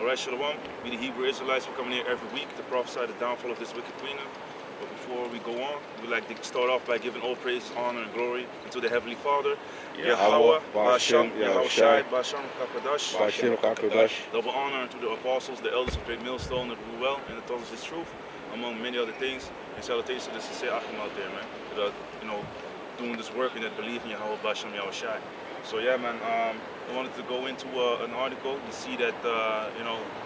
Alright, Shalom. We the Hebrew Israelites, we're coming here every week to prophesy the downfall of this wicked kingdom. But before we go on, we'd like to start off by giving all praise, honor, and glory unto the Heavenly Father, Yahweh, Basham, Yahushai, Basham, Kakadash. Double honor unto the apostles, the elders of Great Millstone, that rule well and that taught us His truth, among many other things. And salutations to the sincere Achim out there, man, that are, doing this work and that believe in Yahweh, Basham, Yahushai. So yeah, man, I wanted to go into an article. You see that,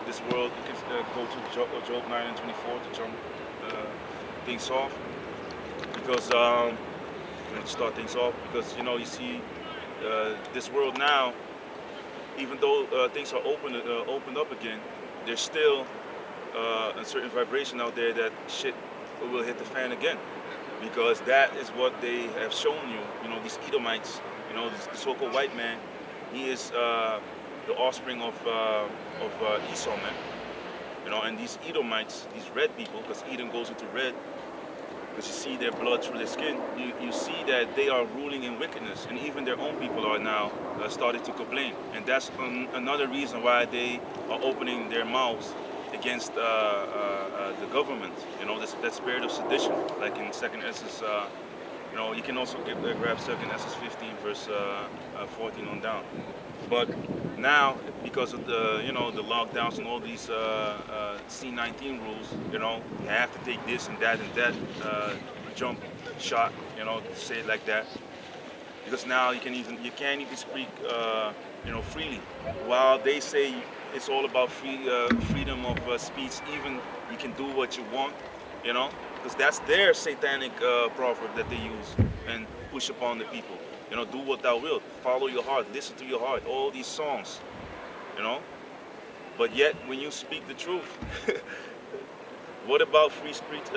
this world, you can go to Job 9 and 24 to jump things off. Because, start things off, because, you see this world now, even though things are opened up again, there's still a certain vibration out there that shit will hit the fan again. Because that is what they have shown you, these Edomites, the so-called white man, he is the offspring of Esau, man. And these Edomites, these red people, because Edom goes into red, because you see their blood through their skin, you see that they are ruling in wickedness, and even their own people are now starting to complain. And that's another reason why they are opening their mouths against the government, that spirit of sedition, like in 2nd Esdras, you can also grab 2nd Esdras 15 verse 14 on down. But now, because of the lockdowns and all these C-19 rules, you have to take this and that jump shot, say it like that, because now you can't even speak freely. While they say it's all about freedom of speech, even you can do what you want, because that's their satanic proverb that they use and push upon the people. Do what thou wilt, follow your heart, listen to your heart, all these songs, But yet, when you speak the truth, what about free speech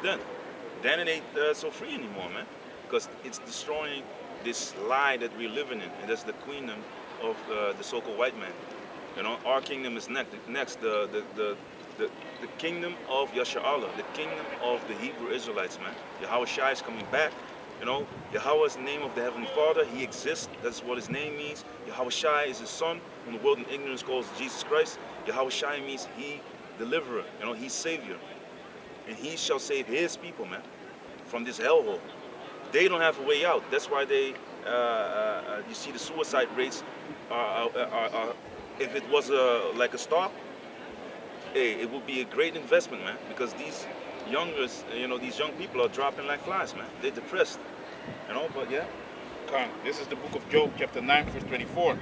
then? Then it ain't so free anymore, man, because it's destroying this lie that we're living in, and that's the kingdom of the so-called white man. Our kingdom is next. The kingdom of Yasharallah, the kingdom of the Hebrew Israelites, man. Yahweh Shai is coming back. Yahweh is the name of the Heavenly Father. He exists. That's what His name means. Yahweh Shai is His Son, whom the world in ignorance calls Jesus Christ. Yahweh Shai means He deliverer. He's Savior, and He shall save His people, man, from this hellhole. They don't have a way out. That's why they. You see the suicide rates are if it was like a stock, hey, it would be a great investment, man, because these these young people are dropping like flies, man. They're depressed, but yeah. This is the book of Job, chapter 9, verse 24.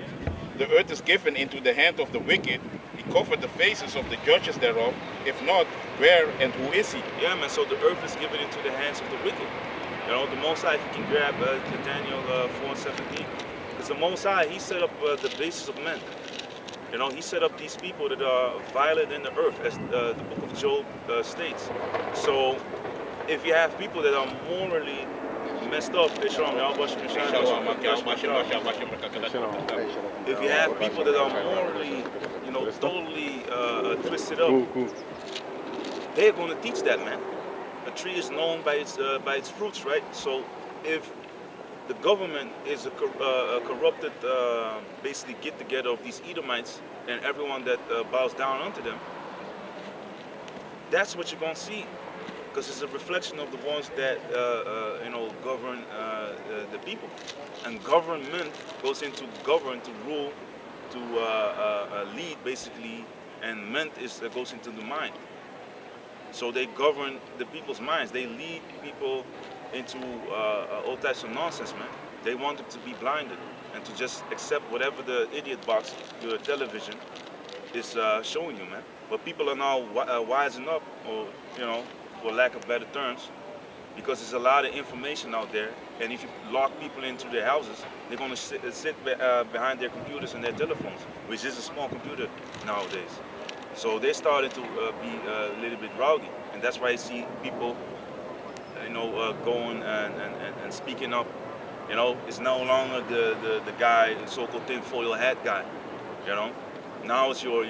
The earth is given into the hand of the wicked. He covered the faces of the judges thereof. If not, where and who is He? Yeah, man, so the earth is given into the hands of the wicked. The Most High, if you can grab Daniel 4:17, because the Most High, He set up the basis of men. He set up these people that are violent in the earth, as the book of Job states. So, if you have people that are morally messed up, if you have people that are morally, totally twisted up, they're going to teach that, man. A tree is known by its fruits, right? So, if the government is a corrupted, basically get-together of these Edomites and everyone that bows down unto them, that's what you're going to see. Because it's a reflection of the ones that, govern the people. And government goes into govern, to rule, to lead, basically, and ment goes into the mind. So they govern the people's minds. They lead people into all types of nonsense, man. They want them to be blinded and to just accept whatever the idiot box, your television, is showing you, man. But people are now wising up, or for lack of better terms, because there's a lot of information out there. And if you lock people into their houses, they're going to sit behind their computers and their telephones, which is a small computer nowadays. So they're starting to be a little bit rowdy, and that's why you see people going and speaking up. It's no longer the guy, the so-called tinfoil hat guy. Now it's your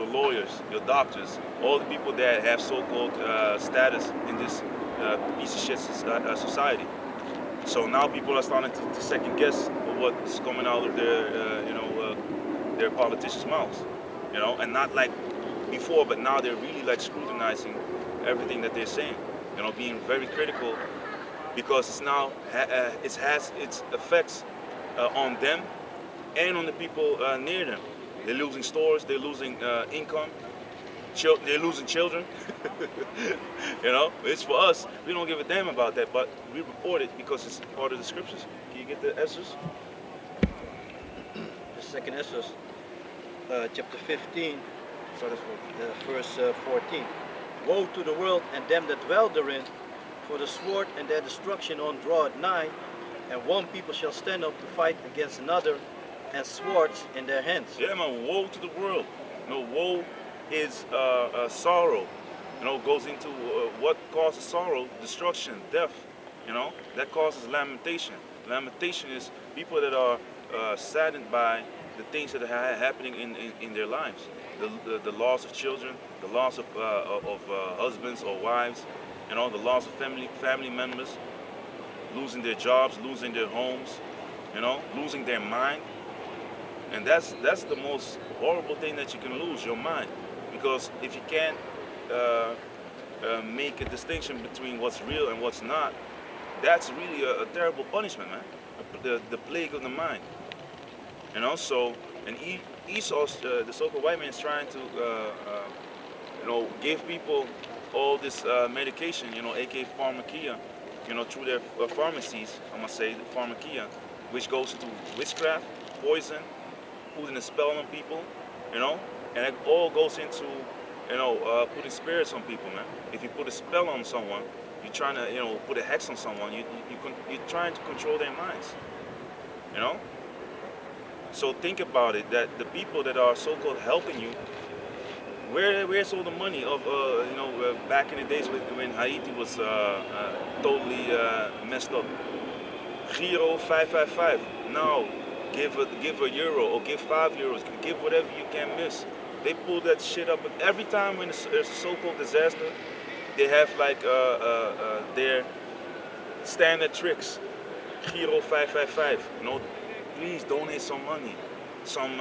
lawyers, your doctors, all the people that have so-called status in this piece of shit society. So now people are starting to second guess what's coming out of their politicians' mouths. And not like before, but now they're really like scrutinizing everything that they're saying, you know, being very critical, because it's now it has its effects on them and on the people near them. They're losing stores, they're losing income, they're losing children. You know, it's for us. We don't give a damn about that, but we report it because it's part of the scriptures. Can you get the Esdras? The second Esdras, chapter 15, So that's what. verse 14. Woe to the world and them that dwell therein, for the sword and their destruction on draweth nigh, and one people shall stand up to fight against another, and swords in their hands. Yeah, man. Woe to the world. You know, woe is sorrow. You know, goes into what causes sorrow, destruction, death. You know, that causes lamentation. Lamentation is people that are saddened by the things that are happening in their lives. The loss of children, the loss of husbands or wives, you know, the loss of family members, losing their jobs, losing their homes, you know, losing their mind. And that's the most horrible thing that you can lose, your mind. Because if you can't make a distinction between what's real and what's not, that's really a terrible punishment, man. The plague of the mind. You know, so, and Esau, the so-called white man, is trying to, you know, give people all this medication, you know, aka pharmakia, you know, through their pharmacies, I'm gonna say, the pharmakia, which goes into witchcraft, poison, putting a spell on people, you know, and it all goes into, you know, putting spirits on people, man. If you put a spell on someone, you're trying to, you know, put a hex on someone, you're trying to control their minds, you know? So think about it, that the people that are so-called helping you, where's all the money of, you know, back in the days when Haiti was totally messed up? Giro 555, now give a euro or give €5, give whatever you can miss. They pull that shit up, but every time when there's a so-called disaster, they have like their standard tricks. Giro 555, you know, please donate some money. Some,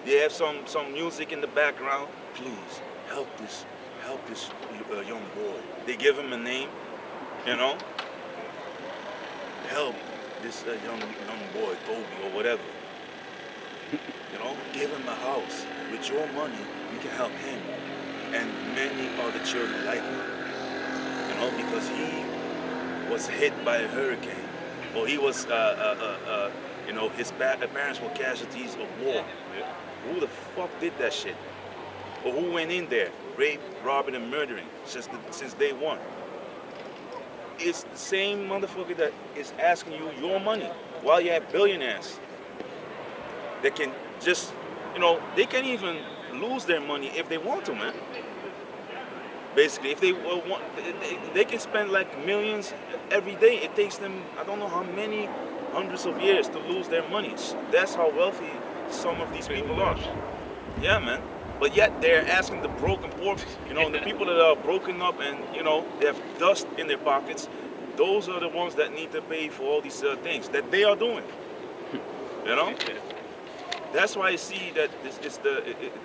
they have some music in the background. Please help this young boy. They give him a name, you know. Help this young boy, Toby or whatever. You know, give him a house. With your money, you can help him and many other children like him. You know, because he was hit by a hurricane, or he was, you know, his parents were casualties of war. Who the fuck did that shit? Or who went in there, raped, robbing, and murdering since day one? It's the same motherfucker that is asking you your money while you have billionaires that can just, you know, they can even lose their money if they want to, man. Basically, if they want, they can spend like millions every day. It takes them, I don't know how many hundreds of years to lose their money. That's how wealthy some of these people are. Yeah, man. But yet they're asking the broken poor, you know, the people that are broken up and, you know, they have dust in their pockets. Those are the ones that need to pay for all these things that they are doing. You know? That's why you see that it's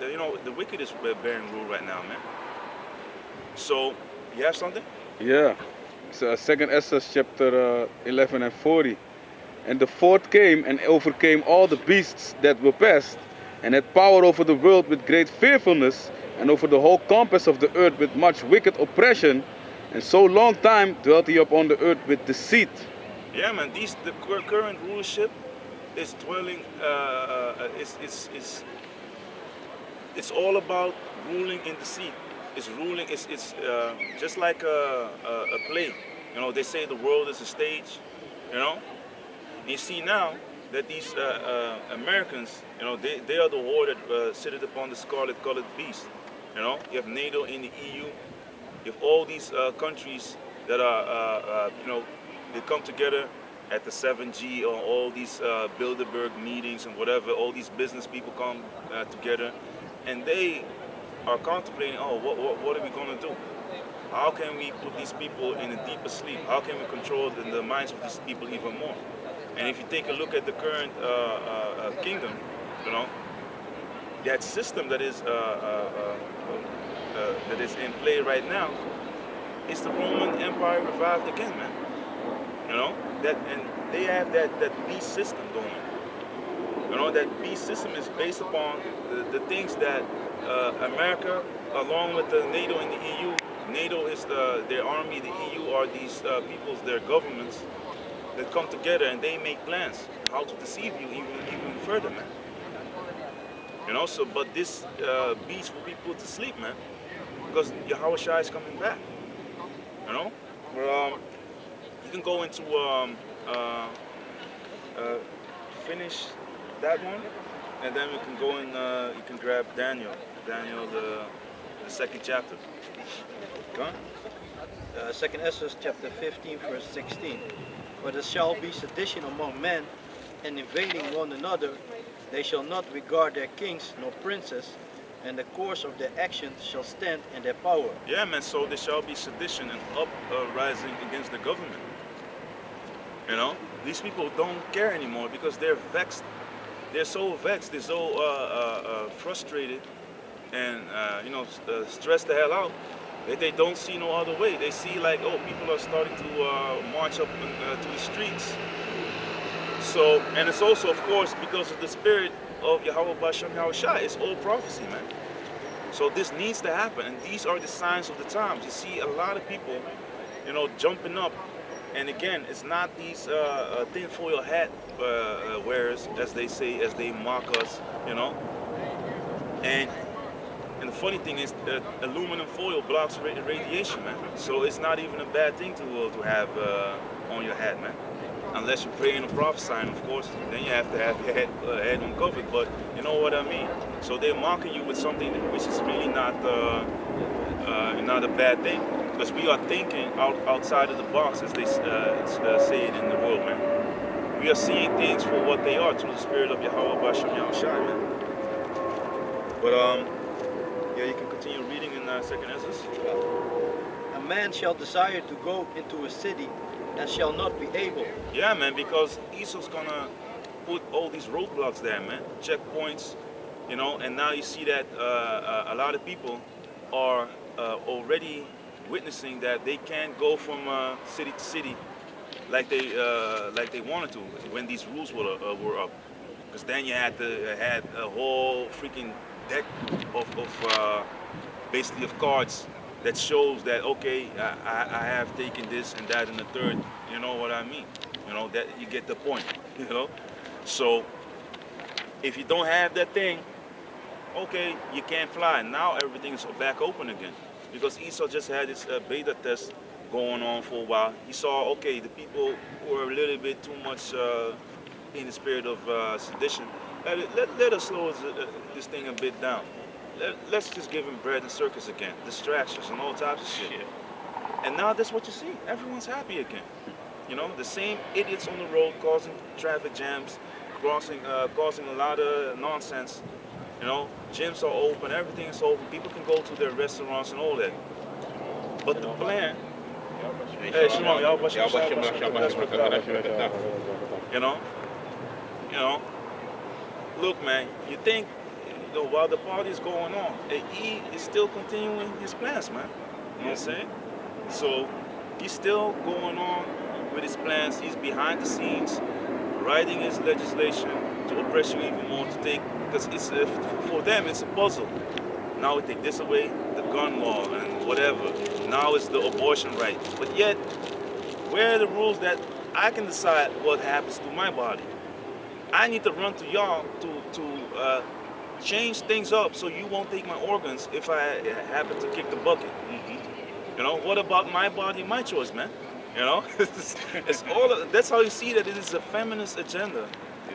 you know, the wicked is bearing rule right now, man. So, you have something? Yeah. So, 2nd Esther chapter 11 and 40. And the fourth came and overcame all the beasts that were past, and had power over the world with great fearfulness, and over the whole compass of the earth with much wicked oppression. And so long time dwelt he upon the earth with deceit. Yeah, man. The current rulership is dwelling. It's all about ruling in deceit. It's ruling. It's just like a play. You know, they say the world is a stage. You know, and you see now that these Americans, you know, they are the war that sitteth upon the scarlet-colored beast. You know, you have NATO in the EU. You have all these countries that are, you know, they come together at the 7G or all these Bilderberg meetings and whatever. All these business people come together, and they are contemplating, oh, what are we going to do? How can we put these people in a deeper sleep? How can we control the minds of these people even more? And if you take a look at the current kingdom, you know, that system that is in play right now is the Roman Empire revived again, man. You know that, and they have that beast system going. You know, that beast system is based upon the things that America, along with the NATO and the EU. NATO is their army. The EU are these peoples, their governments that come together and they make plans how to deceive you even further, man. You know, so but this beast will be put to sleep, man, because Yahweh Shai is coming back. You know, but, you can go into finish that one, and then we can go in. You can grab Daniel, the second chapter. Go on. Second Ezra chapter 15 verse 16. For there shall be sedition among men, and invading one another. They shall not regard their kings nor princes, and the course of their actions shall stand in their power. Yeah, man. So there shall be sedition and uprising against the government. You know, these people don't care anymore because they're vexed. They're so vexed. They're so frustrated, and stressed the hell out. They don't see no other way. They see like, oh, people are starting to march up to the streets. So, and it's also, of course, because of the spirit of Yahweh Bashem Yahweh Shai. It's all prophecy, man. So this needs to happen, and these are the signs of the times. You see a lot of people, jumping up. And again, it's not these tinfoil hat wearers, as they say, as they mock us, And the funny thing is, aluminum foil blocks radiation, man. So it's not even a bad thing to have on your hat, man. Unless you're praying and prophesying, of course, then you have to have your head uncovered. But you know what I mean. So they're mocking you with something which is really not a bad thing, because we are thinking outside of the box, as they say it in the world, man. We are seeing things for what they are through the spirit of Yahweh Bashem Yahweh Shai, man. But yeah, you can continue reading in 2nd Ezra. A man shall desire to go into a city and shall not be able. Yeah, man, because Esau's gonna put all these roadblocks there, man. Checkpoints, and now you see that a lot of people are already witnessing that they can't go from city to city like they wanted to when these rules were up. Because then you had a whole freaking deck of basically of cards that shows that, okay, I have taken this and that and the third. You know what I mean? That you get the point. So if you don't have that thing, okay, you can't fly. Now everything is back open again, because Esau just had this beta test going on for a while. He saw, okay, the people were a little bit too much in the spirit of sedition. Let us slow this thing a bit down. Let's just give him bread and circus again, distractions and all types of shit. And now that's what you see. Everyone's happy again. The same idiots on the road causing traffic jams, causing a lot of nonsense. Gyms are open, everything is open. People can go to their restaurants and all that. But the plan, hey, Shimon, look, man, you think, while the party is going on, he is still continuing his plans, man. You know what I'm saying? So he's still going on with his plans. He's behind the scenes, writing his legislation to oppress you even more, to take, because it's for them it's a puzzle. Now we take this away, the gun law and whatever. Now it's the abortion right. But yet, where are the rules that I can decide what happens to my body? I need to run to y'all to change things up so you won't take my organs if I happen to kick the bucket. What about my body, my choice, man? It's all. That's how you see that it is a feminist agenda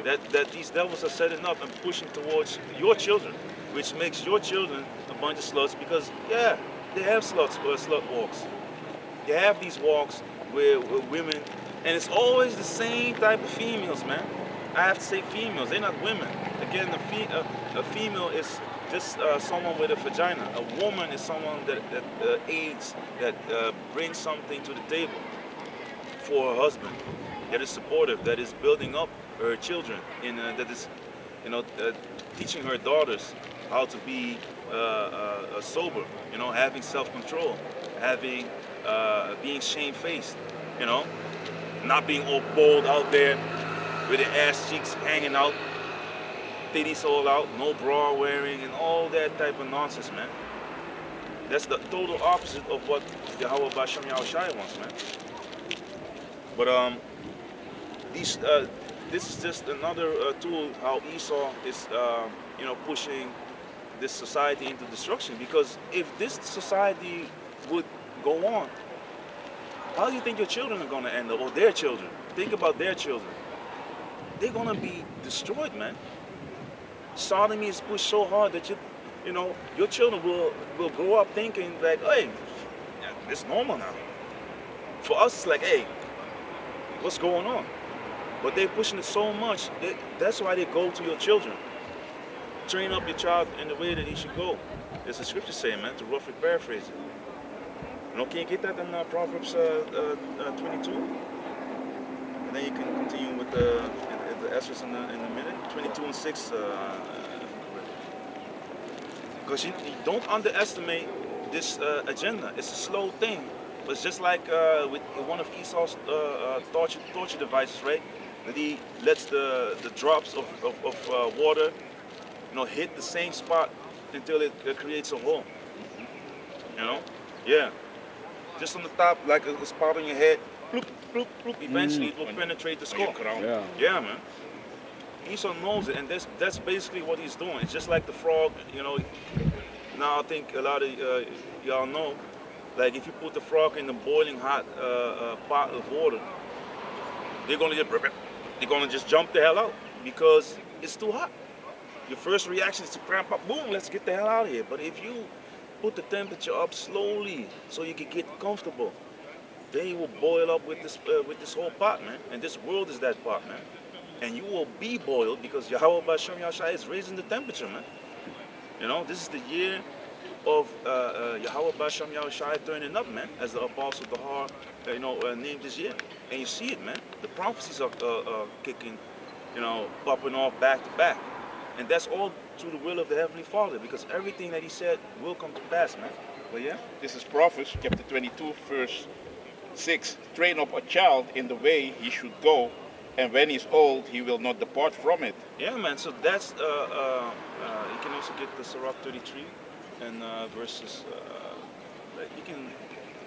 that these devils are setting up and pushing towards your children, which makes your children a bunch of sluts, because yeah, they have slut walks. They have these walks where women, and it's always the same type of females, man. I have to say females, they're not women. Again, a female is just someone with a vagina. A woman is someone that aids, that brings something to the table for her husband, that is supportive, that is building up her children, that is, teaching her daughters how to be sober, you know, having self-control, having being shamefaced, you know, not being all bold out there with their ass cheeks hanging out, titties all out, no bra wearing, and all that type of nonsense, man. That's the total opposite of what Yahweh Bashem Yahushai wants, man. But this is just another tool how Esau is, you know, pushing this society into destruction. Because if this society would go on, how do you think your children are going to end up, or their children? Think about their children. They're going to be destroyed, man. Sodomy is pushed so hard that you know, your children will grow up thinking like, hey, it's normal now. For us, it's like, hey, what's going on? But they're pushing it so much. That's why they go to your children. Train up your child in the way that he should go. There's a scripture saying, man, to roughly paraphrase it. You know, can you get that in Proverbs 22? And then you can continue with the Esdras in a minute. 22 and 6. Because you don't underestimate this agenda. It's a slow thing. But it's just like with one of Esau's torture devices, right? That he lets the drops of water, you know, hit the same spot until it creates a hole. You know? Yeah. Just on the top, like a spot on your head, bloop, bloop, bloop. Eventually it will penetrate the skull. Yeah. Yeah, man. Esau knows it, and that's basically what he's doing. It's just like the frog, you know. Now I think a lot of y'all know, like if you put the frog in a boiling hot pot of water, they're gonna just jump the hell out because it's too hot. Your first reaction is to cramp up, boom, let's get the hell out of here. But if you put the temperature up slowly so you can get comfortable, then you will boil up with this whole pot, man. And this world is that pot, man. And you will be boiled because Yahweh Bashem Yahushai is raising the temperature, man. You know, this is the year of Yahweh Bashem Yahushai turning up, man, as the apostle Dahar, you know, named this year. And you see it, man. The prophecies are kicking, you know, popping off back to back. And that's all through the will of the Heavenly Father, because everything that he said will come to pass, man. But yeah? This is Proverbs chapter 22, verse 6. Train up a child in the way he should go, and when he's old, he will not depart from it. Yeah, man. So that's, you can also get the Sirach 33 and verses, like you can,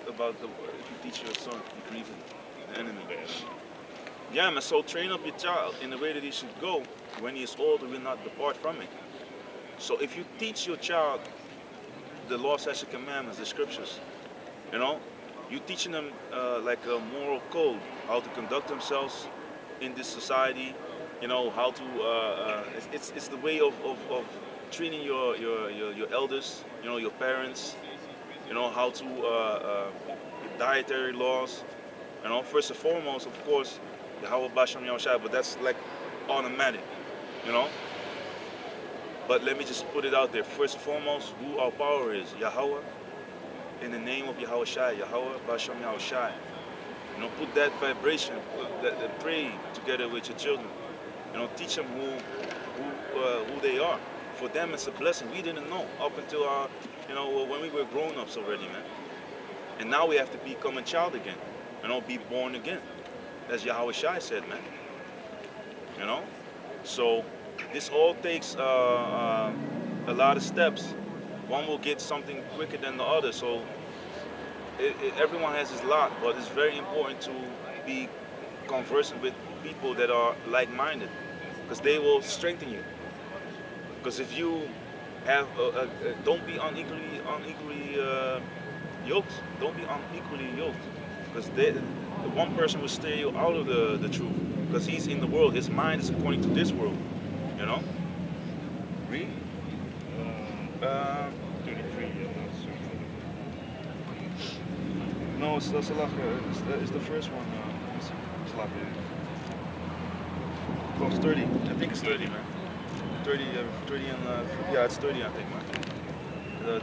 about the, if you teach your son, you grieve the enemy. Yeah, man. So train up your child in the way that he should go. When he is old, he will not depart from it. So if you teach your child the law, statutes, commandments, the scriptures, you know, you're teaching them like a moral code, how to conduct themselves in this society, you know, how to, it's the way of treating your elders, you know, your parents, you know, how to, dietary laws, you know, first and foremost, of course, Yahweh Bashem Yahushai, but that's like automatic, you know. But let me just put it out there. First and foremost, who our power is, Yahweh, in the name of Yahushai, Yahweh Bashem Yahushai. You know, put that vibration, pray together with your children. You know, teach them who they are. For them, it's a blessing. We didn't know up until our, you know, when we were grown-ups already, man. And now we have to become a child again. You know, be born again, as Yahushai said, man. You know, so this all takes a lot of steps. One will get something quicker than the other. So everyone has his lot, but it's very important to be conversant with people that are like-minded, because they will strengthen you. Because if you have, don't be unequally yoked. Don't be unequally yoked, because one person will steer you out of the truth, because he's in the world. His mind is according to this world, you know. Read. 33. No, it's the first one. It's 30. I think it's 30, man. 30 and yeah, it's 30, I think, man.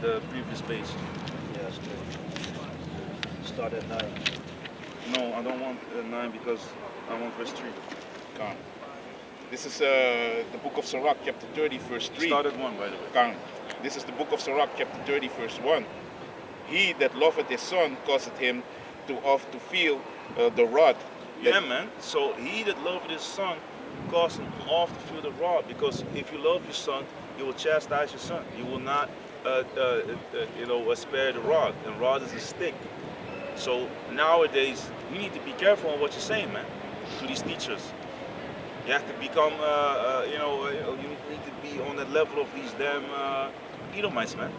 The previous page. Yeah, it's 30. Start at 9. No, I don't want 9 because I want verse 3. Come. This is the book of Sirach, chapter 30, verse 3. Start at 1, by the way. Come. This is the book of Sirach, chapter 30, verse 1. He that loveth his son causeth him to feel the rod. Yeah, man. So he that loveth his son causes him off to feel the rod. Because if you love your son, you will chastise your son. You will not, spare the rod. And rod is a stick. So nowadays, you need to be careful on what you're saying, man, to these teachers. You have to become, you need to be on that level of these damn Edomites, man.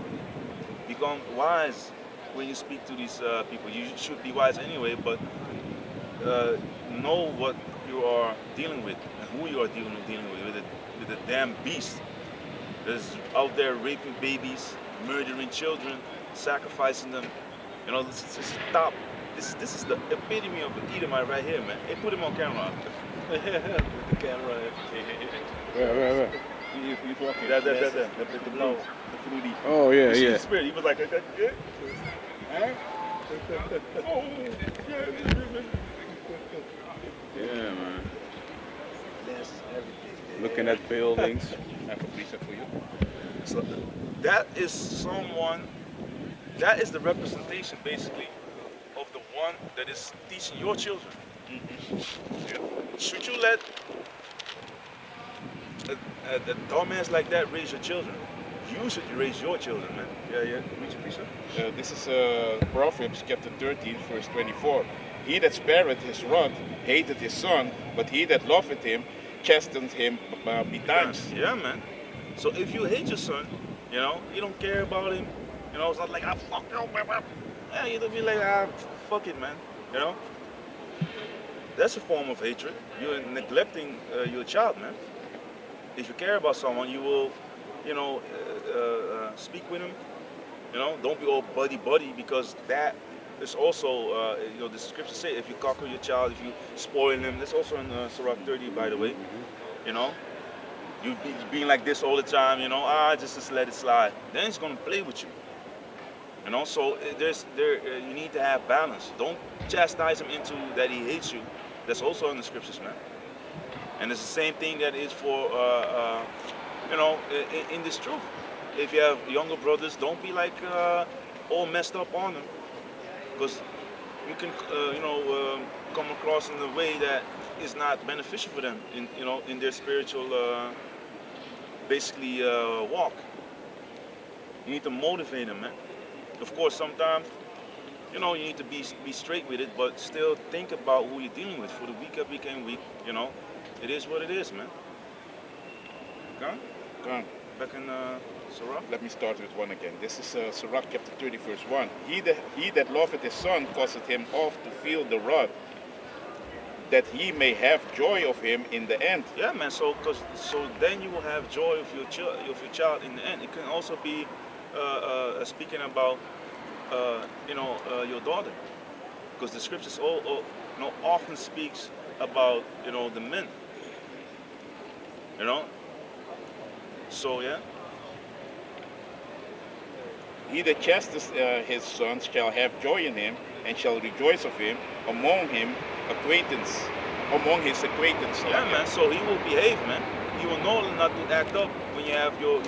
Become wise when you speak to these people. You should be wise anyway, but know what you are dealing with and who you are dealing with the damn beast that's out there raping babies, murdering children, sacrificing them. You know, this is stop. This is the epitome of the Edomite right here, man. Hey, put him on camera. Put the camera. Where? He's walking. That, the blue, the fruity. Oh, yeah, You see yeah. the spirit. He was like, yeah. Huh? Oh, yeah. Yeah, man. That's everything. Looking at buildings. I have a precept for you. So that is someone. That is the representation, basically, of the one that is teaching your children. Should you let a dumbass like that raise your children? You should raise your children, man. Yeah. Read your precept. This is Proverbs chapter 13, verse 24. He that spareth his rod hateth his son, but he that loveth him chasteneth him betimes. Yeah, man. So if you hate your son, you don't care about him. It's not like, fuck you, man. Yeah, you'll be like, fuck it, man. That's a form of hatred. You're neglecting your child, man. If you care about someone, you will, speak with him. Don't be all buddy, because that is also, the scriptures say, if you cocker your child, if you spoil him, that's also in Sirach 30, by the way. You being like this all the time, just let it slide. Then he's gonna play with you. So you need to have balance. Don't chastise him into that he hates you. That's also in the scriptures, man. And it's the same thing that is for, in this truth. If you have younger brothers, don't be like all messed up on them, because you can, come across in a way that is not beneficial for them in their spiritual, walk. You need to motivate them, man. Of course, sometimes, you need to be straight with it, but still think about who you're dealing with for the week after week. It is what it is, man. Gone? Gone. Back in Sirach? Let me start with one again. This is Sirach chapter 30, verse 1. He that loveth his son causeth him oft to feel the rod, that he may have joy of him in the end. Yeah, man. So then you will have joy of your child in the end. It can also be speaking about your daughter, because the scriptures often speaks about the men. So yeah. He that chastens his son shall have joy in him, and shall rejoice of him among his acquaintance. Yeah, man. So he will behave, man. He will know not to act up when you have your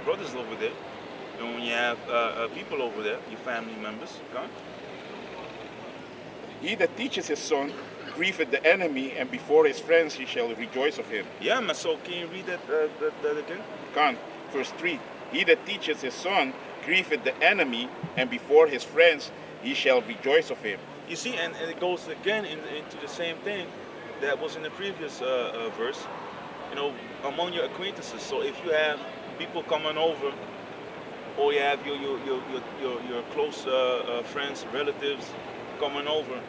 brothers over there, and when you have people over there, your family members. Okay? He that teaches his son grieveth the enemy, and before his friends he shall rejoice of him. Yeah, man. So can you read that again? Can. Verse 3. He that teaches his son grieveth the enemy, and before his friends he shall rejoice of him. You see, and it goes again into the same thing that was in the previous verse. Among your acquaintances. So if you have people coming over, or you have your close friends, relatives coming over,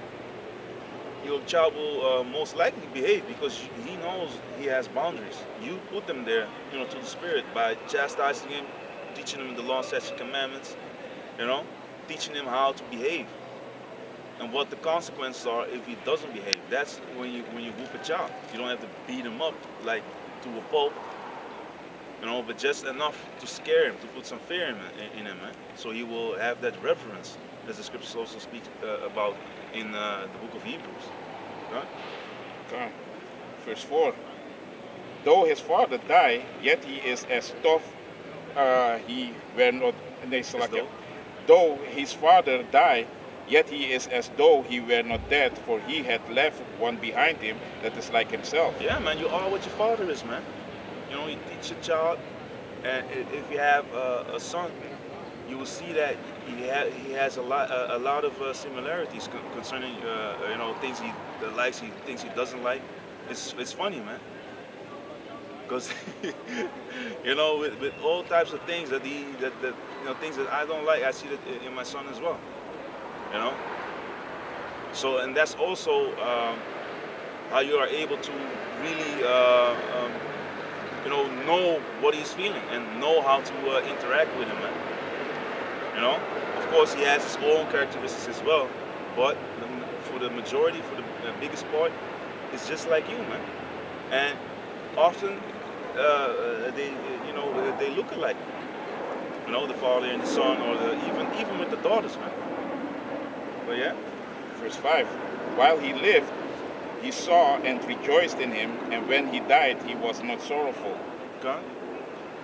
your child will most likely behave, because he knows he has boundaries. You put them there, to the spirit, by chastising him, teaching him the law, statutes, commandments, teaching him how to behave, and what the consequences are if he doesn't behave. That's when you whoop a child. You don't have to beat him up like to a pulp, but just enough to scare him, to put some fear in him, man. So he will have that reverence, as the scriptures also speak about in the book of Hebrews. Okay. Verse 4. Though his father die, yet he is as tough he were not, As though? though his father died, yet he is as though he were not dead, for he had left one behind him that is like himself. Yeah, man, you are what your father is, man. You know, you teach your child, and if you have a son, you will see that he has a lot of similarities concerning you know, things he likes, things he doesn't like. It's funny, man, because you know, with all types of things that you know, things that I don't like, I see that in my son as well. You know, so and that's also how you are able to really you know what he's feeling and know how to interact with him, man. You know, of course he has his own characteristics as well, but for the majority, for the biggest part, it's just like you, man. And often they, you know, they look alike. You know, the father and the son, or even with the daughters, man. But yeah, Verse 5. While he lived, he saw and rejoiced in him, and when he died, he was not sorrowful. okay.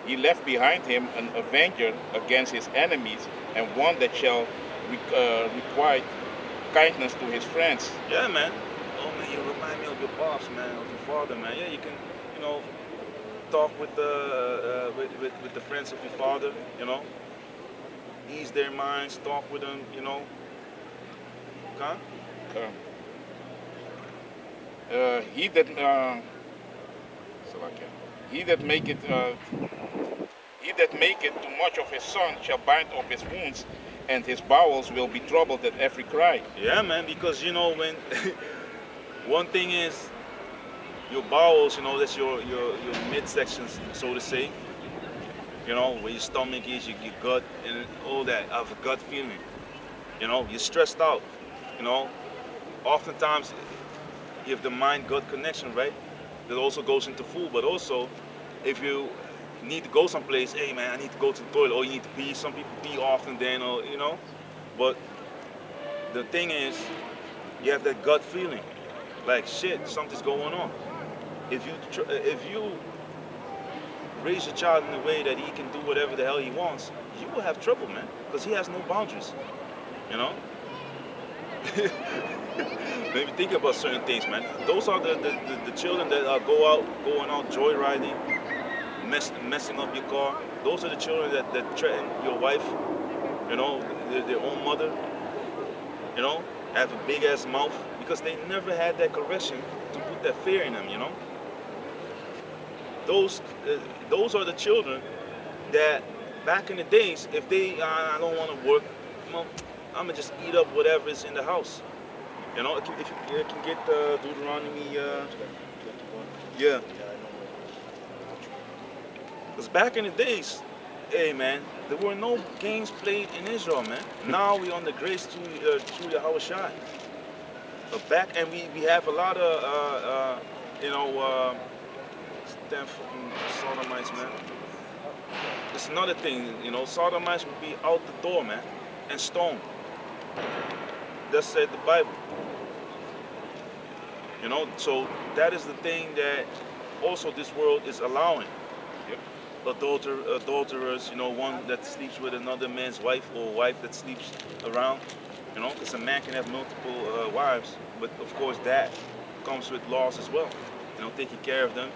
He left behind him an avenger against his enemies, and one that shall requite kindness to his friends. Yeah, man. Oh man, you remind me of your pops, man, of your father, man. Yeah, you can, you know, talk with the with the friends of your father, you know, ease their minds, talk with them, you know. Okay? He that he that maketh too much of his son shall bind up his wounds, and his bowels will be troubled at every cry. Yeah, man, because you know when one thing is your bowels, you know, that's your midsections, so to say. You know, where your stomach is, your gut, and all that. I have a gut feeling. You know, you're stressed out. You know, oftentimes you have the mind-gut connection, right? That also goes into food, but also if you need to go someplace, hey man, I need to go to the toilet, or you need to pee. Some people pee often then, or you know. But the thing is, you have that gut feeling, like shit, something's going on. If you raise your child in a way that he can do whatever the hell he wants, you will have trouble, man, because he has no boundaries. You know. Maybe think about certain things, man. Those are the children that going out joyriding, messing up your car. Those are the children that threaten your wife, you know, their own mother, you know, have a big ass mouth because they never had that correction to put that fear in them, you know. Those are the children that back in the days, if they I don't want to work, well, I'm gonna just eat up whatever is in the house. You know, if you can get Deuteronomy, yeah. Because back in the days, hey man, there were no games played in Israel, man. Now we on the grace through Yahweh Shai. But back, and we have a lot of you know, damn fucking sodomites, man. It's another thing, you know, sodomites would be out the door, man, and stoned. That said the Bible. You know, so that is the thing that also this world is allowing. Yep. Adulterers, you know, one that sleeps with another man's wife, or a wife that sleeps around. You know, because a man can have multiple wives, but of course that comes with laws as well. You know, taking care of them.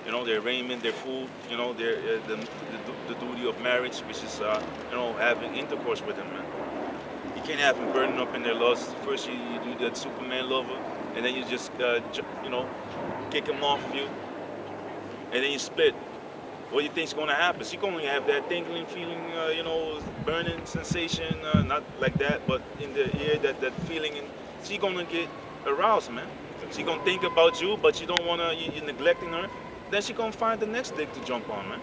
You know, their raiment, their food. You know, their the duty of marriage, which is you know, having intercourse with them, man. You can't have them burning up in their lust. First you do that Superman lover, and then you just you know, kick him off of you, and then you split. What do you think's gonna happen? She's gonna have that tingling feeling, you know, burning sensation, not like that, but in the ear, that feeling, and she's gonna get aroused, man. She's gonna think about you, but you don't wanna, you're neglecting her. Then she's gonna find the next dick to jump on, man.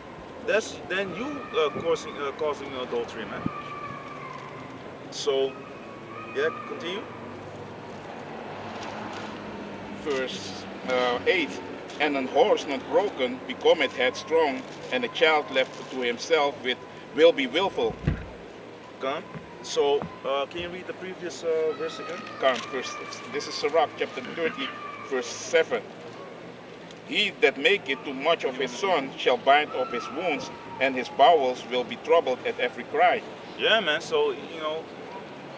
That's then you causing adultery, man. So, yeah, continue. Verse 8. And an horse not broken becometh headstrong, and a child left to himself will be willful. Come. So, can you read the previous verse again? This is Sirach chapter 30, verse 7. He that maketh too much of his son shall bind up his wounds, and his bowels will be troubled at every cry. Yeah, man. So you know,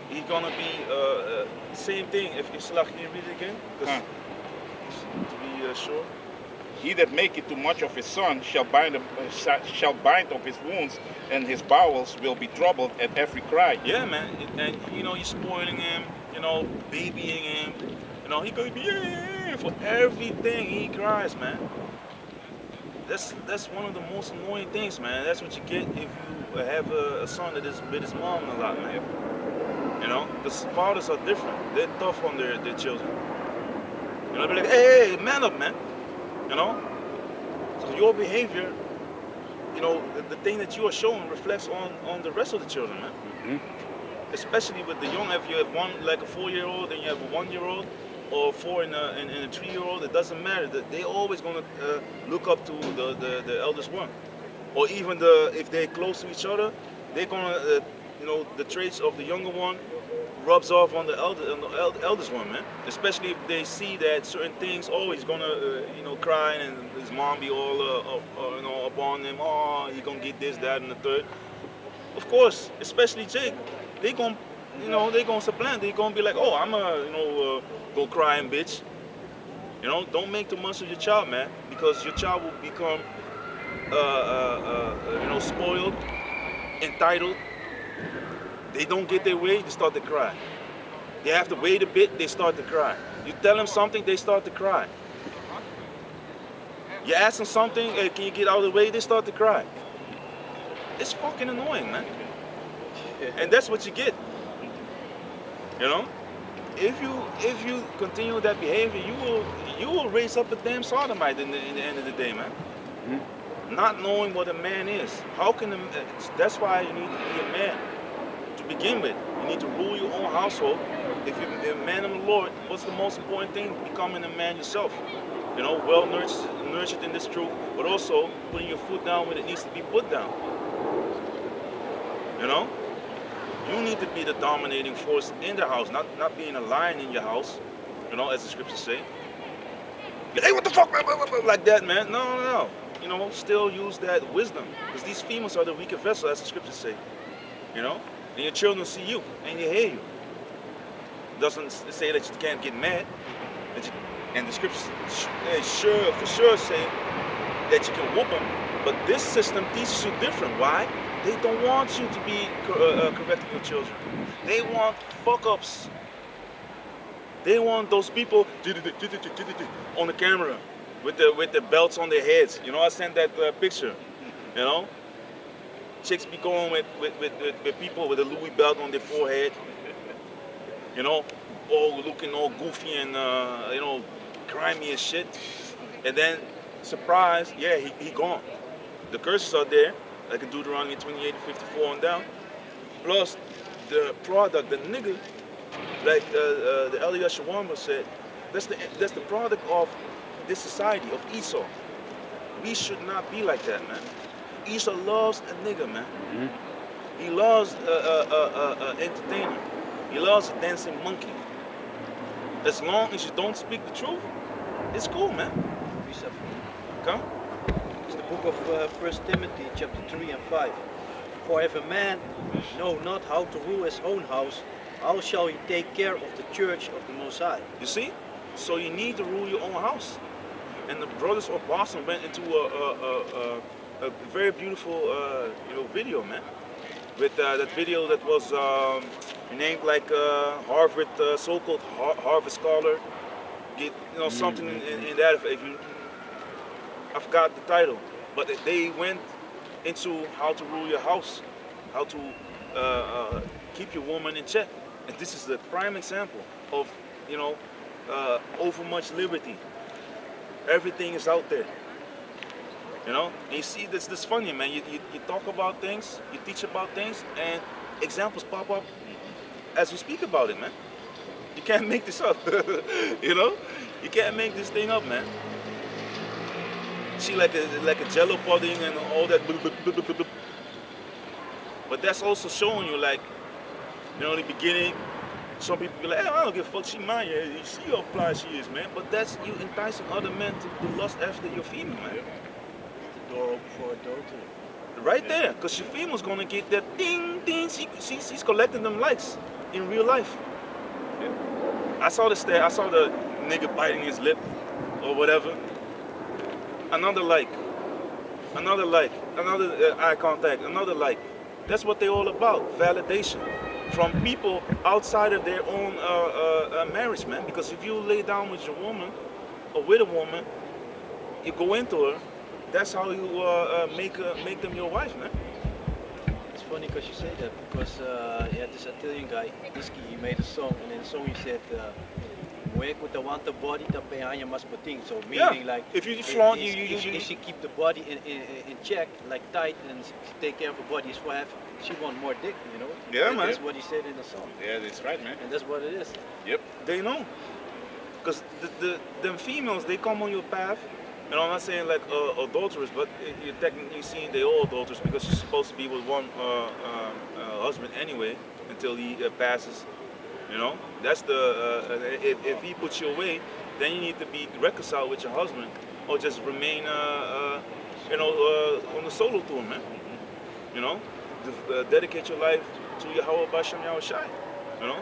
he's gonna be same thing. If Islah, can you read it again? Huh. To be sure. He that maketh too much of his son shall bind up his wounds, and his bowels will be troubled at every cry. Yeah, man. And you know, you're spoiling him. You know, babying him. You know, he gonna be for everything he cries, man. That's one of the most annoying things, man. That's what you get if you have a son that is with his mom a lot, man. You know, because fathers are different. They're tough on their children. You know, they're like, hey, man up, man. You know? So your behavior, you know, the thing that you are showing reflects on the rest of the children, man. Mm-hmm. Especially with the young, if you have one, like a 4-year-old, and you have a 1-year-old, or 4 and a 3-year-old, it doesn't matter. They're always going to look up to the eldest one. Or even if they're close to each other, they're going to, you know, the traits of the younger one rubs off on the eldest one, man. Especially if they see that certain things, oh, he's going to, you know, cry, and his mom be all, you know, upon him, oh, he's going to get this, that, and the third. Of course, especially Jake, they going to, you know, they're going to supplant. They're going to be like, oh, I'm a, you know, go crying bitch. You know, don't make too much of your child, man, because your child will become, you know, spoiled, entitled. They don't get their way, they start to cry. They have to wait a bit, they start to cry. You tell them something, they start to cry. You ask them something, hey, can you get out of the way? They start to cry. It's fucking annoying, man. And that's what you get. You know? If you continue that behavior, you will raise up a damn sodomite in the end of the day, man. Mm-hmm. Not knowing what a man is. How can that's why you need to be a man. To begin with, you need to rule your own household. If you're a man of the Lord, what's the most important thing? Becoming a man yourself. You know, well nurtured in this truth, but also putting your foot down when it needs to be put down. You know? You need to be the dominating force in the house, not being a lion in your house, you know, as the scriptures say. Hey, what the fuck, like that, man? No. You know, still use that wisdom, because these females are the weaker vessel, as the scriptures say. You know? And your children see you, and they hear you. It doesn't say that you can't get mad. And the scriptures for sure say that you can whoop them. But this system teaches you different. Why? They don't want you to be correcting your children. They want fuck-ups. They want those people on the camera with the belts on their heads. You know, I sent that picture. You know? Chicks be going with people with a Louis belt on their forehead, you know, all looking all goofy and, you know, grimy as shit. And then, surprise, yeah, he gone. The curses are there, like in Deuteronomy 28:54 on down. Plus, the product, the nigga, like the Eliyah Shawamba said, that's the product of this society, of Esau. We should not be like that, man. Esau loves a nigga, man. Mm-hmm. He loves entertainer. He loves a dancing monkey. As long as you don't speak the truth, it's cool, man. Come. It's the book of 1 Timothy, chapter 3 and 5. For if a man know not how to rule his own house, how shall he take care of the church of the Most High? You see? So you need to rule your own house. And the brothers of Boston went into a very beautiful, you know, video, man. With that video that was named like Harvard, so-called Harvard scholar. Get, you know, something in that. If you, I forgot the title, but they went into how to rule your house, how to keep your woman in check. And this is the prime example of, you know, over much liberty. Everything is out there. You know, and you see this funny, man. You talk about things, you teach about things, and examples pop up as we speak about it, man. You can't make this up. You know, you can't make this thing up, man. See, like a Jello pudding and all that. But that's also showing you, like, you know, in the beginning, some people be like, hey, I don't give a fuck, she mine. You see how fly she is, man. But that's you enticing other men to lust after your female, man. Door open for adultery. right there, because your female's gonna get that ding ding. She's collecting them likes in real life. I saw the nigga biting his lip or whatever. Another like, another eye contact, another like. That's what they're all about, validation from people outside of their own marriage, man. Because if you lay down with your woman or with a woman, you go into her. That's how you make them your wife, man. It's funny because you say that, because you had this Italian guy, Iski, he made a song, and in the song he said, "Muek with the want the body, the pehanya mas pating." So meaning like, if you flaunt, if she keep the body in check, like tight, and she take care of her body, she want more dick, you know. Yeah, man. That's what he said in the song. Yeah, that's right, man. And that's what it is. Yep. They know, because them females, they come on your path. And I'm not saying like adulterers, but you're technically seeing they all adulterers, because you're supposed to be with one husband anyway until he passes. You know, that's if he puts you away, then you need to be reconciled with your husband, or just remain on the solo tour, man. You know, dedicate your life to Yahweh Bashem Yahushai. You know,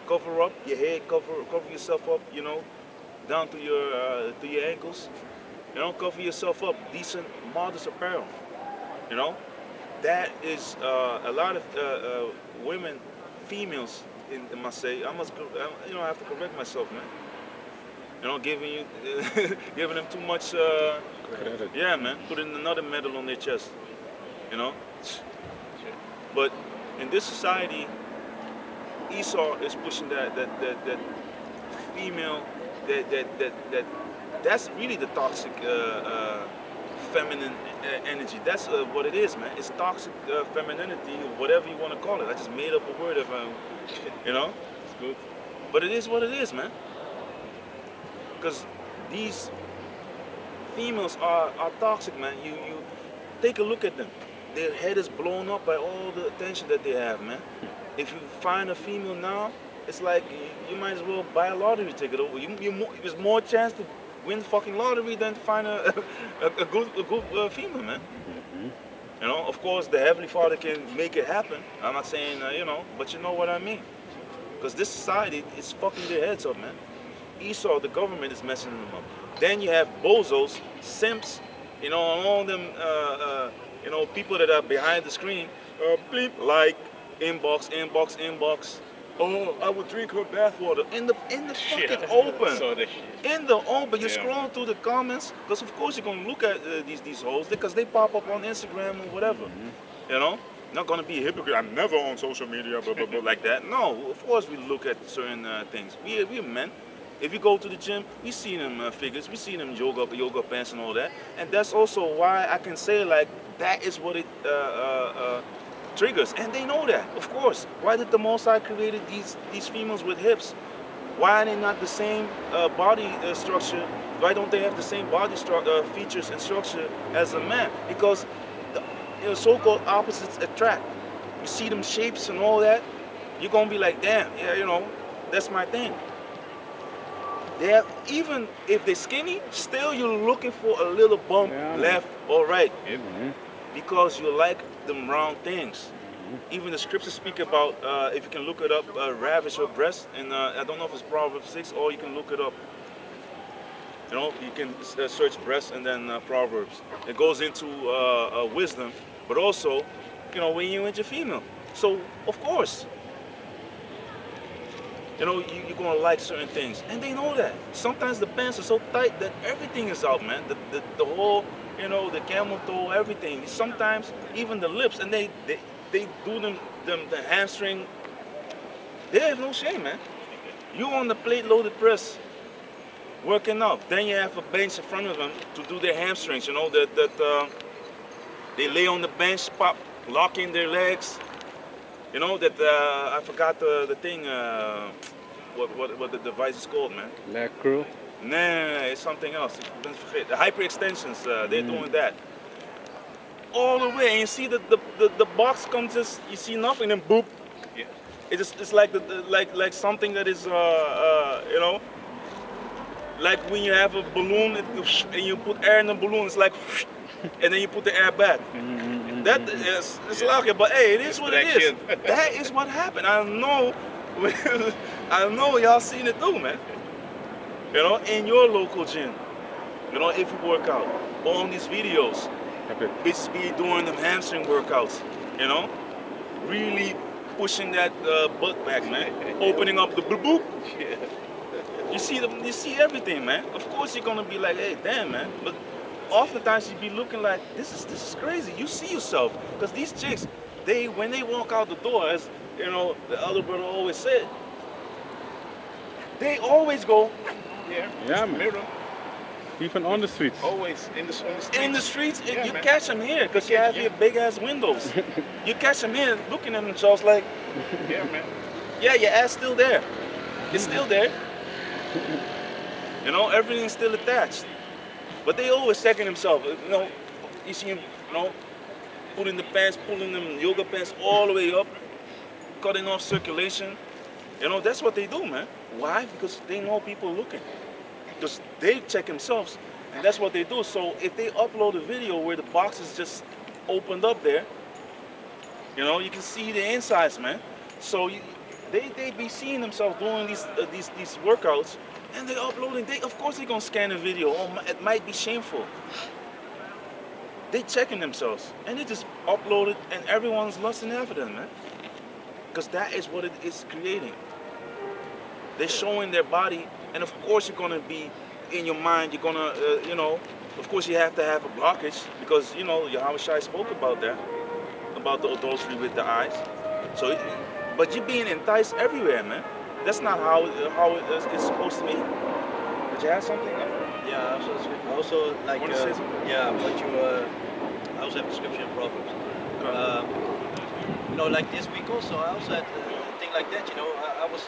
cover up your head, cover yourself up. You know, down to your ankles. You know, cover yourself up, decent, modest apparel. You know, that is a lot of women, females in Marseille. I have to correct myself, man. You know, giving them too much. Credit. Yeah, man, putting another medal on their chest. You know, but in this society, Esau is pushing that female that's really the toxic feminine energy. That's what it is, man. It's toxic femininity, whatever you want to call it. I just made up a word of, you know. It's good. But it is what it is, man. Because these females are toxic, man. You take a look at them. Their head is blown up by all the attention that they have, man. If you find a female now, it's like you might as well buy a lottery ticket. There's more chance to win the fucking lottery than to find a good female, man. Mm-hmm. You know, of course, the Heavenly Father can make it happen. I'm not saying, but you know what I mean. Because this society is fucking their heads up, man. Esau, the government, is messing them up. Then you have bozos, simps, all them, people that are behind the screen, bleep, like, inbox. Oh, I would drink her bathwater in the fucking open. In the open, you're scrolling through the comments, because of course you're gonna look at these hoes, because they pop up on Instagram or whatever. Mm-hmm. You know, not gonna be a hypocrite. I'm never on social media, blah blah blah, like that. No, of course we look at certain things. We're men. If you go to the gym, we see them figures, we see them yoga pants and all that, and that's also why I can say like that is what it triggers, and they know that, of course. Why did the Most High created these females with hips? Why are they not the same body structure? Why don't they have the same body features and structure as a man? Because the so-called opposites attract. You see them shapes and all that, you're gonna be like, damn, yeah, that's my thing. Even if they're skinny, still you're looking for a little bump left or right. Mm-hmm. Because you like them round things. Even the scriptures speak about, if you can look it up, ravish her breast, and I don't know if it's Proverbs 6, or you can look it up. You can search breast and then Proverbs. It goes into wisdom, but also, when you're into female. So, of course, you're gonna like certain things, and they know that. Sometimes the pants are so tight that everything is out, man. The whole, the camel toe, everything. Sometimes even the lips, and they do them the hamstring. They have no shame, man. You on the plate loaded press, working out. Then you have a bench in front of them to do their hamstrings. That they lay on the bench, locking their legs. I forgot the thing. What the device is called, man? Leg curl. Nah, it's something else. The hyperextensions. They're doing that all the way, and you see the box comes you see nothing, and boop. Yeah. It's like like something that is like when you have a balloon and you put air in the balloon. It's like, and then you put the air back. Mm-hmm. That is it's lucky, but hey, it is what it is. Distraction. That is what happened. I know, I know y'all seen it too, man. You know, in your local gym, you know, if you work out, on these videos, bitches be doing them hamstring workouts, you know, really pushing that butt back, man, opening up the boop. You see them, you see everything, man. Of course you're gonna be like, hey, damn, man, but oftentimes you be looking like, this is crazy. You see yourself, because these chicks, when they walk out the door, as you know, the other brother always said, they always go, Yeah, man. Mirror. Even on the streets. Always in the streets. in the streets. Yeah, You man. catch them here, because you have your big ass windows. You catch them here looking at themselves like, Yeah, man. yeah, your ass still there. It's still there. You know, everything's still attached. But they always checking themselves. You know, you see them, you know, putting the pants, pulling them yoga pants all the way up, cutting off circulation. You know, that's what they do, man. Why? Because they know people looking. Because they check themselves, and that's what they do. So if they upload a video where the box is just opened up there, you know, you can see the insides, man. So they be seeing themselves doing these workouts, and they uploading. Of course they're gonna scan the video. Oh, it might be shameful. They checking themselves, and they just upload it, and everyone's lusting after them, man. Because that is what it is creating. They're showing their body, and of course you're gonna be in your mind. You're gonna, you know, of course you have to have a blockage, because you know Yahweh Shai spoke about that, about the adultery with the eyes. So, but you're being enticed everywhere, man. That's not how it's supposed to be. Did you have something? Yeah, also like Want to say something? yeah, what you I also have a scripture in Proverbs. You know, like this week also, I also had a thing like that. You know, I was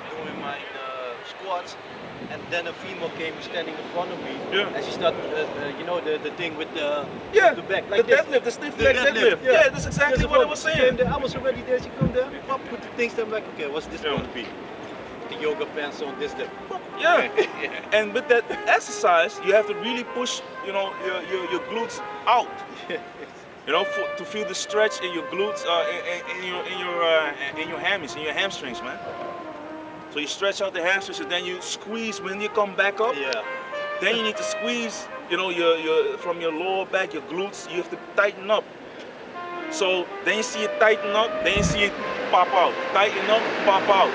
doing my squats, and then a female came standing in front of me, and she started, you know, the thing with the back, like the deadlift, the stiff leg deadlift. Yeah, that's exactly what I was saying. I was already there. She come there, pop, put the things. I'm like, okay, what's this going to be? The yoga pants on, this, that. Yeah. And with that exercise, you have to really push, you know, your glutes out. You know, to feel the stretch in your glutes, in your hammies, in your hamstrings, man. So you stretch out the hamstrings, and then you squeeze when you come back up. Yeah. Then you need to squeeze, you know, your from your lower back, your glutes. You have to tighten up. So then you see it tighten up, then you see it pop out. Tighten up, pop out.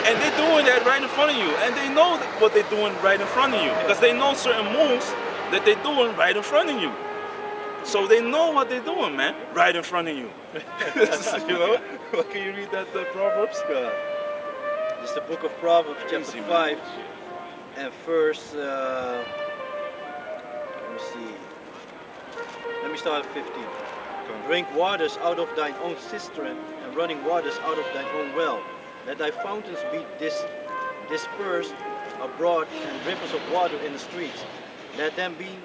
And they're doing that right in front of you, and they know what they're doing right in front of you, because they know certain moves that they're doing right in front of you. So they know what they're doing, man, right in front of you. You know? Can you read that Proverbs? It's the book of Proverbs, chapter 5, and verse. Let me see. Let me start at 15. Drink waters out of thine own cistern, and running waters out of thine own well. Let thy fountains be dispersed abroad, and rivers of water in the streets. Let them be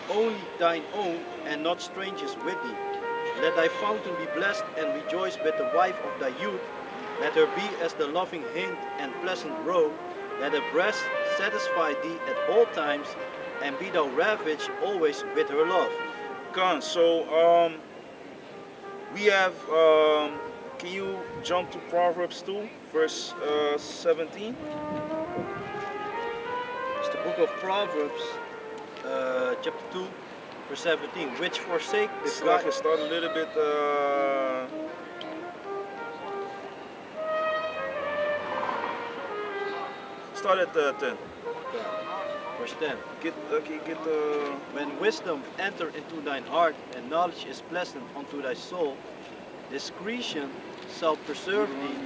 only thine own, and not strangers with thee. Let thy fountain be blessed, and rejoice with the wife of thy youth. Let her be as the loving hind and pleasant roe. Let her breast satisfy thee at all times, and be thou ravaged always with her love. Con, so we have, can you jump to Proverbs 2, verse 17? It's the book of Proverbs, chapter 2, verse 17. Which forsake the So I can God. start a little bit. Start at 10. Verse 10. Get the. When wisdom enter into thine heart, and knowledge is pleasant unto thy soul, discretion shall preserve thee,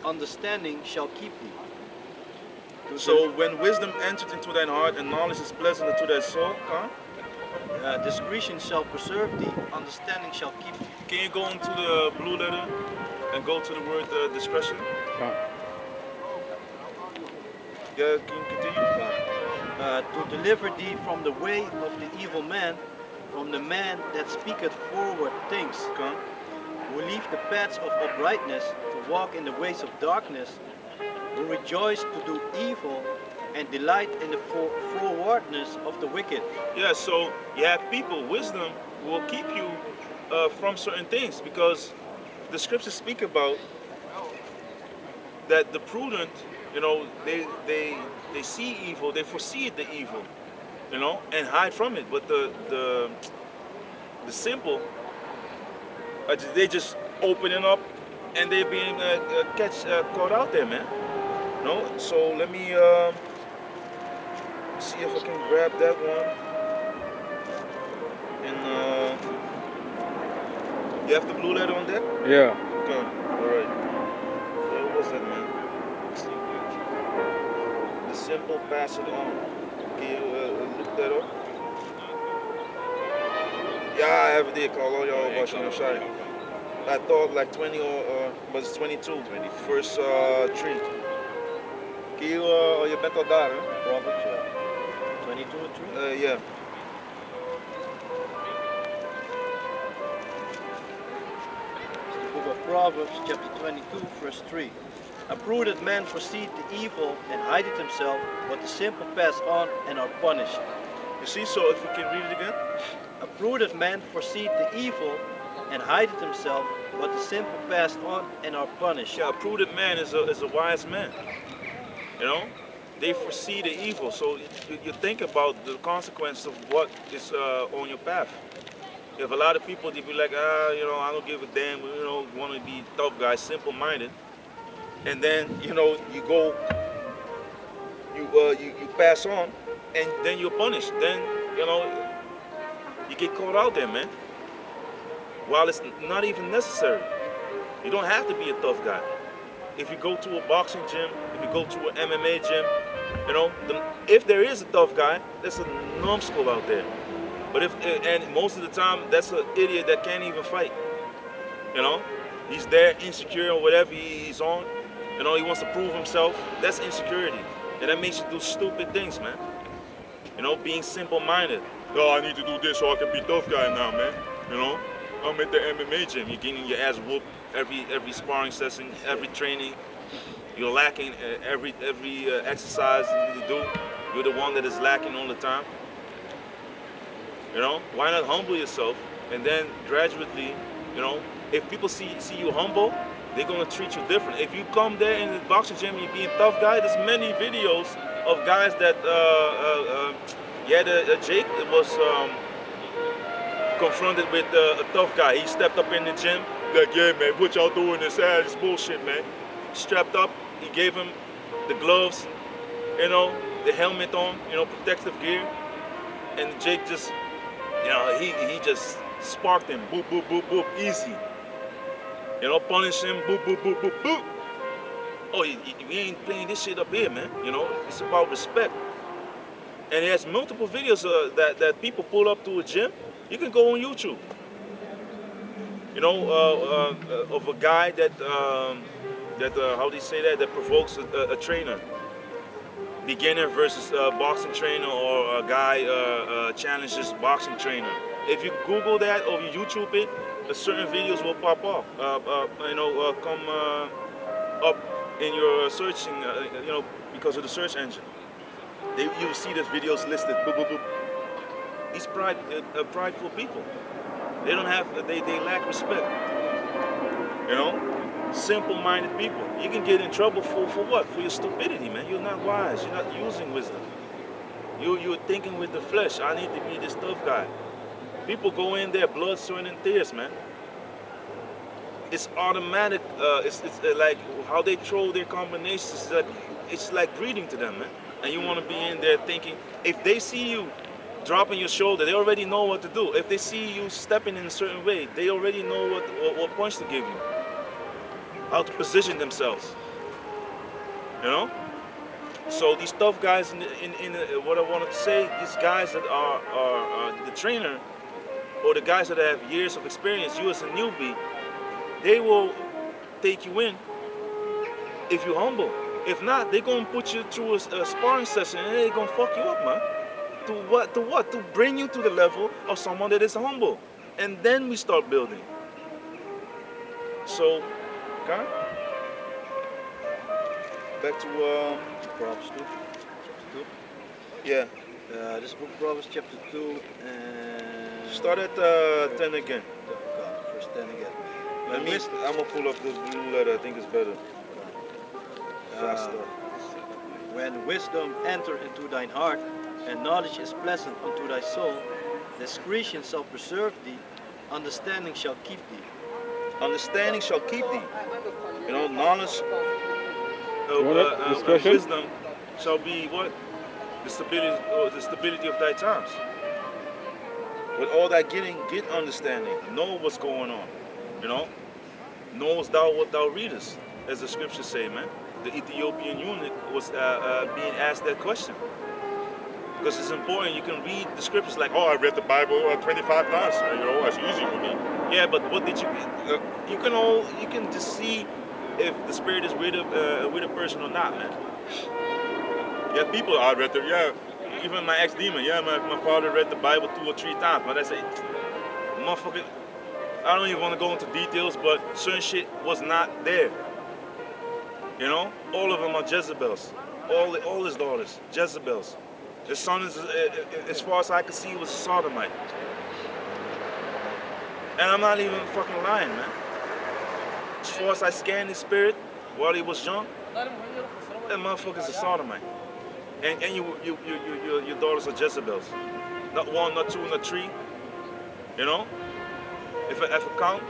understanding shall keep thee. So when wisdom entered into thine heart and knowledge is pleasant unto thy soul, huh? Discretion shall preserve thee, understanding shall keep thee. Can you go into the blue letter and go to the word discretion? Yeah, can you continue? To deliver thee from the way of the evil man, from the man that speaketh forward things, Come. who leave the paths of uprightness, to walk in the ways of darkness, who rejoice to do evil, and delight in the forwardness of the wicked. Yeah, so you have people, wisdom will keep you from certain things, because the scriptures speak about that the prudent, they see evil, they foresee the evil, and hide from it. But the simple, they just opening up, and they being caught out there, man. So let me see if I can grab that one. And you have the blue letter on that? Yeah. Okay. All right. What was that, man? The simple pass it on. Can you look that up? Yeah, I have it there. Call all y'all about your shy. I thought like 20 but it's 22. First 3. Can you, je bent al daar, hè? Proverbs, 22 and 3. Yeah. The book of Proverbs, chapter 22, verse 3. A prudent man foreseeth the evil and hideth himself, but the simple pass on and are punished. You see, so if we can read it again. A prudent man foreseeth the evil and hideth himself, but the simple pass on and are punished. Yeah, a prudent man is a wise man. They foresee the evil, so you think about the consequence of what is on your path. If a lot of people, they be like, I don't give a damn, want to be tough guys, simple-minded, and then you go, you pass on, and then you're punished. Then you get caught out there, man. While it's not even necessary. You don't have to be a tough guy. If you go to a boxing gym, if you go to an MMA gym, if there is a tough guy, there's a numbskull out there. But and most of the time, that's an idiot that can't even fight. He's there insecure on whatever he's on. He wants to prove himself. That's insecurity, and that makes you do stupid things, man. Being simple-minded. Oh, I need to do this so I can be tough guy now, man. I'm at the MMA gym. You're getting your ass whooped every sparring session, every training. You're lacking every exercise you do. You're the one that is lacking all the time. Why not humble yourself, and then gradually, if people see you humble, they're gonna treat you different. If you come there in the boxing gym and you're being a tough guy, there's many videos of guys that Jake was confronted with a tough guy. He stepped up in the gym, like, yeah, man, what y'all doing this ass? It's bullshit, man. Strapped up, he gave him the gloves, the helmet on, protective gear, and Jake just, he just sparked him, boop, boop, boop, boop, easy. Punish him, boop, boop, boop, boop, boop. Oh, we ain't playing this shit up here, man. It's about respect. And he has multiple videos that people pull up to a gym. You can go on YouTube. Of a guy that how do you say that provokes a trainer. Beginner versus boxing trainer, or a guy challenges boxing trainer. If you Google that or you YouTube it, certain videos will pop off. Come up in your searching, because of the search engine. You'll see the videos listed. Boop, boop, boop. These prideful people. They lack respect. Simple-minded people. You can get in trouble for what? For your stupidity, man. You're not wise. You're not using wisdom. You're thinking with the flesh. I need to be this tough guy. People go in there, blood, sweat, and tears, man. It's automatic. It's like how they throw their combinations. It's like breathing to them, man. And you want to be in there thinking, if they see you dropping your shoulder, they already know what to do. If they see you stepping in a certain way, they already know what punch to give you, how to position themselves. So these tough guys, in what I wanted to say, these guys that are the trainer, or the guys that have years of experience, you as a newbie, they will take you in if you're humble. If not, they're gonna put you through a sparring session and they're gonna fuck you up, man. To what? To bring you to the level of someone that is humble. And then we start building. So, okay? Back to Proverbs 2, chapter 2. Yeah. This book, Proverbs chapter 2 and Start at 10 again. Verse 10 again. Let me, I'm gonna pull up the blue letter. I think it's better. Faster. When wisdom enter into thine heart, and knowledge is pleasant unto thy soul, discretion shall preserve thee, understanding shall keep thee. Understanding shall keep thee. You know, knowledge, Discussion? wisdom shall be what? The stability of thy times. With all that getting, get understanding. Know what's going on. You know? Knowest thou what thou readest, as the scriptures say, man. The Ethiopian eunuch was being asked that question. Because it's important, you can read the scriptures like, oh, I read the Bible 25 times, you know, that's easy for me. Yeah, but what did you read? You can just see if the spirit is with a person or not, man. Yeah, people, I read even my ex-demon, my father read the Bible 2 or 3 times, but I say, motherfucker, I don't even want to go into details, but certain shit was not there. You know, all of them are Jezebels. All his daughters, Jezebels. His son is, as far as I can see, was a sodomite. And I'm not even fucking lying, man. As far as I scanned his spirit while he was young, that motherfucker's a sodomite. And your daughters are Jezebels. Not 1, not 2, not 3. You know? If I count,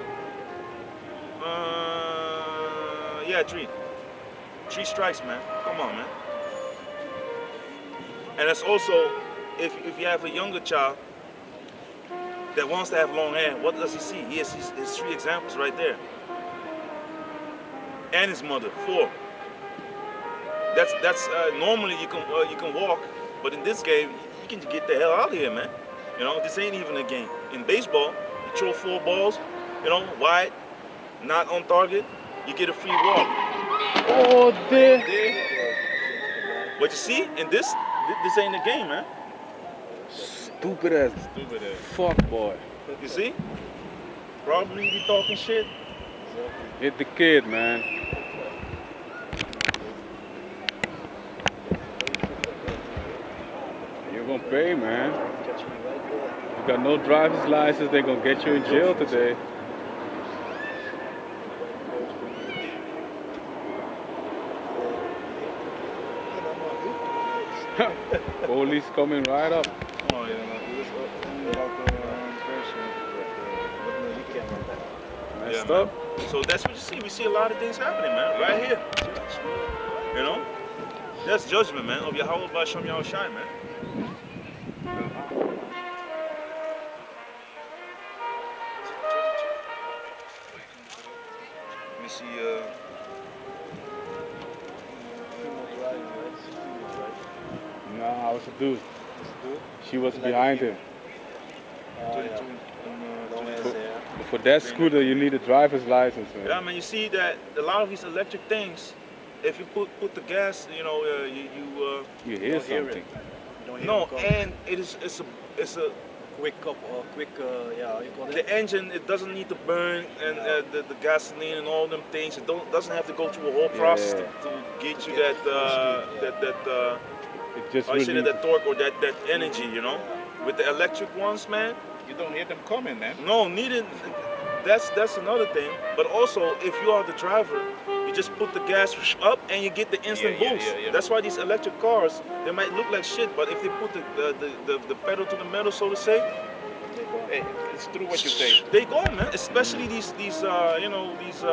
3. 3 strikes, man. Come on, man. And that's also, if you have a younger child that wants to have long hair, what does he see? He has his 3 examples right there. And his mother, 4. That's normally you can walk, but in this game you can get the hell out of here, man. You know, this ain't even a game. In baseball, you throw 4 balls, you know, wide, not on target, you get a free walk. Oh, there. But you see, in this ain't a game, man. Stupid ass. Fuck, boy. You see? Probably be talking shit. Hit the kid, man. You're gonna pay, man. You got no driver's license, they're gonna get you in jail today. Police coming right up. Oh, yeah, Messed up. So that's what you see. We see a lot of things happening, man, right here. You know? That's judgment, man, of Yahweh B'Shem Yahushai, man. Let me see, Nah, I was a dude. She was behind him. 22. But for that scooter, you need a driver's license, man. Yeah, man, you see that a lot of these electric things, if you put the gas, you know, You hear something. no, and it's a Quick cup or quick, you call it. the engine, it doesn't need to burn, and the gasoline and all them things. It doesn't have to go through a whole process to get you It just how you say releases. that torque or that energy, you know. With the electric ones, man, You don't hear them coming, man. no, needed. That's another thing. But also, if you are the driver, you just put the gas up and you get the instant boost. Yeah. That's why these electric cars, they might look like shit, but if they put the pedal to the metal, so to say, Hey, it's true what you say. they go, man. Especially these you know, these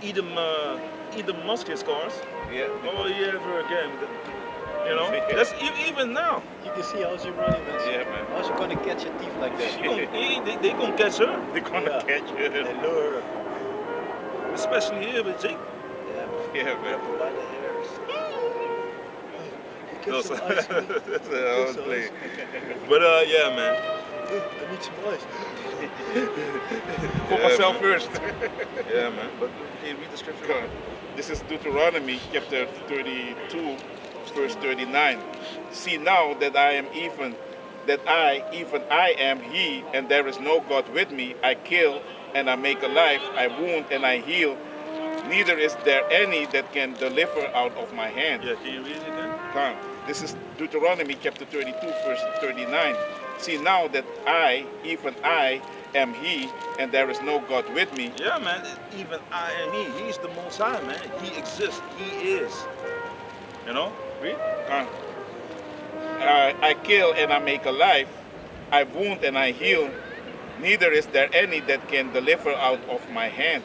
Edom Musket cars. Yeah. Oh yeah, ever again. You know, that's even now. You can see how's he running, man. Yeah, man. How's he gonna catch a thief like that? They gonna catch her, They're gonna catch you. They lure her. especially here with Jake. Yeah, man. Yeah, man. By the hairs. Get No, some so- ice, man. that's Get I was some playing. ice. But yeah, man. I need some ice. For Yeah, myself man. first. Yeah, man. But can you read the scripture? Come on. This is Deuteronomy chapter 32, verse 39. See now that I am he, and there is no God with me. I kill and I make alive, I wound and I heal. Neither is there any that can deliver out of my hand. Yeah, can you read it again? Come. This is Deuteronomy chapter 32, verse 39. See now that I, even I, am He, and there is no God with me. Yeah, man. Even I and He's the Most High, man. He exists. He is. You know? Read. I kill and I make alive. I wound and I heal. Neither is there any that can deliver out of my hand.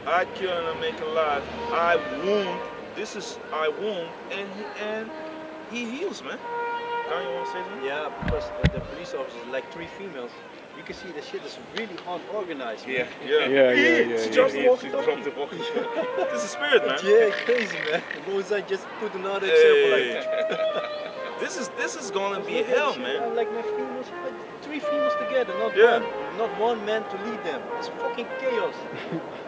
I kill and I make alive. I wound. This is I wound, and He heals, man. Kyle, you want to say something? Yeah, because the police officers, like 3 females, you can see the shit is really unorganized. Man. It's just Yeah, walking. from the walkie. This is spirit, man. Yeah, crazy, man. Mosai just put another example like This is gonna be hell, man. Like my females, like 3 females together, not one man to lead them. It's fucking chaos.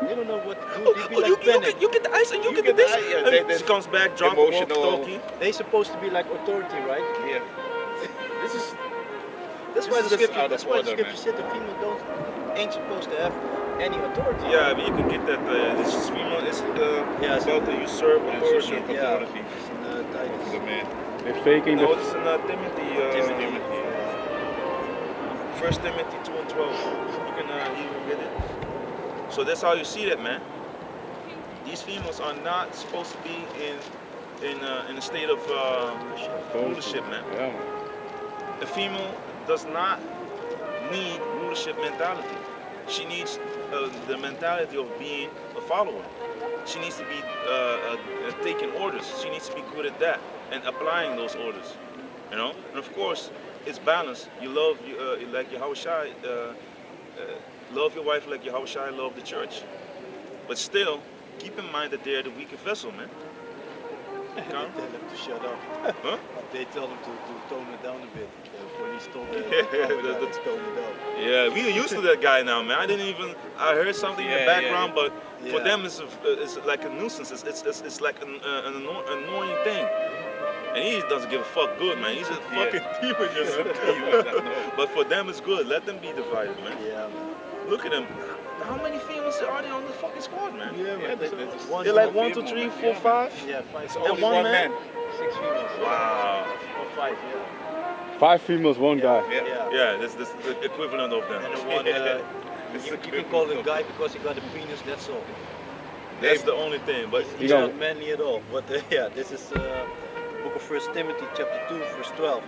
They don't know what to do. They be like panic. You get the ice and you get the this. Yeah, she comes back, drop emotional. walkie. They supposed to be like authority, right? Yeah. This is That's why the This is scripture. out of That's why the order, scripture said the female ain't supposed to have any authority. yeah, but you can get that this female is Yeah, about to usurp authority. Usurp authority. It's in the Titus. The man. They're faking No, the it's in Timothy. Timothy. 1 Timothy 2 and 12. You can get it. So that's how you see that, man. These females are not supposed to be in a state of rulership, man. Yeah, man. A female does not need rulership mentality. She needs the mentality of being a follower. She needs to be taking orders. She needs to be good at that and applying those orders. You know, and of course, it's balance. You love like Yahushua, love your wife like Yahushua loved the church. But still, keep in mind that they're the weaker vessel, man. They tell them to shut up. Huh? They tell them to tone it down a bit. The police told them the- to tone it down. Yeah, we are used to that guy now, man. I heard something in the Yeah, background, but for Yeah. them it's like a nuisance. It's like an annoying thing. And he doesn't give a fuck good, man. He's a fucking demon, just. But for them it's good. Let them be divided, man. Yeah, man. Look at them. How many females are there on the fucking squad, man? Yeah, man. They're like 1, 2, 3, 4, 5. Yeah, 5. It's So only one one man? man. 6 females. Wow. Or 5, yeah. 5 females, 1 guy. Yeah. Yeah. Yeah, that's the equivalent of them. And the one, you can call him guy because he got a penis, that's all. That's the only thing. But He's Yeah. not manly at all. But yeah, this is book of 1 Timothy chapter 2 verse 12.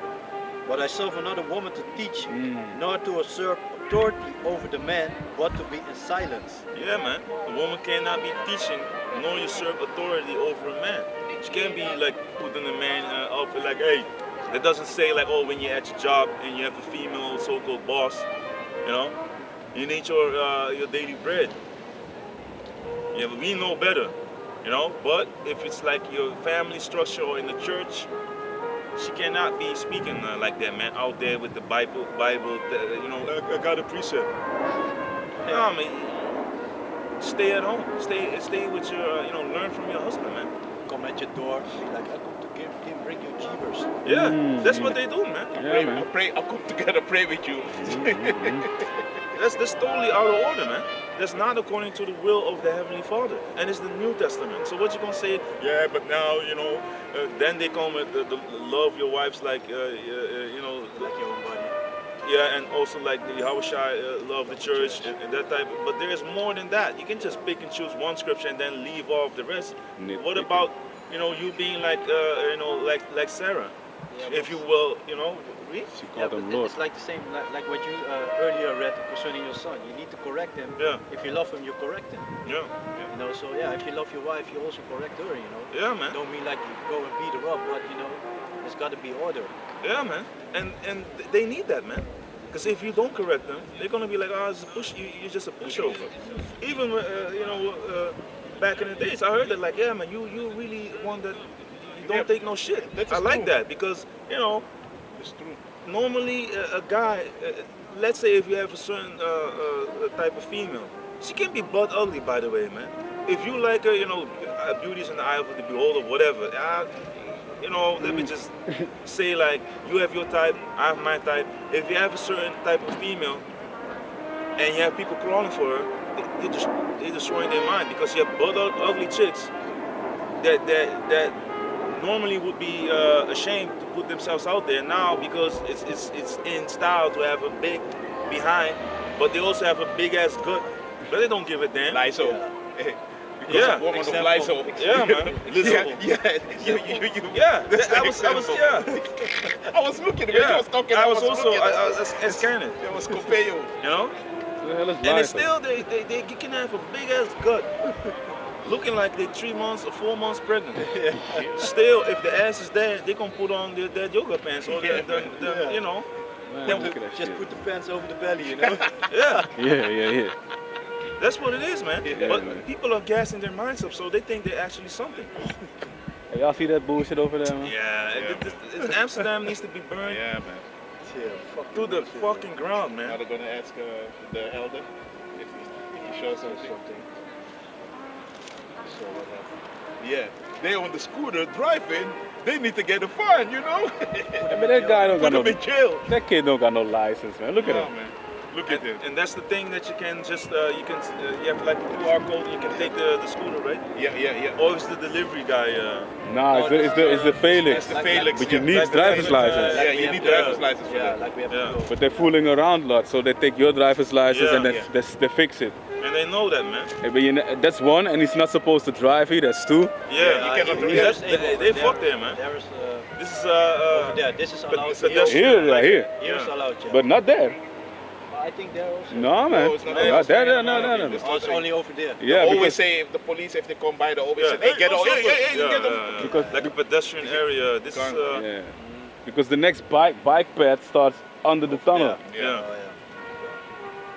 But I serve another woman to teach you, not to usurp authority over the man, but to be in silence. yeah, man. A woman cannot be teaching nor usurp authority over a man. She can't be like putting a man up like, hey. That doesn't say like, oh, when you're at your job and you have a female so-called boss, you know, you need your daily bread. Yeah, but we know better, you know. But if it's like your family structure or in the church, she cannot be speaking like that, man. Out there with the Bible, you know, I got a precept. No, man. Stay at home. Stay with your, you know, learn from your husband, man. Come at your door, be like, I come to bring you jeebers. Yeah, that's what they do, man. Yeah, man. I'll come together, pray with you. That's totally out of order, man. That's not according to the will of the Heavenly Father. And it's the New Testament. So what you gonna say, yeah, but now, you know, then they come with the love your wives like, you know, Like your own body. yeah, and also like the Yahushua love the church and that type. But there is more than that. You can just pick and choose one scripture and then leave off the rest. What about, you know, you being like, you know, like Sarah, Yeah, if you will, you know, read? She Yeah, called but him Lord. it's like the same, like what you earlier read concerning your son. You need to correct him. Yeah. If you love him, you correct him. Yeah, You know, so yeah, if you love your wife, you also correct her. You know. yeah, man. Don't mean like you go and beat her up, but you know, there's got to be order. Yeah, man. And they need that, man. Because if you don't correct them, they're gonna be like, oh, it's a push. You're just a pushover. Even you know, back in the days, I heard that like, yeah, man, you really one that you don't take no shit. That is I like true. that because you know, It's true. normally a guy, let's say if you have a certain type of female, she can be butt ugly, by the way, man. If you like her, you know, beauty's in the eye of the beholder, whatever. You know, let me just say like, you have your type, I have my type. If you have a certain type of female, and you have people crawling for her, they're destroying their mind because you have butt ugly chicks that normally would be ashamed to put themselves out there. Now, because it's in style to have a big behind, but they also have a big ass gut, but they don't give a damn. Lysol. Because Yeah. of woman of Lysol. Yeah, man. Listen. Yeah. I was I was looking when you was talking. I was also looking. scanning. It was Copeo. You know, What the hell is and it's Lysol? still they can have a big ass gut, looking like they're 3 months or 4 months pregnant. Still, if the ass is there, they gonna put on their yoga pants or you know. Man, Then look at that Just shit. put the pants over the belly, you know. Yeah, Yeah. that's what it is, man. Yeah, But man. people are gassing their minds up, so they think they're actually something. Hey, y'all see that bullshit over there, man? Yeah, Amsterdam needs to be burned Yeah, man. Yeah, fuck to the bullshit, fucking ground, Now man. they're gonna ask the elder if he shows something. So what happened? Yeah, they on the scooter driving. They need to get a fine, you know. I mean, that guy don't got Put no. them in jail. That kid don't got no license, man. Look at Oh, him. man. Look at him. And that's the thing that you can just you have like the QR code. You can take the scooter, right? Yeah. Or is the delivery guy? Nah, it's the Felix. That's the Felix. But you yeah. need That's the driver's Felix. license. Yeah, we you have need to- driver's license for Yeah, that. like we have Yeah. to go. But they're fooling around a lot, so they take your driver's license Yeah. and they fix it. And they know that, man. Hey, but that's one, and he's not supposed to drive here. That's two. Yeah, you cannot do here that. is able, They there- fucked there, man. There is This is over there. This is allowed. but that's- Here, Here, right here. here is Yeah. allowed. Yeah. But not there. I think there also. No, man. it's not Not there. there. No. Oh, it's only over there. Yeah, Always because say if the police, if they come by, they always Yeah. say, hey, get Oh, off. yeah, Hey, yeah, get yeah, off. yeah. Because- Like a pedestrian area. This is yeah. Because the next bike path starts under the tunnel. yeah,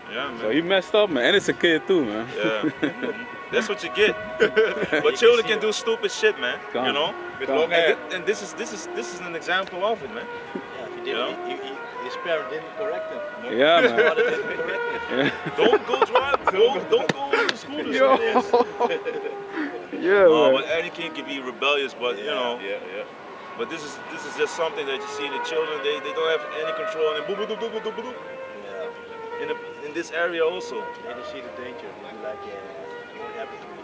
Oh, yeah, man. So he messed up, man. And it's a kid too, man. Yeah. That's what you get. But children can do stupid shit, man. Come. You know. With Come. long hair. And this is an example of it, man. Yeah, if he You know? didn't, his parent didn't correct him. Yeah, His man. father didn't correct him. Yeah. Don't go drive. Don't go on the scooters. Yo. man. Yeah, Oh, man. but any kid can be rebellious, but you know. Yeah. But this is just something that you see the children they don't have any control and boop, boop, boop, boop, boop, boop, boop. Yeah. In this area also. They don't see the danger. They be like, yeah, it won't happen to me.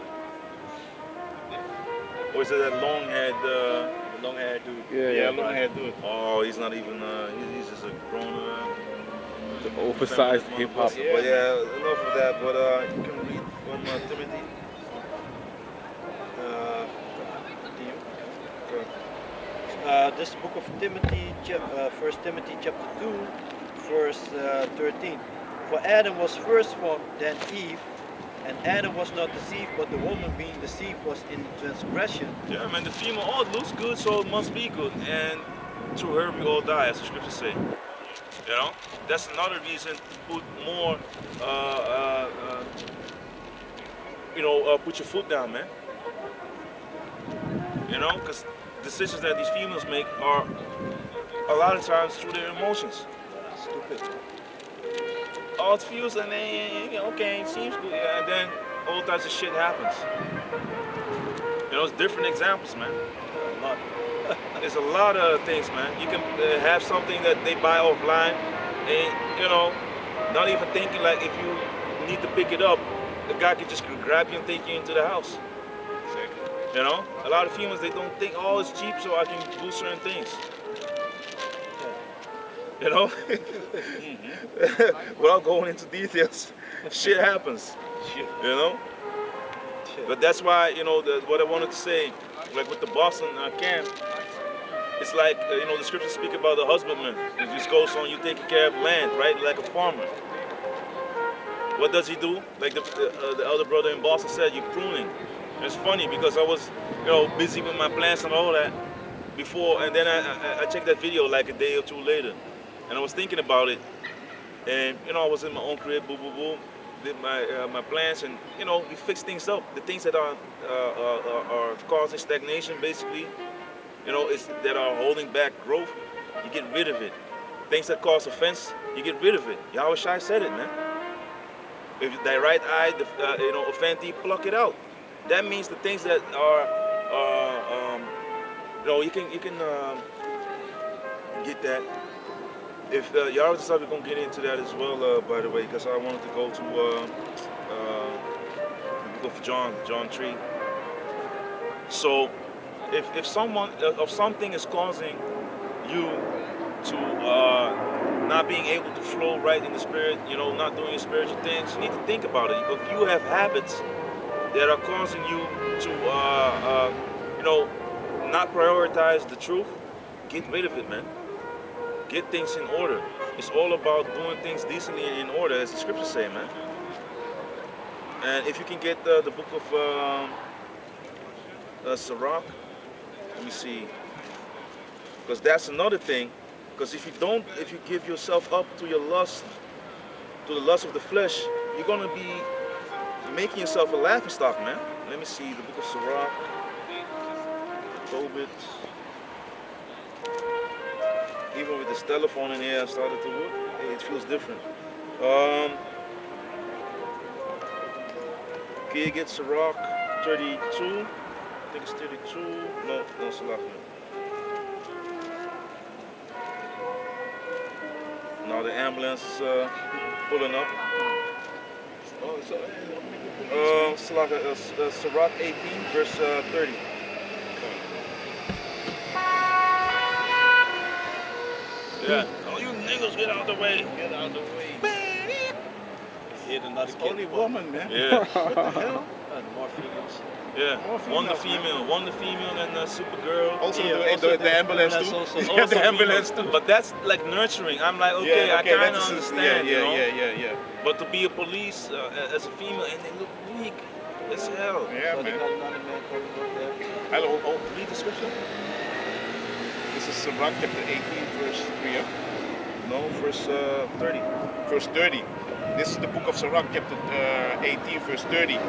Or is it that long head? The long hair dude. Yeah, long hair dude. Oh, he's not even. He's just a grown. The oversized hip hop. Yeah. But yeah, enough of that. But you can read from Timothy. This book of Timothy, 1 Timothy chapter 2, verse 13. For Adam was first formed, then Eve, and Adam was not deceived, but the woman being deceived was in transgression. Yeah, man. The female. Oh, it looks good, so it must be good. And through her we all die, as the scriptures say. You know, that's another reason to put more. Put your foot down, man. You know, because decisions that these females make are a lot of times through their emotions. Stupid. Oh, it feels and okay, it seems good, yeah, and then all types of shit happens. You know, it's different examples, man. Not. There's a lot of things, man. You can have something that they buy offline, and you know, not even thinking like if you need to pick it up, the guy can just grab you and take you into the house. You know, a lot of females they don't think, oh, it's cheap, so I can do certain things. You know, without going into details, shit happens. Shit. You know, but that's why what I wanted to say, like with the Boston camp, it's like the scriptures speak about the husbandman. It just goes on, you taking care of land, right, like a farmer. What does he do? Like the elder brother in Boston said, you're pruning. And it's funny because I was busy with my plants and all that before, and then I checked that video like a day or two later, and I was thinking about it, and I was in my own crib, boom, boom, boom, did my plants, and we fix things up. The things that are causing stagnation, basically, that are holding back growth, you get rid of it. Things that cause offense, you get rid of it. Yahweh Shai said it, man. If thy right eye, offend thee, pluck it out. That means the things that are, you can get that. If Yahweh decides we're gonna get into that as well, by the way, because I wanted to go to the book of John 3. So if something is causing you to not being able to flow right in the spirit, not doing your spiritual things, you need to think about it. If you have habits that are causing you to, not prioritize the truth, get rid of it, man. Get things in order. It's all about doing things decently and in order, as the scriptures say, man. And if you can get the book of Sirach, let me see, because that's another thing. Because if you give yourself up to your lust, to the lust of the flesh, you're gonna be making yourself a laughing stock, man. Let me see the book of Sirach, Tobit. Even with this telephone in here, I started to work. It feels different. Can you get Sirach 32? I think it's 32. No, Sirach. Now the ambulance is pulling up. Sirach 18, verse 30. Yeah. Oh, you niggas, get out of the way. Get out of the way. Hit another kid. Only woman, man. Yeah. What the hell? More females. Yeah. More One the females, female, and Supergirl. Also, Yeah, the ambulance too. also- Yeah, Also the ambulance female. too. But that's like nurturing. I'm like, okay, I kind of understand, Yeah. But to be a police as a female and they look weak as hell. Yeah, So they man. got another man coming up there. Hello. Oh, read the scripture? This is Sirach chapter 18, verse 3. No, verse 30. Verse 30. This is the book of Sirach chapter 18, verse 30.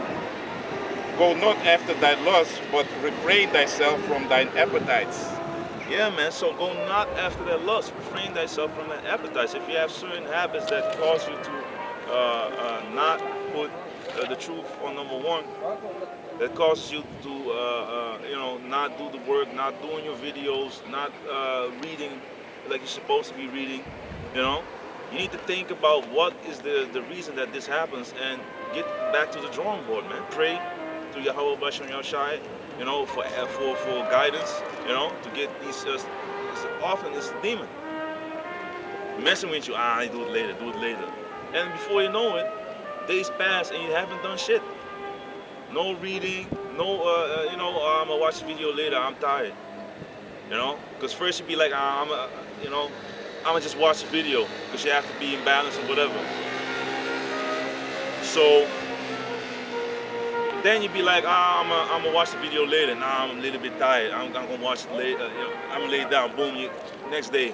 Go not after thy lust, but refrain thyself from thine appetites. Yeah, man. So go not after that lust. Refrain thyself from that appetite. If you have certain habits that cause you to not put the truth on number one, that causes you to not do the work, not doing your videos, not reading like you're supposed to be reading, you need to think about what is the reason that this happens and get back to the drawing board, man. Pray to Yahweh Bashan Yoshai, for guidance, to get these. Often it's a demon messing with you. I do it later, and before you know it, days pass and you haven't done shit. No reading, no, I'm gonna watch the video later. I'm tired, because first you'd be like, I'm gonna just watch the video because you have to be in balance or whatever. So then you'd be like, I'm gonna watch the video later. Nah, I'm a little bit tired. I'm gonna watch it later. I'm gonna lay down. Boom, next day,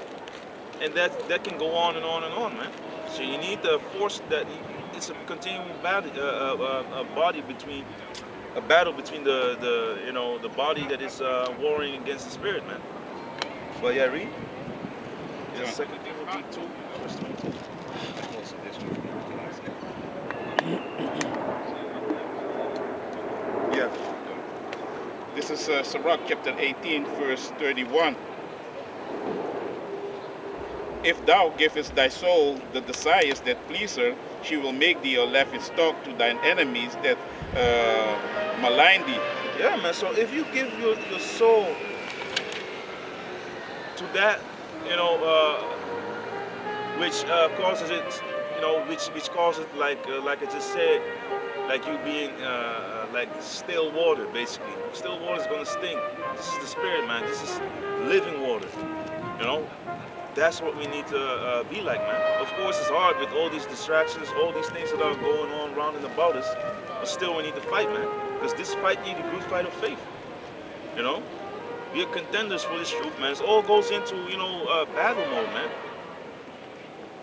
and that can go on and on and on, man. So you need to force that. It's a continuing battle, a battle between the body that is warring against the spirit, man. But yeah, read. The second thing will be 2, verse 20. Yeah. This is Sirach chapter 18, verse 31. If thou givest thy soul the desires that please her, she will make thee a laughing stock to thine enemies that malign thee. Yeah, man. So if you give your soul to that, which causes it, which causes like I just said, like you being like still water, basically. Still water is gonna stink. This is the spirit, man. This is living water. That's what we need to be like, man. Of course, it's hard with all these distractions, all these things that are going on around and about us. But still, we need to fight, man. Because this fight needs a good fight of faith. We are contenders for this truth, man. It all goes into, battle mode, man.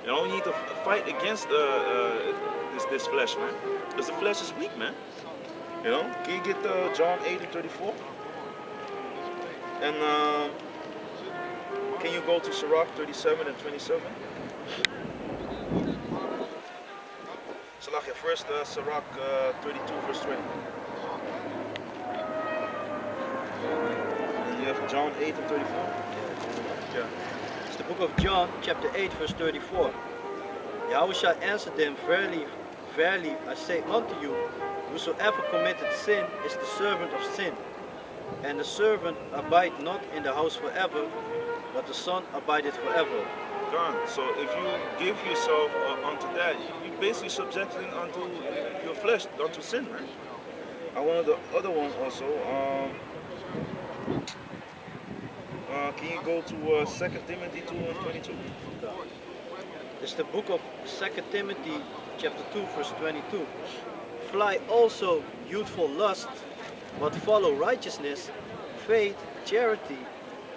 We need to fight against this flesh, man. Because the flesh is weak, man. Can you get John 8 and 34? And can you go to Sirach 37 and 27? Salahia, first Sirach 32 verse 20. And you have John 8 and 34? Yeah. It's the book of John, chapter 8, verse 34. Yahweh shall answer them, verily, verily, I say unto you, whosoever committeth sin is the servant of sin. And the servant abide not in the house forever, but the Son abideth forever. Gone. So if you give yourself unto that, you're basically subjecting unto your flesh, unto sin, man. I wanted the other one also. Can you go to 2 Timothy 2:22? This is the book of 2 Timothy chapter 2 verse 22. Fly also youthful lust, but follow righteousness, faith, charity,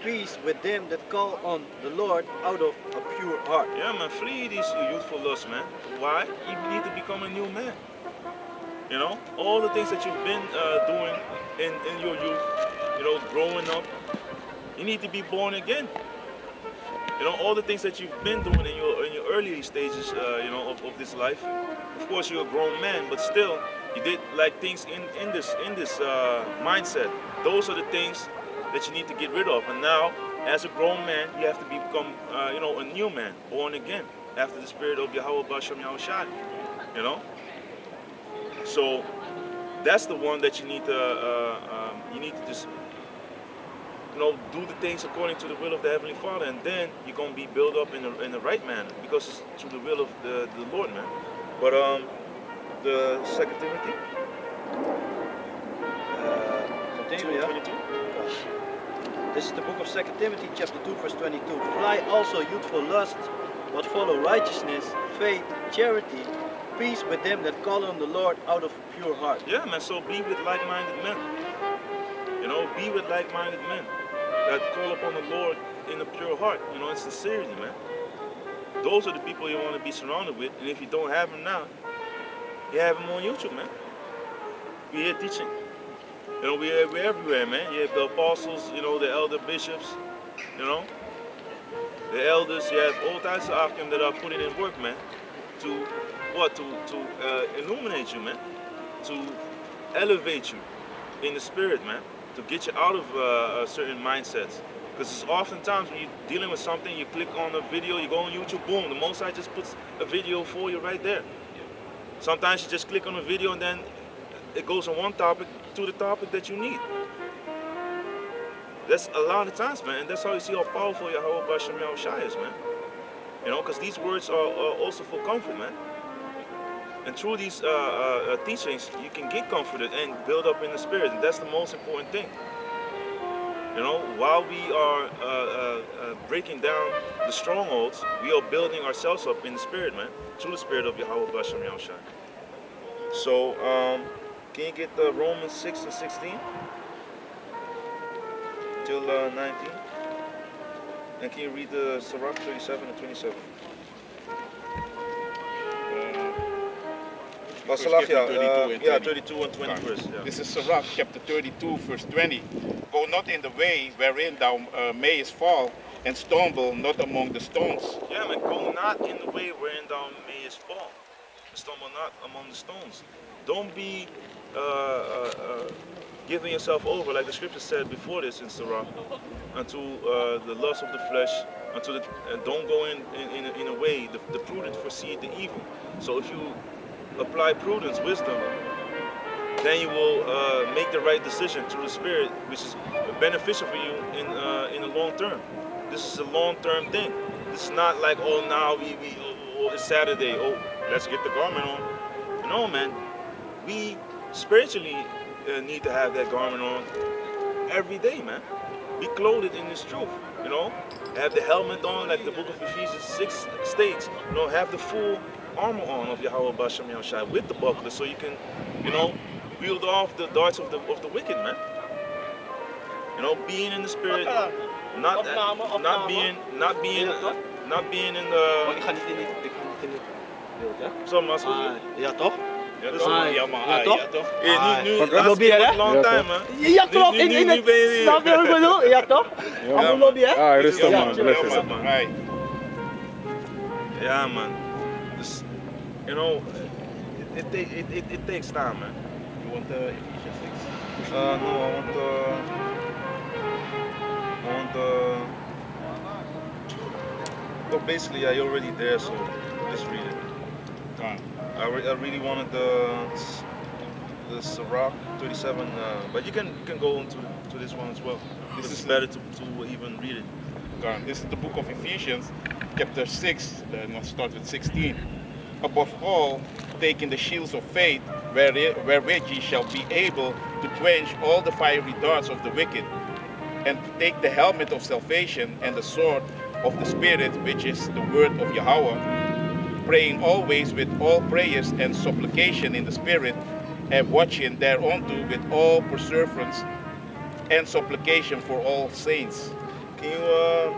peace with them that call on the Lord out of a pure heart. Yeah, man, flee these youthful lusts, man. Why? You need to become a new man. You know, all the things that you've been doing in your youth, you know, growing up, you need to be born again. You know, all the things that you've been doing in your early stages, you know, of this life. Of course, you're a grown man, but still, you did like things in this mindset. Those are the things that you need to get rid of. And now, as a grown man, you have to become, you know, a new man, born again, after the spirit of Yahweh Bashem Yahushai. You know. So that's the one that you need to just, you know, do the things according to the will of the Heavenly Father, and then you're gonna be built up in the right manner, because it's to the will of the Lord, man. But the 2 Timothy, Continue, yeah? 22. This is the book of 2 Timothy chapter 2 verse 22. Fly also youthful lust, but follow righteousness, faith, charity, peace with them that call on the Lord out of a pure heart. Yeah, man. So be with like-minded men. You know, be with like-minded men that call upon the Lord in a pure heart. You know, in sincerity, man. Those are the people you want to be surrounded with. And if you don't have them now, you have them on YouTube, man. We're here teaching. You know, we're everywhere, man. You have the apostles, you know, the elder bishops, you know, the elders. You have all types of Akim that are putting in work, man, to what? To illuminate you, man, to elevate you in the spirit, man, to get you out of certain mindsets. Because it's oftentimes when you're dealing with something, you click on a video, you go on YouTube, boom, the Most High just puts a video for you right there. Sometimes you just click on a video and then it goes on one topic to the topic that you need. That's a lot of times, man, and that's how you see how powerful Yahweh Bashem Yahushai is, man. You know, because these words are also for comfort, man. And through these teachings, you can get comforted and build up in the spirit, and that's the most important thing. You know, while we are breaking down the strongholds, we are building ourselves up in the spirit, man, through the spirit of Yahweh Bashem Yahushai. So, can you get Romans 6 and 16 till 19? And can you read the Sirach 37 and 27? Yeah, 32 and 20 verse. Yeah. This is Sirach chapter 32 verse 20. Go not in the way wherein thou mayest fall, and stumble not among the stones. Yeah, man, go not in the way wherein thou mayest fall. Stumble not among the stones. Don't be giving yourself over, like the scripture said before this in Sirach, unto the lust of the flesh, don't go in a way, the prudent foreseeth the evil. So if you apply prudence, wisdom, then you will make the right decision through the Spirit, which is beneficial for you in the long term. This is a long-term thing. This is not like, oh, now it's Saturday, oh, let's get the garment on. No, man. We spiritually need to have that garment on every day, man. Be clothed in this truth, you know. Have the helmet on, like the book of Ephesians 6 states. You know, have the full armor on of Yahweh Bashem Yahushai with the buckler, so you can, you know, wield off the darts of the wicked, man. You know, being in the spirit, not being in the. Ik ga niet in dit beeld, ja? Zo, maar Ja, toch? Ja, Dus- toch? Ja, maar toch? Hey, nu Van laatste lobby, keer hè? was long Ja, time, toch. man. Ja, klopt. Nu ben je weer. Snap je wat ik bedoel? Ja, toch? Allemaal lobby, hè? Ah, rustig, Ja, man. ja, Bless ja, it. man. Right. Yeah, man. This, you know, it takes time, man. You want the Ephesians 6? No, I want the. Well, basically, yeah, you're already there, so just read it. Come on. I really wanted the the Sirach 37, but you can go into to this one as well. This is better to even read it. This is the book of Ephesians, chapter 6, and I'll start with 16. Above all, taking the shields of faith, wherewith ye shall be able to quench all the fiery darts of the wicked, and to take the helmet of salvation and the sword of the Spirit, which is the word of Yahweh, praying always with all prayers and supplication in the Spirit, and watching thereunto with all perseverance and supplication for all saints. Can you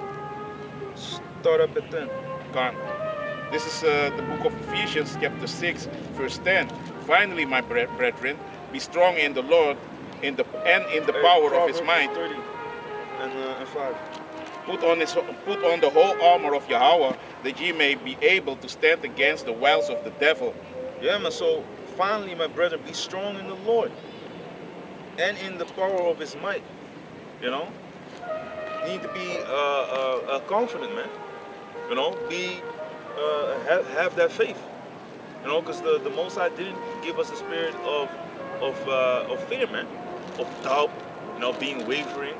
start up at 10? God. This is the book of Ephesians, chapter 6, verse 10. Finally, my brethren, be strong in the Lord and in the power of His might. 30 and 5. Put on the whole armor of Yahweh, that ye may be able to stand against the wiles of the devil. Yeah, man. So finally, my brethren, be strong in the Lord and in the power of His might. You know, you need to be confident, man. You know, have that faith. You know, because the Most High didn't give us a spirit of fear, man, of doubt. You know, being wavering.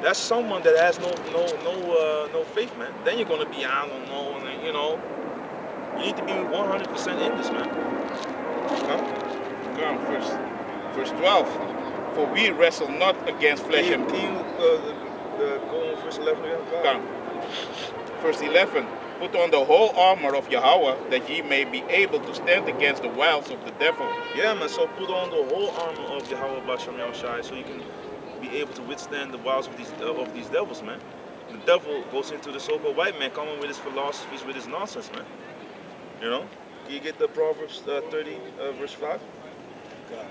That's someone that has no faith, man. Then you're gonna be, I don't know, and you know, you need to be 100% in this, man. Come, verse 12. For we wrestle not against flesh and blood. Can you go on verse 11 again? Come. Verse 11. Put on the whole armor of Yahweh, that ye may be able to stand against the wiles of the devil. Yeah, man. So put on the whole armor of Yahweh B'Shem Yahushai, so you can be able to withstand the wiles of these devils, man. The devil goes into the so-called white man, coming with his philosophies, with his nonsense, man. You know? Can you get the Proverbs 30, verse 5? God.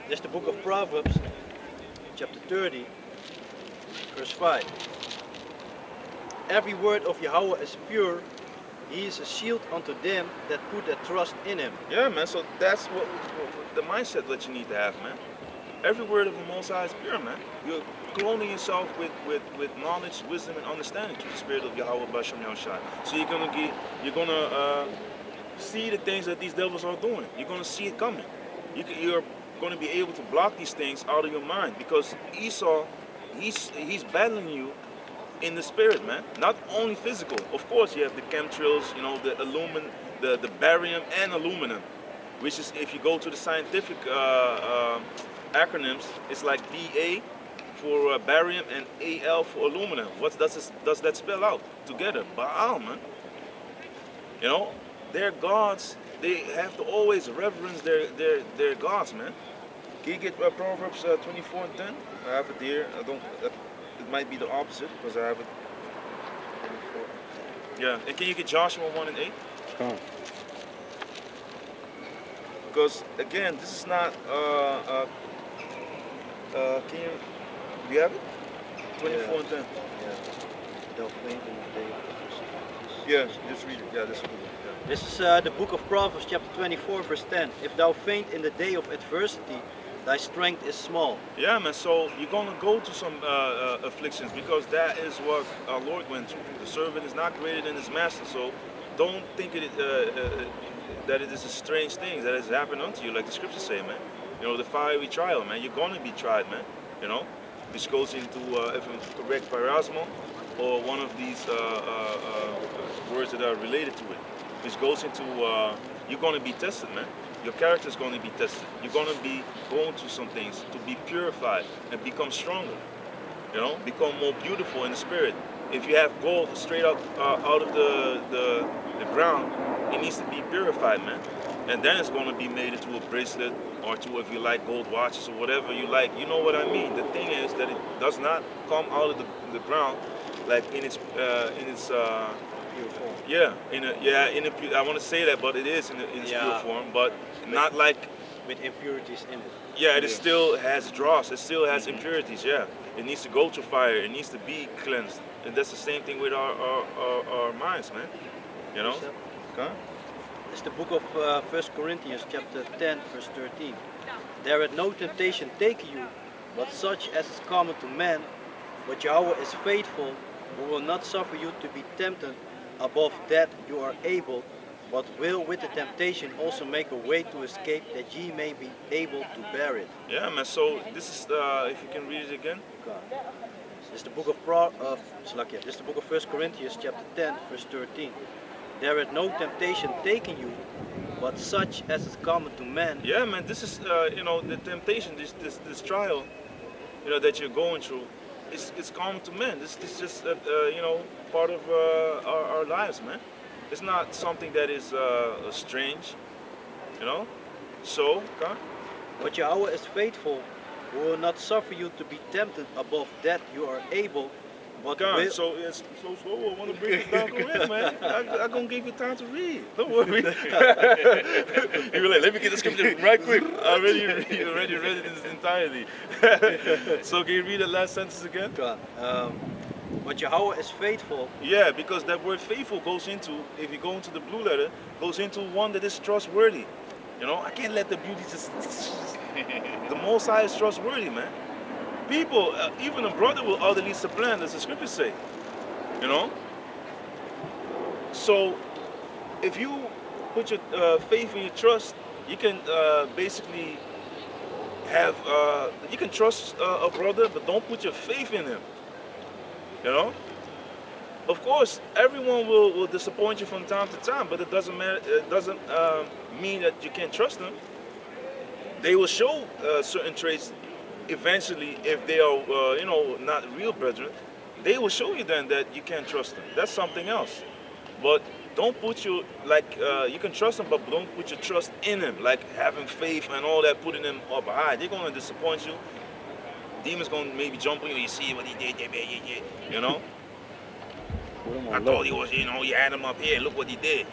This is the book of Proverbs, chapter 30, verse 5. Every word of Yahweh is pure. He is a shield unto them that put their trust in Him. Yeah, man. So that's what the mindset that you need to have, man. Every word of the Most High is pure, man. You're clothing yourself with knowledge, wisdom, and understanding through the Spirit of Yahweh B'Shem Yahushai. So you're gonna see the things that these devils are doing. You're gonna see it coming. You're gonna be able to block these things out of your mind, because Esau, he's battling you in the spirit, man. Not only physical. Of course, you have the chemtrails, you know, the barium and aluminum, which is, if you go to the scientific acronyms, it's like Ba for barium and Al for aluminum. What does that spell out together? Baal, man. You know, their gods, they have to always reverence their gods, man. Can you get Proverbs 24 and 10? I have it here. It might be the opposite, because I have it. 24. Yeah, and can you get Joshua 1 and 8? Come. Because again, this is not. Can you? Do you have it? 24 and 10. Yeah. Thou faint in the day of the Yeah, just read it. Yeah, this is good. Yeah. This is the book of Proverbs, chapter 24, verse 10. If thou faint in the day of adversity, thy strength is small. Yeah, man. So you're gonna go to some afflictions, because that is what our Lord went through. The servant is not greater than his master. So don't think that it is a strange thing that has happened unto you, like the scriptures say, man. You know, the fiery trial, man. You're gonna be tried, man. You know, which goes into, if I'm correct, parasmo, or one of these words that are related to it, which goes into you're gonna be tested, man. Your character is going to be tested. You're going to be going through some things to be purified and become stronger. You know, become more beautiful in the spirit. If you have gold straight out of the ground, it needs to be purified, man. And then it's going to be made into a bracelet, or to, if you like, gold watches or whatever you like. You know what I mean? The thing is that it does not come out of the ground like in its Pure form. I want to say that, but it is in its pure form, but not like With impurities in it. Yeah, it still has dross. It still has impurities. Yeah, it needs to go through fire. It needs to be cleansed, and that's the same thing with our minds, man. You know? Huh? It's the book of 1 Corinthians, chapter 10, verse 13. There hath no temptation taken you, but such as is common to man. But Yahweh is faithful, who will not suffer you to be tempted above that you are able, but will with the temptation also make a way to escape, that ye may be able to bear it. Yeah, man. So this is, if you can read it again. This is the book of this is the book of 1 Corinthians chapter 10, verse 13. There hath no temptation taken you, but such as is common to man. Yeah, man. This is, the temptation, this trial, that you're going through. It's common to men. This is just, part of our lives, man. It's not something that is strange, So, God. But Yahweh is faithful, who will not suffer you to be tempted above that you are able, but God, will... so it's so slow. I want to bring it down to read, man. I'm going to give you time to read. Don't worry. You were like, let me get the scripture right quick. I already read it in its entirety. So can you read the last sentence again? God, but Yahweh is faithful. Yeah, because that word faithful goes into, if you go into the blue letter, goes into one that is trustworthy. I can't let the beauty just... The Most High is trustworthy, man. People, even a brother will utterly supplant, as the scriptures say. So, if you put your faith and your trust, you can basically have, you can trust a brother, but don't put your faith in him. Of course, everyone will disappoint you from time to time, but it doesn't matter. It doesn't mean that you can't trust them. They will show certain traits eventually, if they are, not real brethren. They will show you then that you can't trust them. That's something else. But don't put your, you can trust them, but don't put your trust in them, like having faith and all that, putting them up high. They're going to disappoint you. Demons going to maybe jump on you. You see what he did, I thought he was, you had him up here. Look what he did.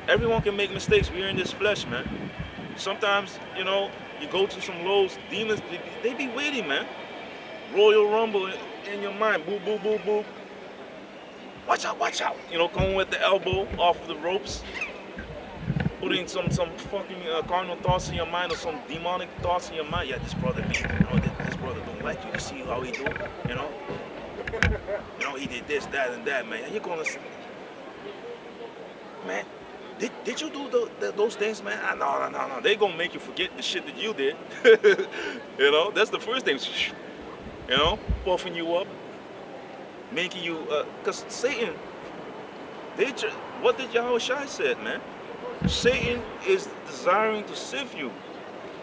Everyone can make mistakes. We're in this flesh, man. Sometimes, you go to some lows. Demons, they be waiting, man. Royal Rumble in your mind. Boop, boop, boop, boop. Watch out, watch out. Coming with the elbow off the ropes. Putting some fucking carnal thoughts in your mind, or some demonic thoughts in your mind. Yeah, this brother, this brother don't like you. You see how he do, he did this, that, and that, man. And you're gonna, man, did you do those things, man? No. They gonna make you forget the shit that you did. That's the first thing. Puffing you up, making you, cause Satan, what did Yahweh Shai said, man? Satan is desiring to sift you.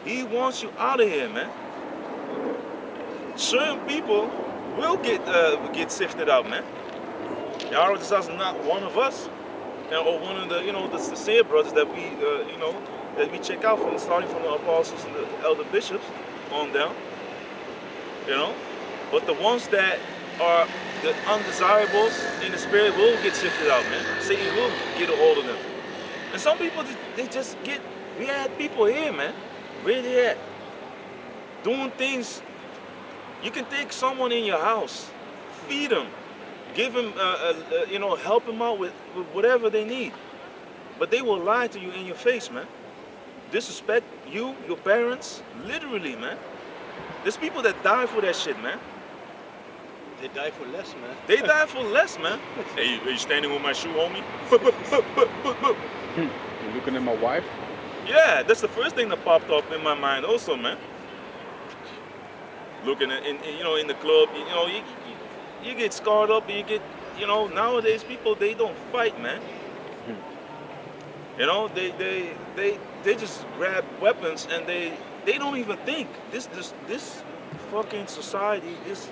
He wants you out of here, man. Certain people will get sifted out, man. Yahweh is not one of us, or one of the the Seer brothers that we that we check out from, starting from the apostles and the elder bishops on down. But the ones that are the undesirables in the spirit will get sifted out, man. Satan will get a hold of them. And some people, they just get, we had people here, man, where they at? Doing things. You can take someone in your house, feed them, give them, help them out with whatever they need. But they will lie to you in your face, man. Disrespect you, your parents, literally, man. There's people that die for that shit, man. They die for less, man. They die for less, man. Hey, are you standing with my shoe, homie? You looking at my wife? Yeah, that's the first thing that popped up in my mind also, man. Looking at, in the club, you get scarred up, you get, nowadays people, they don't fight, man. They just grab weapons and they don't even think. This fucking society, this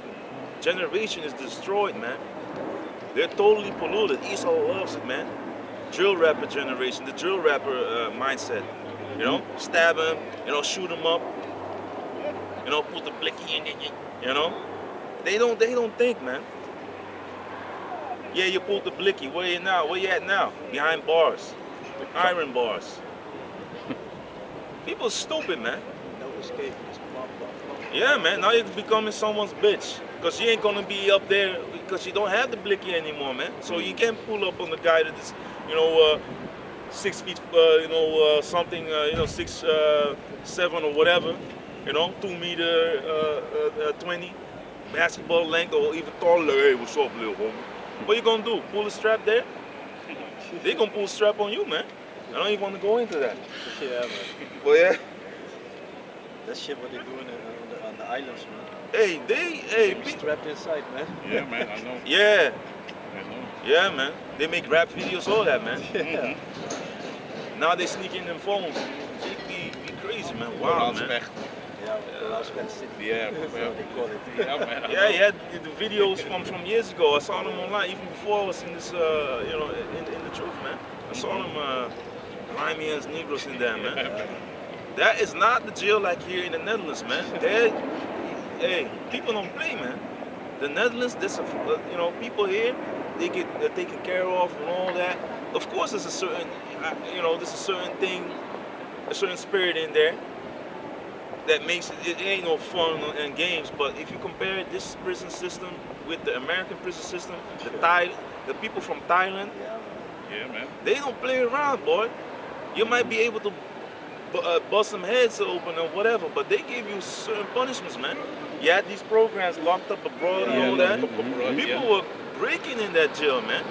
generation is destroyed, man. They're totally polluted. Esau loves it, man. Drill rapper generation, the drill rapper mindset. Stab him, shoot him up. Put the blicky in it. They don't think, man. Yeah, you pulled the blicky. Where you now? Where you at now? Behind bars, iron bars. People stupid, man. No escape. Yeah, man. Now you're becoming someone's bitch. Because you ain't going to be up there because you don't have the blicky anymore, man. So you can't pull up on the guy that is, 6 feet, something, 6'7" or whatever, 2 meter 20, basketball length, or even taller. Hey, what's up, little homie? What you going to do? Pull the strap there? They gonna pull strap on you, man. I don't even want to go into that. Yeah, man. But yeah, That shit what they doing on the islands, man. hey, They be strapped inside, man. Yeah, man, I know. yeah, I know. yeah, man. They make rap videos, all that, man. Yeah. Now they sneak in them phones. They be crazy, man. Wow, man. Transvecht. Yeah, the last man city. Yeah, That's how they call it. Yeah, man. I Yeah, know. he had the videos from years ago. I saw them online even before I was in this, in the truth, man. I saw them grimy as Negroes in there, man. That is not the jail like here in the Netherlands, man. Hey, people don't play, man. The Netherlands, people here, they get taken care of and all that. Of course, there's a certain, there's a certain thing, a certain spirit in there that makes it ain't no fun and games. But if you compare this prison system with the American prison system, the people from Thailand, Yeah, man. they don't play around, boy. You might be able to bust some heads open or whatever, but they give you certain punishments, man. You had these programs locked up abroad and all that. People were breaking in that jail, man.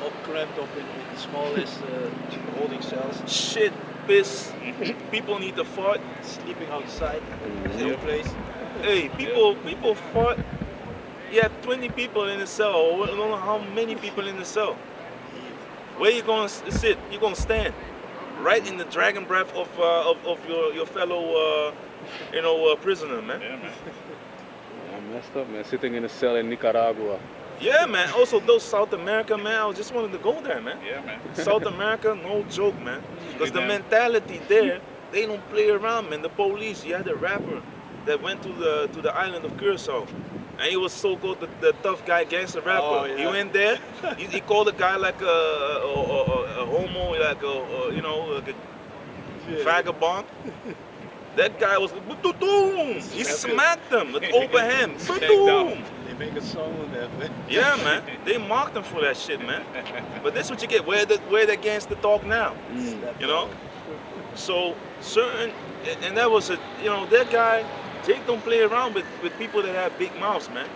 All cramped up in the smallest holding cells, Shit, piss. People need to fart. sleeping outside. There's no place. Hey, people fart. You have 20 people in the cell, or I don't know how many people in the cell. Where you gonna sit? You gonna stand right in the dragon breath of your fellow prisoner, man. Yeah, man. I'm messed up, man. Sitting in a cell in Nicaragua. Yeah, man. Also, those South America, man. I just wanted to go there, man. Yeah, man. South America, no joke, man. Because the man. mentality there, they don't play around, man. The police, you had a rapper that went to the island of Curacao, and he was so-called the tough guy gangster rapper. Oh, yeah. He went there, he called the guy like a homo, like like a vagabond. That guy was boom. He smacked him with open hand. Boom. They make a song on that, man. Yeah, man. They mocked him for that shit, man. But that's what you get. Where the gangster talk now, you know? So certain, and that was that guy. Jake don't play around with people that have big mouths, man.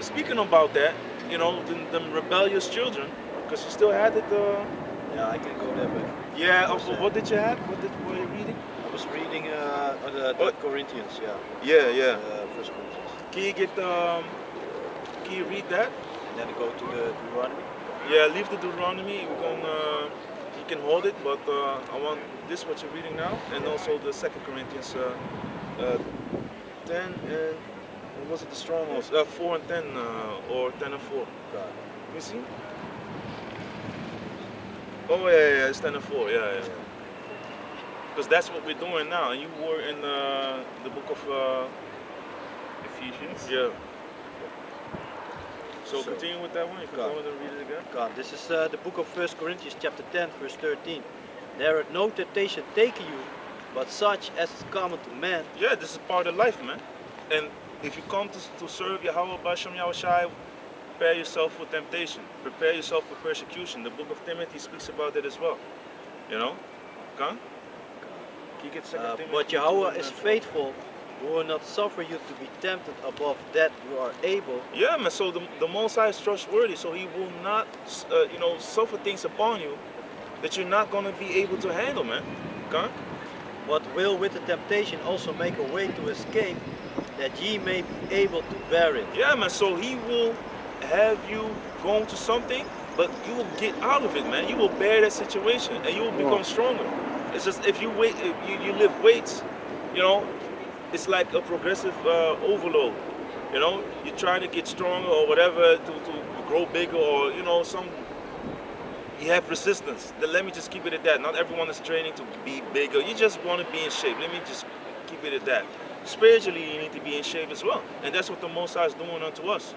Speaking about that, them rebellious children, because you still had it. Yeah, I can go there, but Yeah. What did you have? What were you reading? I was reading the Corinthians, Yeah, yeah. First Corinthians. Can you read that? And then go to the Deuteronomy. Yeah, leave the Deuteronomy. You can hold it, but I want this what you're reading now, and also the Second Corinthians 10 and what was it? The strongholds 4 and 10 or 10 and 4. God. Let me see. Oh yeah, it's 10 and 4. Yeah. Because that's what we're doing now. And you were in the book of Ephesians. yeah. So So, continue with that one. You can God. go and read it again. God. This is the book of 1 Corinthians chapter 10, verse 13. There is no temptation taken you, but such as is common to man. Yeah, this is part of life, man. And if you come to serve Yahweh Bashem Yahushai, prepare yourself for temptation. Prepare yourself for persecution. The book of Timothy speaks about that as well. Can you get second Timothy? But Yahweh is faithful, who will not suffer you to be tempted above that you are able. Yeah, man. So the Most High is trustworthy, so He will not, suffer things upon you that you're not gonna be able to handle, man. Okay? But will with the temptation also make a way to escape, that ye may be able to bear it. Yeah, man. So He will have you go into something, but you will get out of it, man. You will bear that situation, and you will become stronger. It's just if you you lift weights, it's like a progressive overload. You try to get stronger or whatever to grow bigger, or you have resistance. Then let me just keep it at that. Not everyone is training to be bigger. You just want to be in shape. Let me just keep it at that. Spiritually, you need to be in shape as well, and that's what the Most High is doing unto us.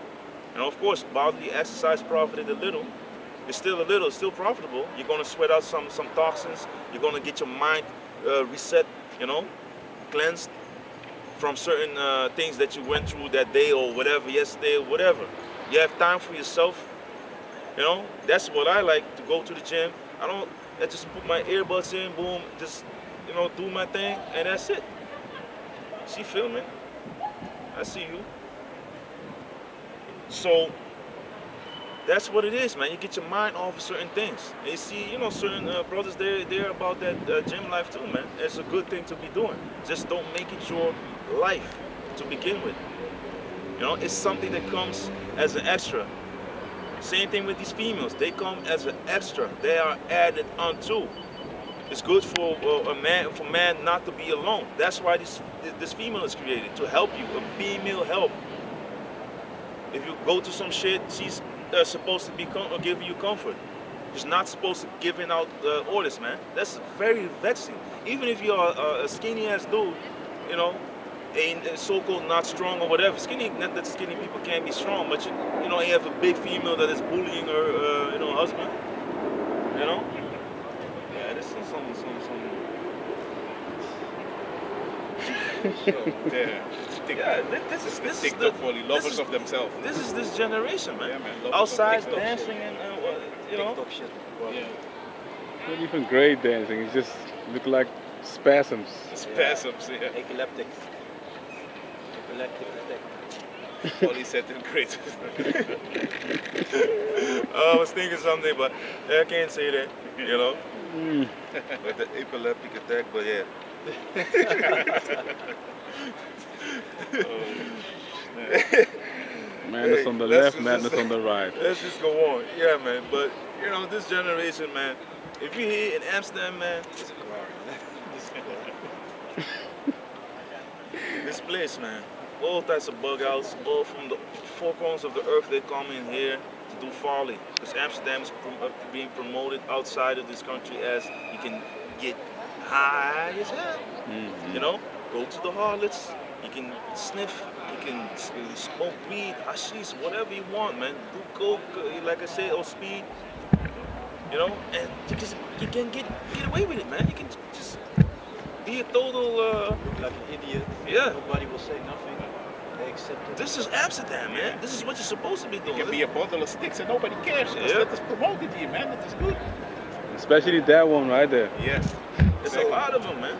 And of course, bodily exercise profited a little. It's still a little, it's still profitable. You're gonna sweat out some toxins. You're gonna get your mind reset, cleansed from certain things that you went through that day or whatever, yesterday or whatever. You have time for yourself. That's what I like, to go to the gym. I just put my earbuds in, boom, just do my thing, and that's it. See filming? I see you. So That's what it is, man. You get your mind off of certain things. And you see, certain brothers, they're about that gym life too, man. It's a good thing to be doing. Just don't make it your life to begin with. It's something that comes as an extra. Same thing with these females. They come as an extra. They are added onto. It's good for man not to be alone. That's why this female is created, to help you. A female help. If you go to some shit, she's supposed to be giving you comfort. She's not supposed to giving out orders, man. That's very vexing. Even if you're a skinny ass dude, ain't so-called not strong or whatever. Not that skinny people can't be strong, but you have a big female that is bullying her, husband. Yeah, this is some. This is TikTok folly, lovers of themselves. This is this generation, man. Yeah, man. Outside dancing and TikTok shit. Yeah. Not even great dancing. It just look like spasms. Spasms, yeah. Epileptic attack. Folly said in great. I was thinking something, but I can't say that. Like the epileptic attack, but yeah. Madness on the left, madness on the right. Let's just go on. Yeah, man. But this generation, man. If you're here in Amsterdam, man, this place, man. All types of bug outs, all from the four corners of the earth. They come in here to do folly. Because Amsterdam is being promoted outside of this country as you can get high as hell. Go to the harlots. You can sniff, you can smoke weed, hashish, whatever you want, man. Do coke, like I said, or speed. And you can get away with it, man. You can just be a total. Look like an idiot. Yeah. Nobody will say nothing. They accept it. This is Amsterdam, man. This is what you're supposed to be doing. It can be a bundle of sticks and nobody cares. Just let us promote it here, man. It is good. Especially that one right there. Yes. It's a lot of them, man.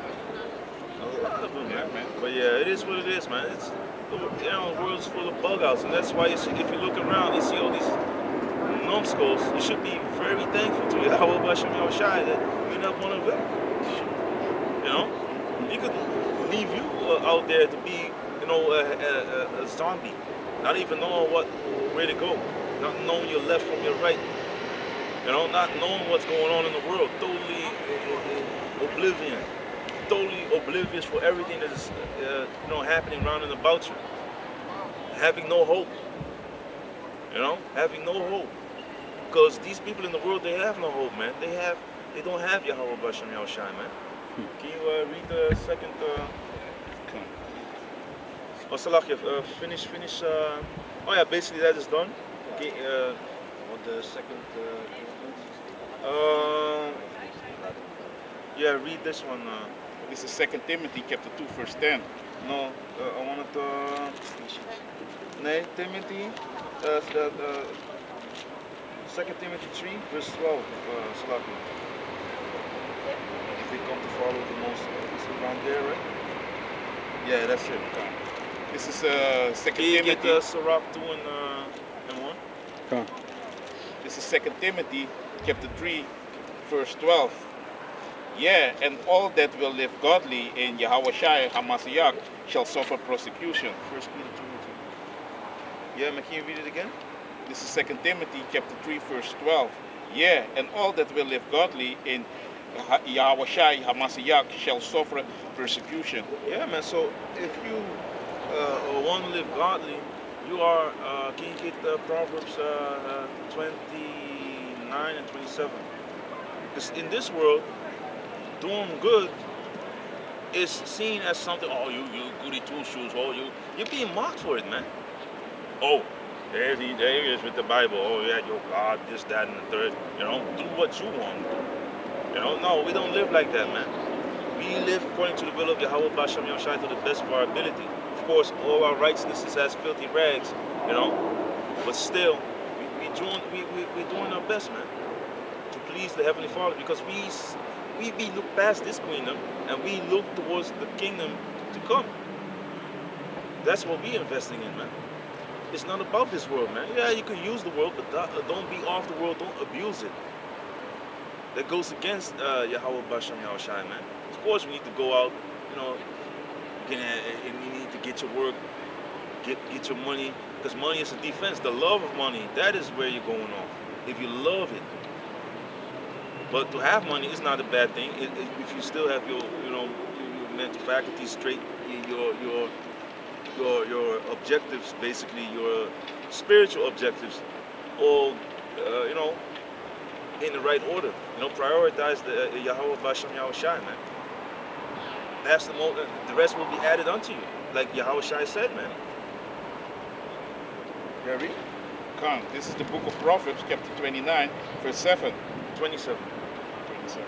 A lot of them, man. But yeah, it is what it is, man. It's the world's full of bug outs, and that's why if you look around, you see all these numbskulls. You should be very thankful to Yahweh Hashem Yahushai that you're not one of them. He could leave you out there to be, a zombie, not even knowing where to go, not knowing your left from your right, not knowing what's going on in the world, totally totally oblivious for everything that is, happening around and about you, having no hope, having no hope, because these people in the world, they have no hope, man. They don't have Yahweh Hashem Yahushai, man. Can you read the second? Salakya, finish. Oh yeah, basically that is done. Okay, Want the second yeah, read this one. This is 2 Timothy chapter 2, verse 10. No, I wanted to. Timothy. 2 Timothy 3, verse 12. Salakya. If they come to follow the most, it's around there, right? Yeah, that's it. This is 2 Can you Timothy. get Sirach 2 and 1? Come. This is 2 Timothy chapter 3, verse 12. Yeah, and all that will live godly in Yahweh HaMashiach shall suffer persecution. 1 Peter 2. Yeah, man, can you read it again? This is 2 Timothy chapter 3, verse 12. Yeah, and all that will live godly in Yahweh HaMashiach shall suffer persecution. Yeah, man, so if you want to live godly, you are, can you get Proverbs 29 and 27? Because in this world, doing good is seen as something, oh, you goody two shoes, oh, you're being mocked for it, man. Oh, there he is with the Bible, oh yeah, your God, this, that, and the third, do what you want to do. No, we don't live like that, man. We live according to the will of Yahweh Bashem Yahushai to the best of our ability. Of course, all our righteousness is as filthy rags, but still, we're doing our best, man, to please the Heavenly Father, because we look past this kingdom and we look towards the kingdom to come. That's what we're investing in, man. It's not about this world, man. Yeah, you can use the world, but don't be off the world. Don't abuse it. That goes against Yahweh Basham Yahushai, man. Of course, we need to go out, you know, and you need to get your work, get your money, because money is a defense. The love of money, that is where you're going off. If you love it. But to have money is not a bad thing. If you still have your, you know, your mental faculties straight, your objectives, basically your spiritual objectives, all, you know, in the right order. You know, prioritize the Yahweh Basham Yahushai, man. That's the rest will be added unto you, like Yahushai said, man. Gary? Come, this is the book of Proverbs, chapter 29, verse 7. 27. 27.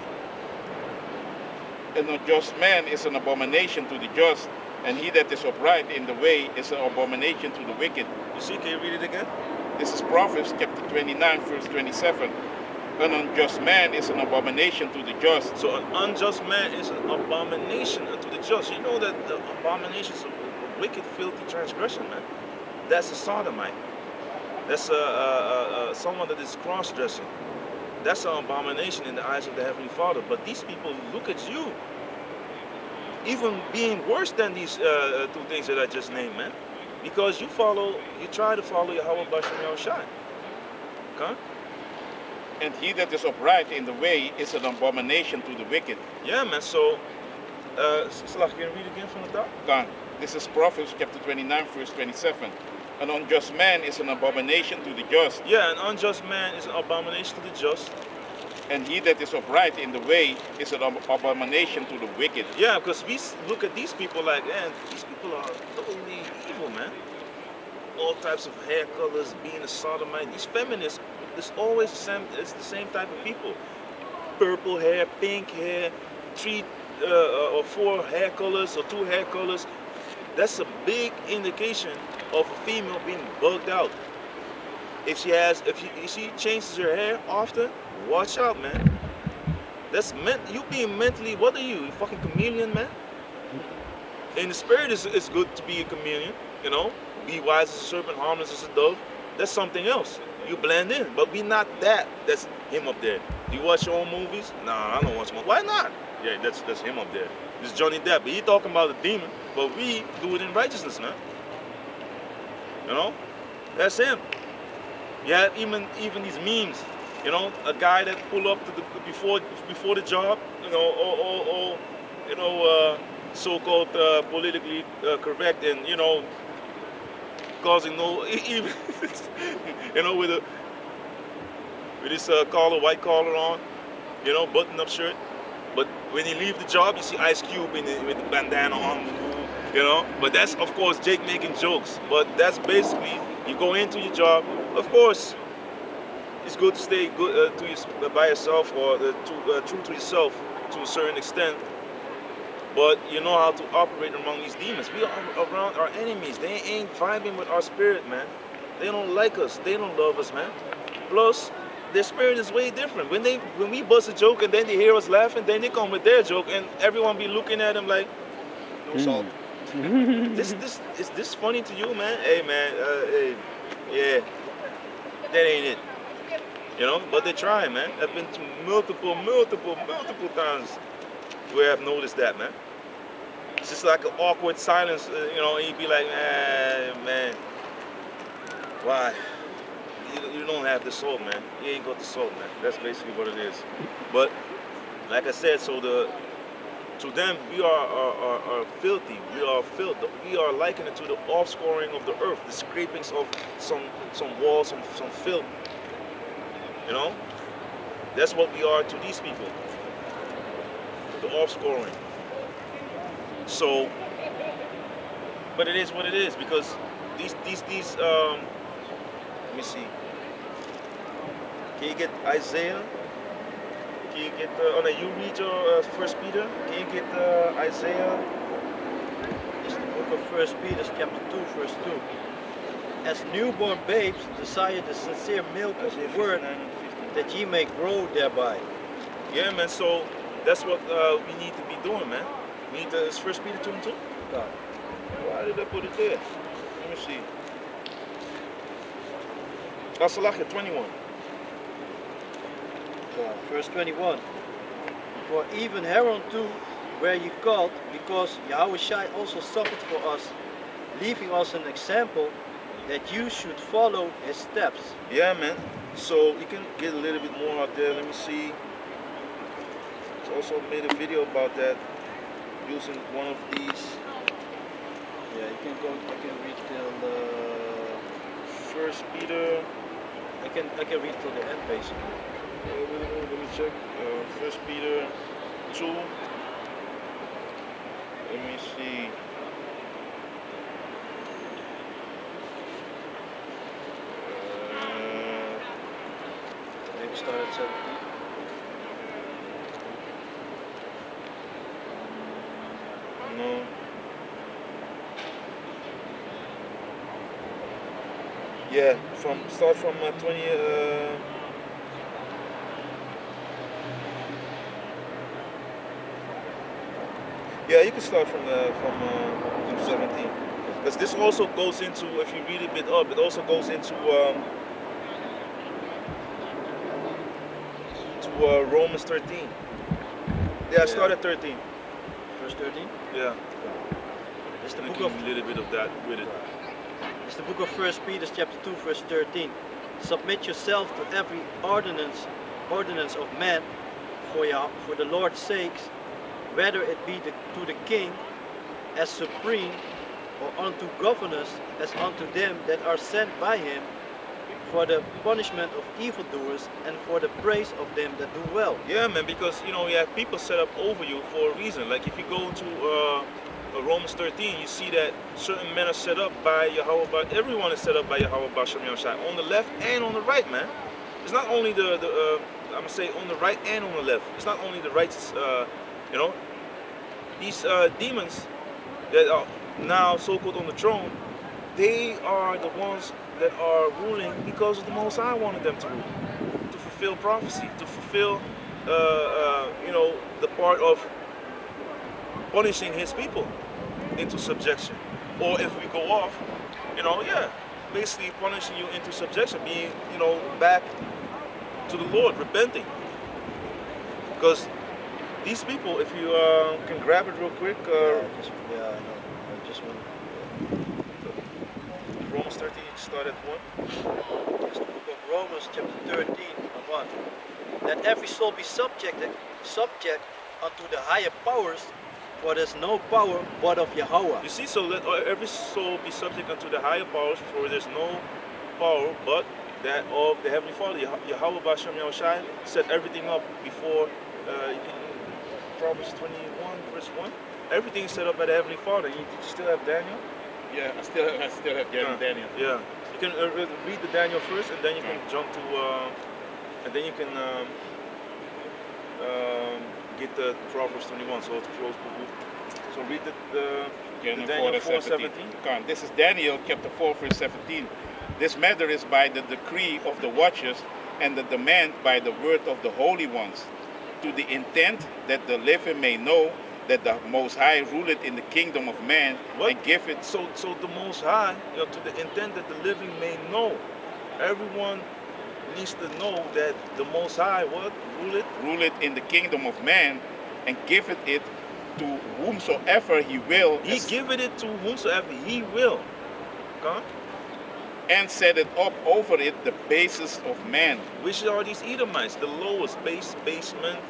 An unjust man is an abomination to the just, and he that is upright in the way is an abomination to the wicked. You see, can you read it again? This is Proverbs chapter 29, verse 27. An unjust man is an abomination to the just. So an unjust man is an abomination unto the just. You know that the abomination is a wicked, filthy transgression, man. That's a sodomite. That's someone that is cross-dressing. That's an abomination in the eyes of the Heavenly Father. But these people look at you, even being worse than these two things that I just named, man. Because you try to follow Yahweh Basham Yahushai. Okay? And he that is upright in the way is an abomination to the wicked. Yeah, man. So, Salah, can you read again from the top? Gone. This is Proverbs chapter 29, verse 27. An unjust man is an abomination to the just. Yeah, an unjust man is an abomination to the just. And he that is upright in the way is an abomination to the wicked. Yeah, because we look at these people like, man, these people are totally evil, man. All types of hair colors, being a sodomite. These feminists, it's always the same type of people. Purple hair, pink hair, 3 or 4 hair colors or 2 hair colors. That's a big indication of a female being bugged out. If she changes her hair often, watch out, man. That's you being mentally, what are you? You fucking chameleon, man? In the spirit, it's good to be a chameleon, you know? Be wise as a serpent, harmless as a dove. That's something else. You blend in, but we not that. That's him up there. Do you watch your own movies? Nah, I don't watch them. Why not? Yeah, that's him up there. This Johnny Depp. But he talking about a demon, but we do it in righteousness, man. You know? That's him. Yeah, even these memes. You know, a guy that pull up to the before the job, you know, or you know, so-called politically correct, and you know, causing no even you know, with his white collar on, you know, button-up shirt. But when he leave the job, you see Ice Cube with the bandana on, you know. But that's of course Jake making jokes. But that's basically you go into your job. Of course, it's good to stay good by yourself or true to yourself to a certain extent. But you know how to operate among these demons. We are around our enemies. They ain't vibing with our spirit, man. They don't like us. They don't love us, man. Plus, their spirit is way different. When we bust a joke and then they hear us laughing, then they come with their joke and everyone be looking at them like, no salt. Is this funny to you, man? Hey, man. Hey, yeah, that ain't it. You know, but they try, man. I've been to multiple times where I've noticed that, man. It's just like an awkward silence, you know, and you'd be like, man, why? You don't have the salt, man. You ain't got the salt, man. That's basically what it is. But, like I said, so to them, we are filthy. We are filth. We are likened it to the offscoring of the earth, the scrapings of some walls, some filth. You know? That's what we are to these people. The offscoring. So, but it is what it is, because these let me see. Can you get Isaiah? Can you get you read your 1 Peter? Can you get Isaiah? It's the book of 1 Peter, chapter 2, verse 2. As newborn babes desire the sincere milk of the word, that ye may grow thereby. Yeah, man. So that's what we need to be doing, man. We need to. Is 1 Peter 2 and 2? God. Why did I put it there? Let me see. Salahia 21. Verse 21. For even hereon too were ye called, because Yahushua also suffered for us, leaving us an example that you should follow his steps. Yeah, man. So you can get a little bit more out there. Let me see. It's also made a video about that using one of these. Yeah, you can go. I can read till First Peter. I can read till the end basically. Let me check. First Peter 2. Let me see. Maybe start at 17. No. Yeah, start from 20. Yeah, you can start from 17, because this also goes into, if you read a bit up, it also goes into Romans 13. Yeah, start at 13. Verse 13. Yeah. It's the And book give of you a little bit of that with it. It's the book of 1 Peter chapter 2 verse 13. Submit yourself to every ordinance of man for the Lord's sakes, whether it be to the king as supreme, or unto governors as unto them that are sent by him, for the punishment of evildoers and for the praise of them that do well. Yeah, man, because you have people set up over you for a reason. Like if you go to Romans 13, you see that certain men are set up by Yahweh. Everyone is set up by Yahweh Bashem Yahushai, on the left and on the right, man. It's not only I'm gonna say on the right and on the left. It's not only the righteous, these demons that are now so-called on the throne. They are the ones that are ruling because of the Most High wanted them to rule, to fulfill prophecy, to fulfill, the part of punishing His people into subjection. Or if we go off, basically punishing you into subjection, being, back to the Lord, repenting. Because these people, if you can grab it real quick, I know. I just want. Romans 13, start at 1. It's the book of Romans chapter 13 and 1. Let every soul be subject unto the higher powers, for there's no power but of Yahweh. You see, so let every soul be subject unto the higher powers, for there's no power but that of the Heavenly Father. Yahweh Bashem Yahushai set everything up before, Proverbs 21 verse 1. Everything is set up by the Heavenly Father. You still have Daniel? Yeah, I still have Daniel. Yeah. You can read the Daniel first, and then you can jump to, and then you can get the Proverbs 21. So it's close. So read the Daniel 4:17. This is Daniel chapter 4 verse 17. This matter is by the decree of the watchers, and the demand by the word of the holy ones, to the intent that the living may know that the Most High ruleth in the kingdom of man, and give it. So the Most High, to the intent that the living may know. Everyone needs to know that the Most High, ruleth in the kingdom of man, and giveth it to whomsoever he will. He giveth it to whomsoever he will. Okay? And set it up over it the basis of man. Which are these Edomites, the lowest basement,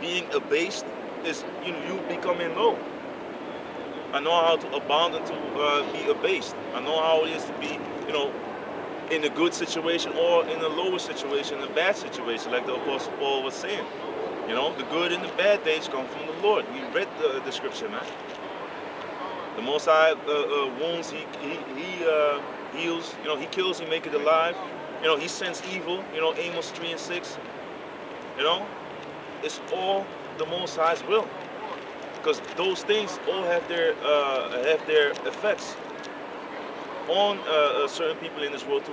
being abased is you becoming low. I know how to abound and to be abased. I know how it is to be, in a good situation or in a lower situation, a bad situation, like the Apostle Paul was saying. The good and the bad days come from the Lord. We read the scripture, man. The Most High wounds, he heals, he kills, he makes it alive. He sends evil, Amos 3 and 6. It's all the Most High's will. Because those things all have their effects on certain people in this world to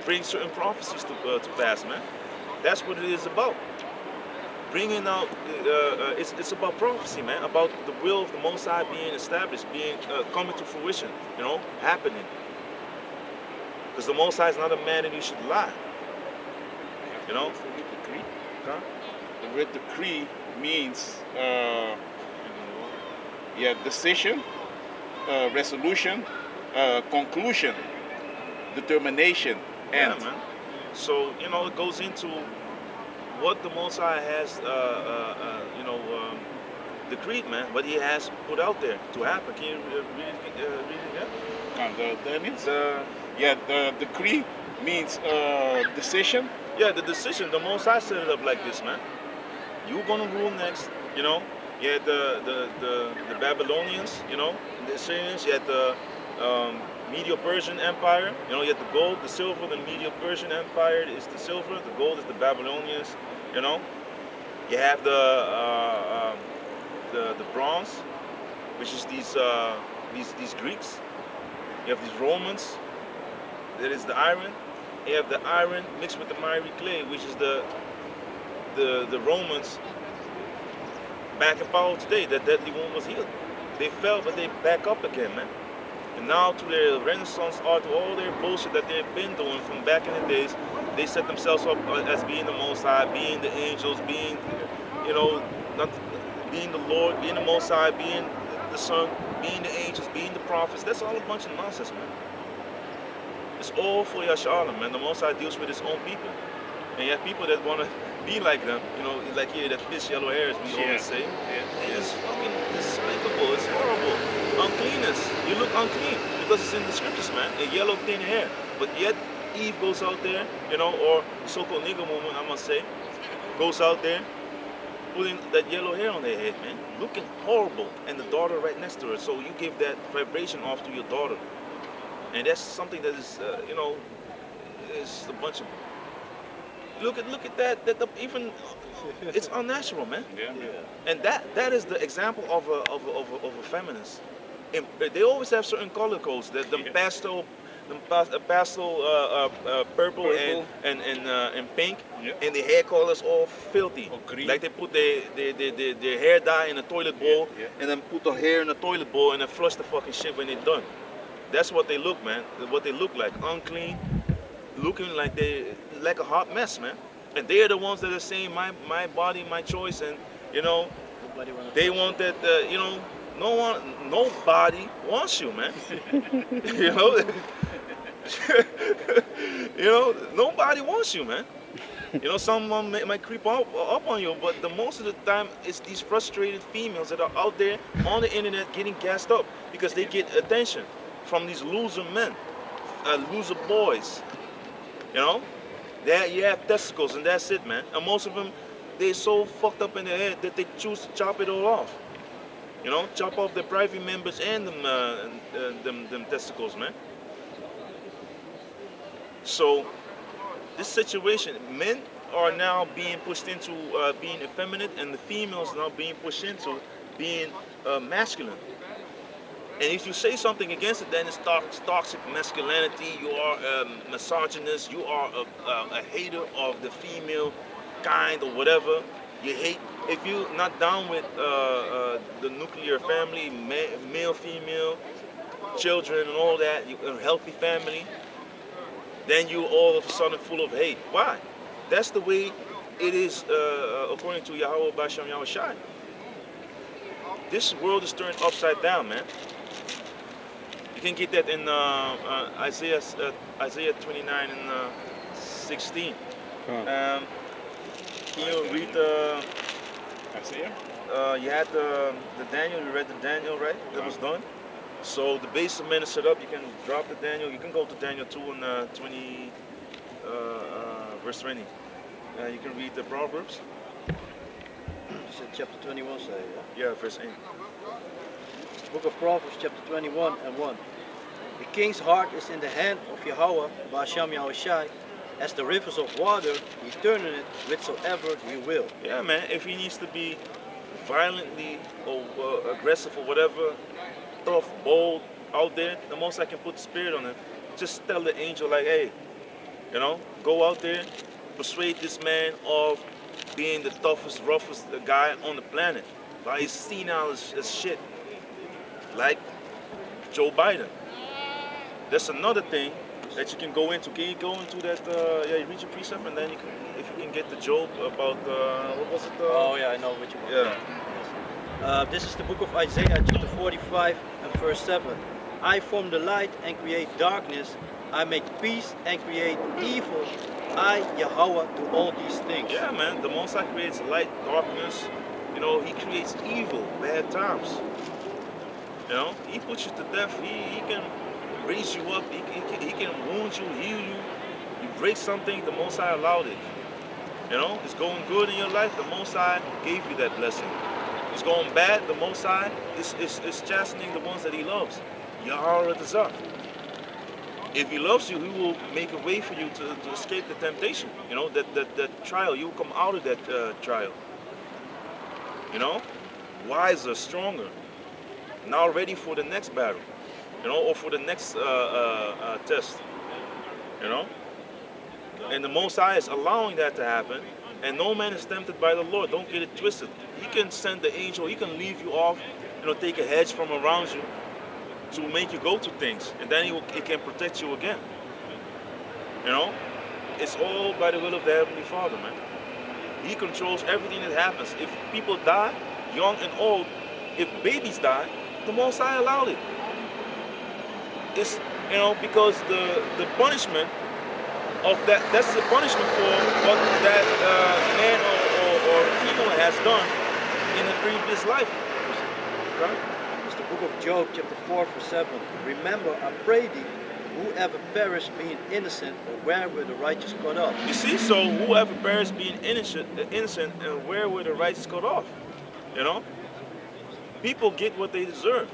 bring certain prophecies to pass, man. That's what it is about. Bringing out, it's about prophecy, man. About the will of the Most High being established, being coming to fruition, happening. Because the Most High is not a man that you should lie. You know? Decree. Huh? The word decree means decision, resolution, conclusion, determination, end. Yeah, man. So, you know, it goes into what the Most High has, decreed, man. What He has put out there to happen. Can you read it again? And that means, The the decree means decision. Yeah, the decision, the Most High set it up like this, man. You're gonna rule next, you know. You had the Babylonians, you know, the Assyrians. You had the Medo-Persian Empire. You know, you had the gold, the silver. The Medo-Persian Empire is the silver. The gold is the Babylonians. You know. You have the bronze, which is these Greeks. You have these Romans. There is the iron. You have the iron mixed with the miry clay, which is the Romans back in power today. That deadly wound was healed. They fell, but they back up again, man. And now to their Renaissance art, to all their bullshit that they've been doing from back in the days, they set themselves up as being the Most High, being the angels, being, you know, not being the Lord, being the Most High, being the Son, being the angels, being the prophets. That's all a bunch of nonsense, man. It's all for Yasharlam, man. The Most High deals with His own people. And you have people that want to be like them, you know, like here, that fish yellow hair, as we always say. Yeah. It's fucking despicable. It's horrible. Uncleanness. You look unclean because it's in the scriptures, man. And yellow thin hair. But yet Eve goes out there, you know, or the so-called nigger woman, I must say, goes out there putting that yellow hair on their head, man. Looking horrible. And the daughter right next to her. So you give that vibration off to your daughter. And that's something that is, you know, is a bunch of. Look at that. Even it's unnatural, man. Yeah. And that is the example of a feminist. And they always have certain color codes. The pastel, purple and pink, and the hair colors all filthy. Or green. Like they put their hair dye in a toilet bowl, and then put the hair in a toilet bowl, and then flush the fucking shit when they're done. That's what they look, man. What they look like, unclean, looking like like a hot mess, man. And they are the ones that are saying my body, my choice, and you know, they want that. You know, nobody wants you, man. You know, you know, nobody wants you, man. You know, someone might creep up on you, but the most of the time, it's these frustrated females that are out there on the internet getting gassed up because they get attention from these loser men, loser boys. You know, you have testicles and that's it, man. And most of them, they're so fucked up in their head that they choose to chop it all off. You know, chop off their private members and them testicles, man. So this situation, men are now being pushed into being effeminate, and the females now being pushed into being masculine. And if you say something against it, then it's toxic masculinity. You are a misogynist. You are a hater of the female kind or whatever. You hate. If you're not down with the nuclear family, male, female, children, and all that, a healthy family, then you all of a sudden full of hate. Why? That's the way it is according to Yahweh Basham Yahushai. This world is turned upside down, man. You can get that in Isaiah 29 and 16. Can you read Isaiah? you had the Daniel, you read the Daniel, right? That was done. So the base of men is set up. You can drop the Daniel. You can go to Daniel 2 and 20, verse 20. You can read the Proverbs. You said chapter 21, say, yeah? Yeah, verse 8. Book of Proverbs, chapter 21 and 1. The king's heart is in the hand of Yahweh, Ba'asham Yahushai. As the rivers of water, he turneth it whithersoever he will. Yeah, man. If he needs to be violently or aggressive or whatever, tough, bold out there, the most I can put the spirit on him. Just tell the angel, like, hey, you know, go out there, persuade this man of being the toughest, roughest guy on the planet. Like, he's senile as shit. Like Joe Biden. That's another thing. that you can go into. Can you go into that? Yeah, you read your precept, and then you can, if you can get the Job about what was it? Oh yeah, I know which one. Yeah. This is the book of Isaiah, chapter 45 and verse 7. I form the light and create darkness. I make peace and create evil. I, Yahweh, do all these things. Yeah, man. The Most High creates light, darkness. You know, He creates evil, bad times. You know, He puts you to death. He can raise you up. He can wound you, heal you. You break something, the Most High allowed it. You know, it's going good in your life, the Most High gave you that blessing. It's going bad, the Most High is chastening the ones that He loves. Yahweh Dazah. If He loves you, He will make a way for you to escape the temptation. You know, that trial, you will come out of that trial. You know, wiser, stronger, now ready for the next battle. You know, or for the next test. You know, and the Most High is allowing that to happen. And no man is tempted by the Lord. Don't get it twisted. He can send the angel. He can leave you off. You know, take a hedge from around you to make you go to things, and then He can protect you again. You know, it's all by the will of the Heavenly Father, man. He controls everything that happens. If people die, young and old, if babies die, the Most High allowed it. It's, you know, because the punishment of that's the punishment for what that man or female has done in a previous life. Okay? It's the book of Job, chapter 4, verse 7. Remember, I pray thee, whoever perished being innocent, or where were the righteous cut off? You see, so whoever perished being innocent, and where were the righteous cut off? You know, people get what they deserve.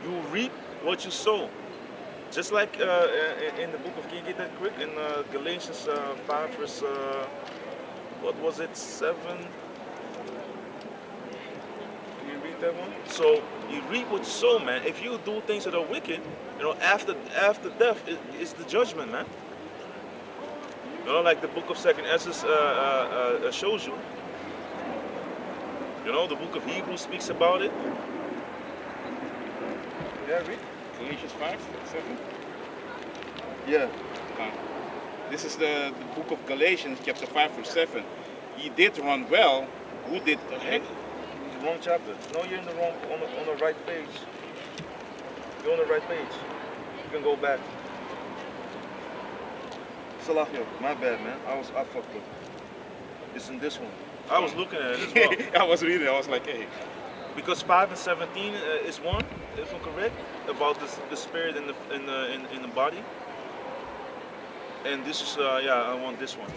You reap what you sow. Just like in the book of, can you get that quick? In Galatians 5 verse, what was it, 7? Can you read that one? So you reap what you sow, man. If you do things that are wicked, you know, after death, it's the judgment, man. You know, like the book of 2nd Ezra shows you. You know, the book of Hebrews speaks about it. Yeah, read. Galatians 5, 7. Yeah. This is the book of Galatians, chapter 5, verse 7. Ye did run well. Who did the heck? Wrong chapter. No, you're in the wrong, on the right page. You're on the right page. You can go back. Salahia, my bad, man. I fucked up. It's in this one. I was looking at it as well. I was reading. I was like, hey. Because 5 and 17 is one, if I'm correct, about the spirit in the body. And this is I want this one.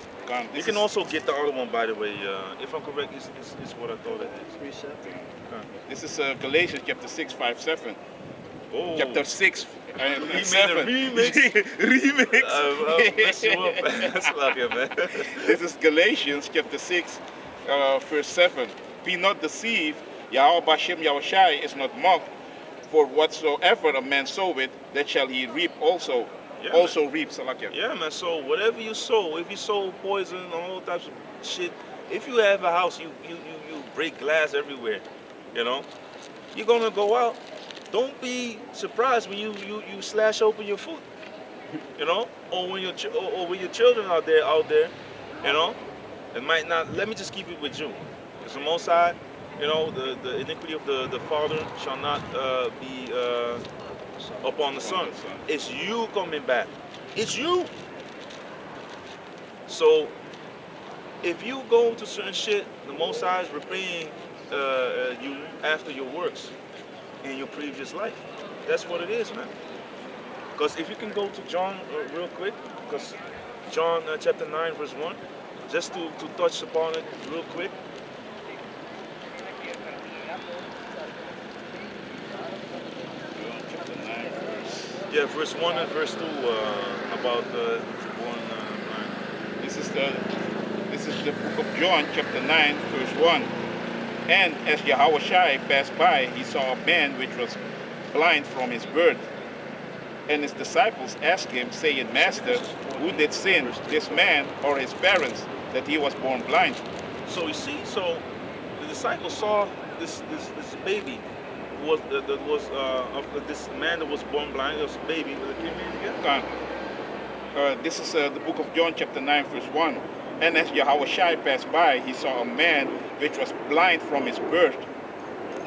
You can also get the other one, by the way. If I'm correct, is what I thought it is. Precept. This is Galatians chapter 6, 5, 7. Oh. Chapter 6 and He 7. made a remix. Remix. I'll mess you up. That's lucky, man. This is Galatians chapter 6, verse 7. Be not deceived, Yahweh Bashem Yahushai is not mocked, for whatsoever a man soweth, that shall he reap also. Yeah, also man. reap, Salakia. Yeah, man. So whatever you sow, if you sow poison and all types of shit, if you have a house, you break glass everywhere. You know, you're gonna go out. Don't be surprised when you slash open your foot. You know, or when your children are out there. You know, it might not. Let me just keep it with you. Because the Most High, you know, the iniquity of the father shall not be upon the son. It's you coming back. It's you. So if you go to certain shit, the Most High is repaying you after your works in your previous life. That's what it is, man. Because if you can go to John real quick, because John chapter 9 verse 1, just to touch upon it real quick. Yeah, verse 1 and verse 2 about the born blind. This is the book of John, chapter 9, verse 1. And as Yahushai passed by, he saw a man which was blind from his birth. And his disciples asked him, saying, Master, who did sin, this man or his parents, that he was born blind? So you see, so the disciples saw this baby was of this man that was born blind. It was a baby. Give me it again. This is the book of John, chapter 9, verse 1. And as Yahushua passed by, he saw a man which was blind from his birth.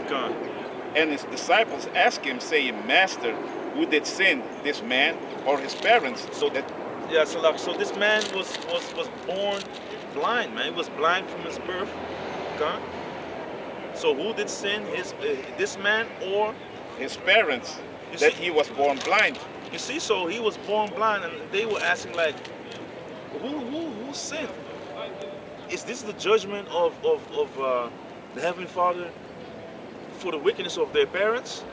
God. And his disciples asked him, saying, Master, who did sin, this man or his parents? So this man was born blind, man. He was blind from his birth. Okay? So who did sin? This man or his parents? He was born blind. You see, so he was born blind, and they were asking like, who sinned? Is this the judgment of the Heavenly Father for the wickedness of their parents,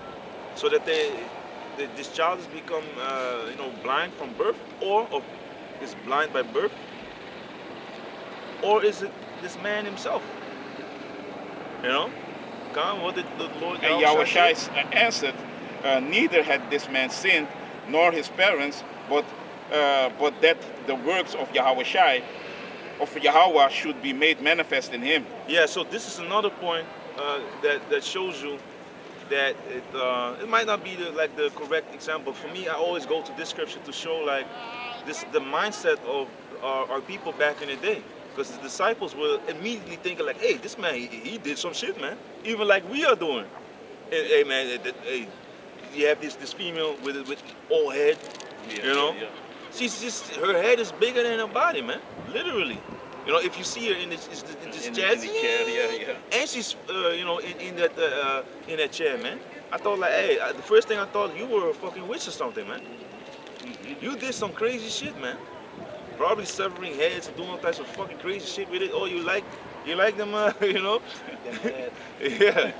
so that this child has become blind from birth, or is blind by birth, or is it this man himself? You know, God, what did the Lord? And Yahushua answered, neither had this man sinned nor his parents, but that the works of Yahushua, of Yahweh, should be made manifest in him. Yeah. So this is another point that shows you that it might not be the correct example. For me, I always go to this scripture to show like the mindset of our people back in the day. Because the disciples were immediately thinking like, hey, this man, he did some shit, man. Even like we are doing. Hey, man, hey, you have this female with all head, you know? Yeah. She's just, her head is bigger than her body, man. Literally. You know, if you see her in this chair, and she's, in that chair, man. I thought like, hey, the first thing I thought, you were a fucking witch or something, man. You did some crazy shit, man. Probably severing heads and doing all types of fucking crazy shit with it. Oh, you like them, you know? Yeah.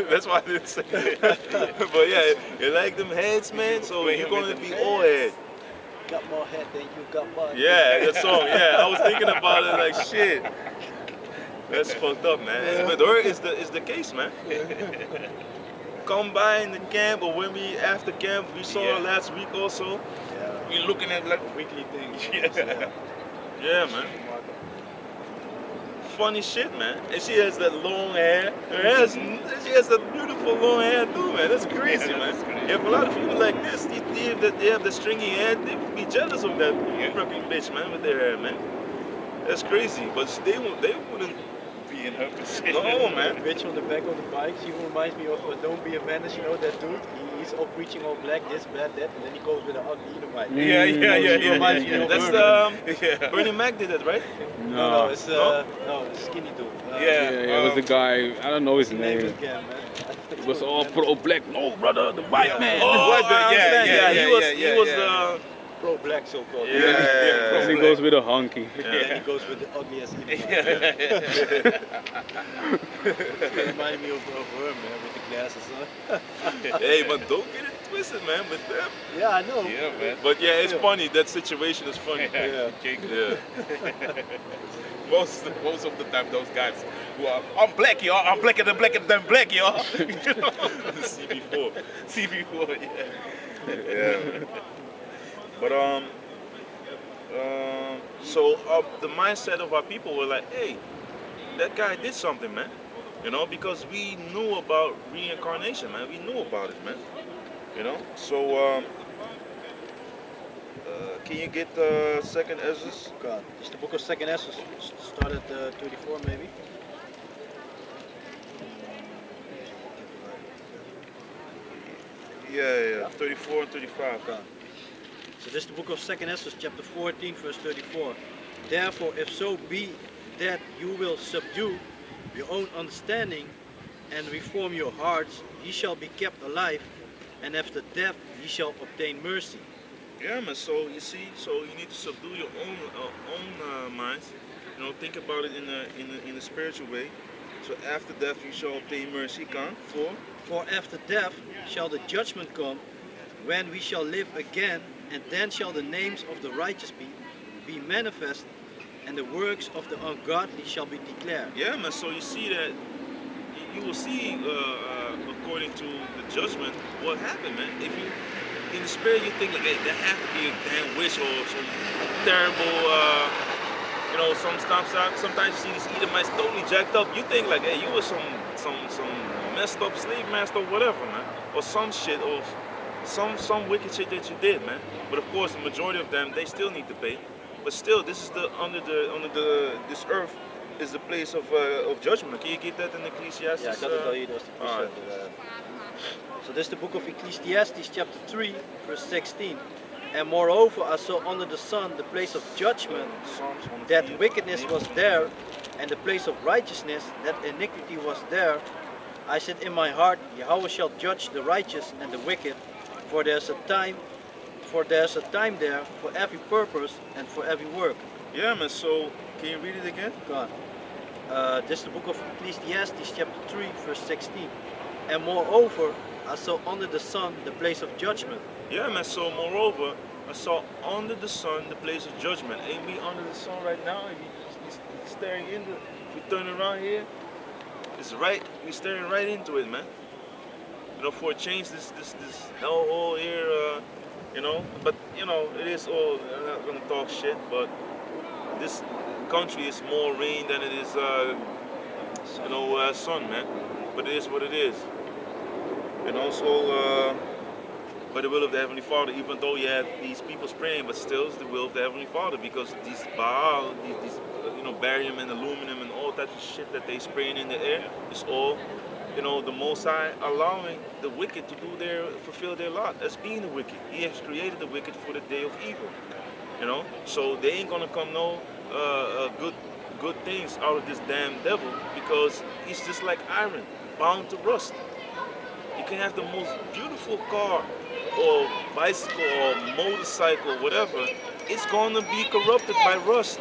That's why I didn't say it. But yeah, you like them heads, man? So you're going to be all head. Got more head than you got butt. Yeah, that song, yeah. I was thinking about it like, shit. That's fucked up, man. But her is the case, man. Come by in the camp, or when we after camp, we saw her last week also. We're looking at like weekly things. Yeah, man. Funny shit, man. And she has that long hair. She has that beautiful long hair too, man. That's crazy, man. If a lot of people like this, they have the stringy hair, they would be jealous of that fucking bitch, man, with their hair, man. That's crazy. But they wouldn't be in her position. No, man. The bitch on the back of the bike, she reminds me of Don't Be a Menace, you know that dude? He's all preaching all black, this, bad, that, and then he goes with an ugly Edomite. Yeah. That's Bernie Mac did that, right? No, it's skinny dude. It was the guy, I don't know his name. Again, man. It was all pro-black. No, brother, the white man. He was pro-black, so-called. Yeah. He goes with a honky. Yeah, he goes with the ugliest Edomite. Reminded me of her, man, with the glasses on. Hey, but don't get it twisted, man, with them. Yeah, I know. Yeah, man. But yeah, it's funny. That situation is funny. Yeah. Most of the time, those guys who are, I'm black, y'all. I'm blacker than black, y'all. CB4, yeah. But so the mindset of our people were like, hey, that guy did something, man. You know, because we knew about reincarnation, man. We knew about it, man. You know, so can you get Second Ezra? God, it's the book of Second Ezra. Start at 34, maybe. Yeah, 34 and 35. God. So this is the book of Second Ezra, chapter 14, verse 34. Therefore, if so be that you will subdue your own understanding and reform your hearts, ye shall be kept alive, and after death ye shall obtain mercy. Yeah, man. So you see, so you need to subdue your own minds. You know, think about it in a spiritual way. So after death you shall obtain mercy. For after death shall the judgment come, when we shall live again, and then shall the names of the righteous be manifest, and the works of the ungodly shall be declared. Yeah, man. So you see that you will see according to the judgment what happened, man. If you in the spirit you think like, hey, that had to be a damn witch or some terrible, sometimes you see these Edomites totally jacked up. You think like, hey, you were some messed up slave master or whatever, man, or some shit, or some wicked shit that you did, man. But of course, the majority of them, they still need to pay. But still, this is the this earth is the place of judgment. Can you get that in Ecclesiastes? Ja, ik had het al eerder als de alright. So this is the book of Ecclesiastes chapter 3 verse 16. And moreover I saw under the sun the place of judgment, Psalms 104. that wickedness was there, and the place of righteousness, that iniquity was there. I said in my heart, Yahweh shall judge the righteous and the wicked, for there's a time there for every purpose and for every work. Yeah, man. So can you read it again? God. This is the book of Ecclesiastes chapter 3 verse 16. And moreover I saw under the sun the place of judgment. Yeah, man. So moreover, I saw under the sun the place of judgment. Ain't we under the sun right now? You staring into. If we turn around here, it's right. We staring right into it, man. You know, for a change, this hellhole here. You know, but you know, it is all. I'm not gonna talk shit, but this country is more rain than it is, sun, man. But it is what it is. And also, by the will of the Heavenly Father, even though you have these people praying, but still it's the will of the Heavenly Father, because these Baal, these barium and aluminum and all types of shit that they spraying in the air, is all, the Most High allowing the wicked to fulfill their lot as being the wicked. He has created the wicked for the day of evil, So they ain't gonna come good things out of this damn devil, because he's just like iron, bound to rust. You can have the most beautiful car or bicycle or motorcycle, whatever, it's going to be corrupted by rust.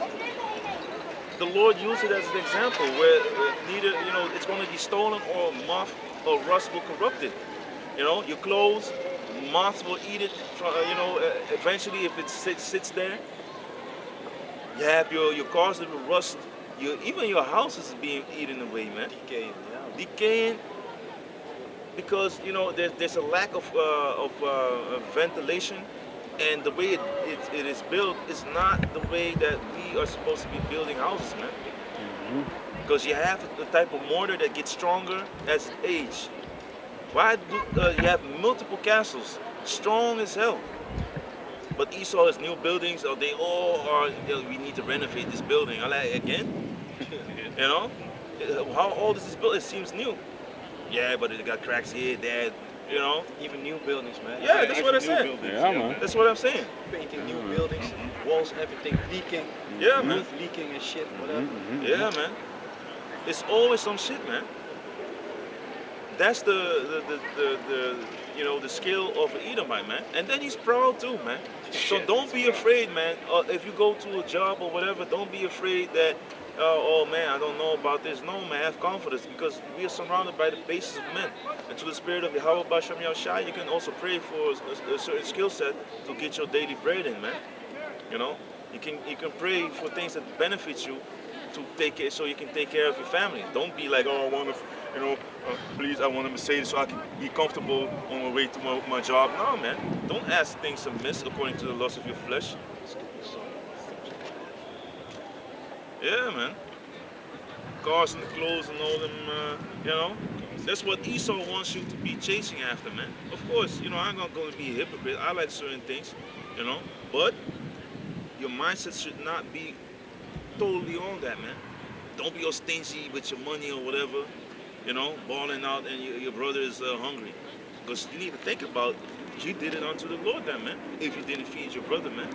The Lord used it as an example where neither, it's going to be stolen or moth or rust will corrupt it. Your clothes, moths will eat it, eventually if it sits there. You have your cars that will rust. Even your house is being eaten away, man. Decaying. Because there's a lack of ventilation, and the way it is built is not the way that we are supposed to be building houses, man. Because you have the type of mortar that gets stronger as it ages. Why do you have multiple castles, strong as hell? But Esau has new buildings, or they all are. We need to renovate this building. I'm like, again, how old is this building? It seems new. Yeah, but it got cracks here, there, Even new buildings, man. Yeah, that's what I said. Yeah, man. That's what I'm saying. Painting new buildings, walls, everything leaking. Yeah, man. Roof leaking and shit, whatever. Yeah, man. It's always some shit, man. That's the skill of an Edomite, man. And then he's proud too, man. So don't be afraid, man. If you go to a job or whatever, don't be afraid that, oh man, I don't know about this. No, man, have confidence, because we are surrounded by the bases of men. And to the spirit of Yahweh Bashem Yahushai, you can also pray for a certain skill set to get your daily bread in, man. You can pray for things that benefit you to take care, so you can take care of your family. Don't be like, oh, I want to, please, I want a Mercedes so I can be comfortable on my way to my job. No, man, don't ask things amiss according to the lust of your flesh. Yeah, man. Cars and the clothes and all them, That's what Esau wants you to be chasing after, man. Of course, I'm not going to be a hypocrite. I like certain things, But your mindset should not be totally on that, man. Don't be all stingy with your money or whatever, balling out and your brother is hungry. Because you need to think about, you did it unto the Lord then, man, if you didn't feed your brother, man.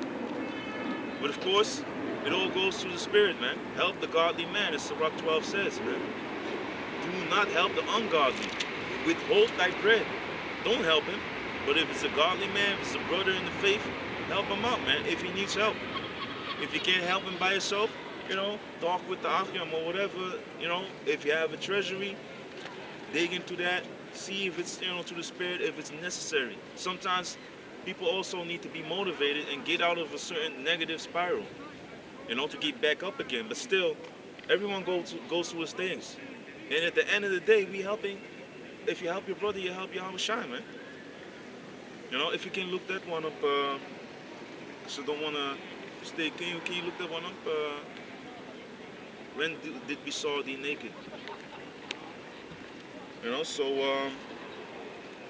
But of course, it all goes through the Spirit, man. Help the godly man, as Sirach 12 says, man. Do not help the ungodly. Withhold thy bread. Don't help him. But if it's a godly man, if it's a brother in the faith, help him out, man, if he needs help. If you can't help him by yourself, talk with the Achim or whatever, if you have a treasury, dig into that, see if it's, to the Spirit, if it's necessary. Sometimes people also need to be motivated and get out of a certain negative spiral, to get back up again. But still, everyone goes through his things. And at the end of the day, if you help your brother, you help Yahweh Shai, man. If you can look that one up, so don't want to stay, can you look that one up? When did we saw thee naked? So,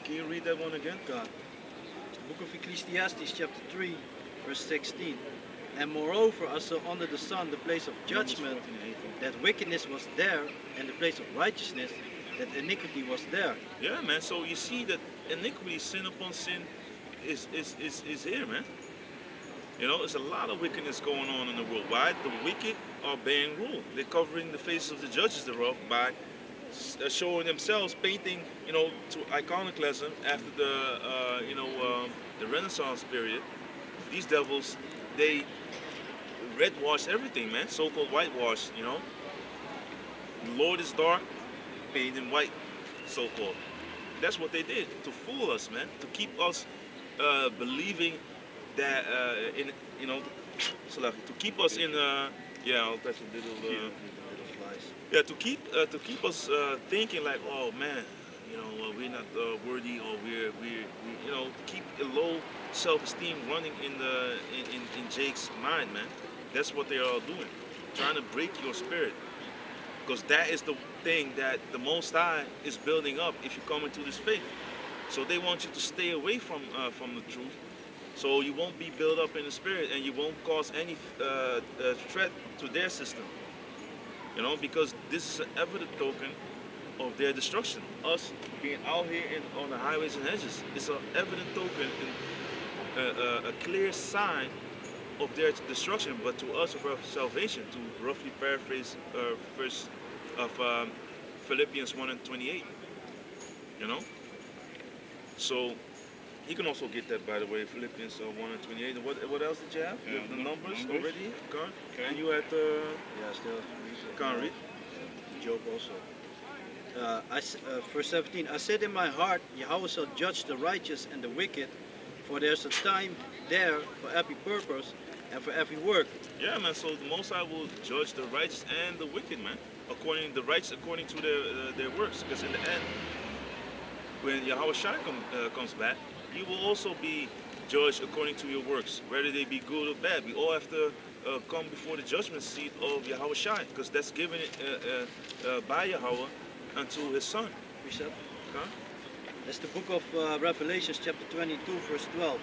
can you read that one again? God. Book of Ecclesiastes chapter 3 verse 16. And moreover I saw under the sun the place of judgment, that wickedness was there, and the place of righteousness, that iniquity was there. Yeah, man. So you see that iniquity, sin upon sin, is here, man. You know, there's a lot of wickedness going on in the world. Why? The wicked are being ruled. They're covering the faces of the judges thereof by showing themselves, painting, you know, to iconoclasm after the Renaissance period. These devils, they redwash everything, man. So-called whitewash, you know. The Lord is dark, painted in white, so-called. That's what they did, to fool us, man. To keep us believing that, to keep us in, I'll touch a little, Little flies. yeah, to keep us thinking like, oh man, you know, we're not worthy, or we you know, keep a low self-esteem running in Jake's mind, man. That's what they are all doing, trying to break your spirit, because that is the thing that the Most High is building up if you come into this faith. So they want you to stay away from the truth, so you won't be built up in the spirit, and you won't cause any threat to their system. You know, because this is an evident token of their destruction. Us being out here on the highways and hedges is an evident token, and a clear sign of their destruction, but to us of our salvation, to roughly paraphrase verse of Philippians 1:28. You know? So you can also get that, by the way, Philippians 1:28. And what else did you have? Yeah, The numbers numbers. already? Con? Okay. And you had Yeah, still. can't read? Job also. Verse 17. I said in my heart, Yahweh shall judge the righteous and the wicked, for there's a time there for every purpose and for every work. Yeah, man. So the Most High will judge the righteous and the wicked, man, according to their works. Because in the end, when Yahweh Shai comes back, you will also be judged according to your works, whether they be good or bad. We all have to come before the judgment seat of Yahweh Shai, because that's given by Yahweh unto His Son. Precept. Okay? That's the book of Revelations chapter 22 verse 12.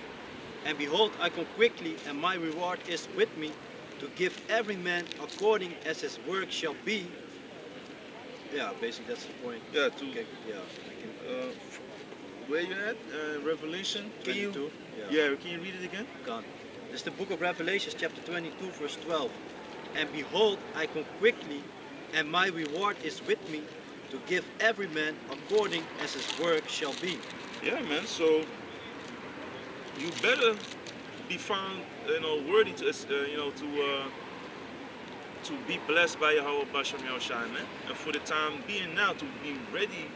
And behold, I come quickly, and my reward is with me, to give every man according as his work shall be. Yeah, basically that's the point. Yeah. Okay, yeah. I can, Where you at? Revelation. Can 22. you? Yeah. Yeah. Can you read it again? Gone. This is the book of Revelations chapter 22 verse 12. And behold, I come quickly, and my reward is with me, to give every man according as his work shall be. Yeah, man. So you better be found, worthy to, to be blessed by Yahweh Basham Yahushai, man. And for the time being now, to be ready,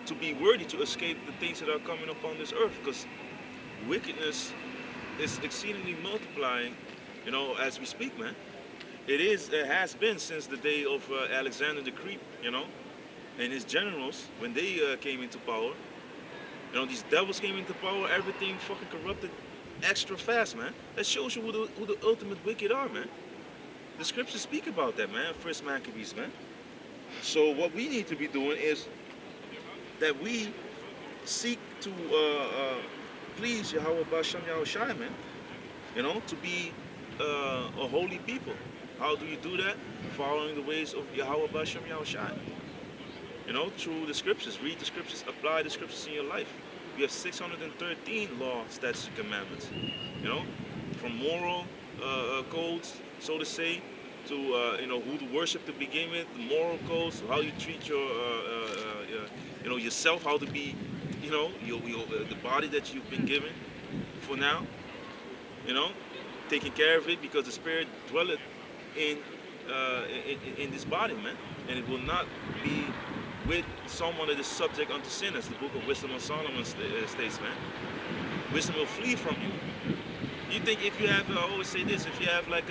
to be worthy to escape the things that are coming upon this earth, because wickedness is exceedingly multiplying, as we speak, man. It has been since the day of Alexander the Great, and his generals, when they came into power. These devils came into power, everything fucking corrupted extra fast, man. That shows you who the ultimate wicked are, man. The scriptures speak about that, man. First Maccabees, man. So what we need to be doing is that we seek to please Yahweh Basham Yahushai, man. To be a holy people. How do you do that? Following the ways of Yahweh Basham Yahushai. Through the scriptures. Read the scriptures, apply the scriptures in your life. We have 613 law, statutes, and commandments. From moral codes, so to say, to who to worship to begin with, the moral codes, how you treat your yourself, how to be, the body that you've been given for now. Taking care of it, because the Spirit dwelleth in this body, man, and it will not be with someone that is subject unto sin, as the book of Wisdom of Solomon states, man. Wisdom will flee from you. You think if you have, I always say this, if you have like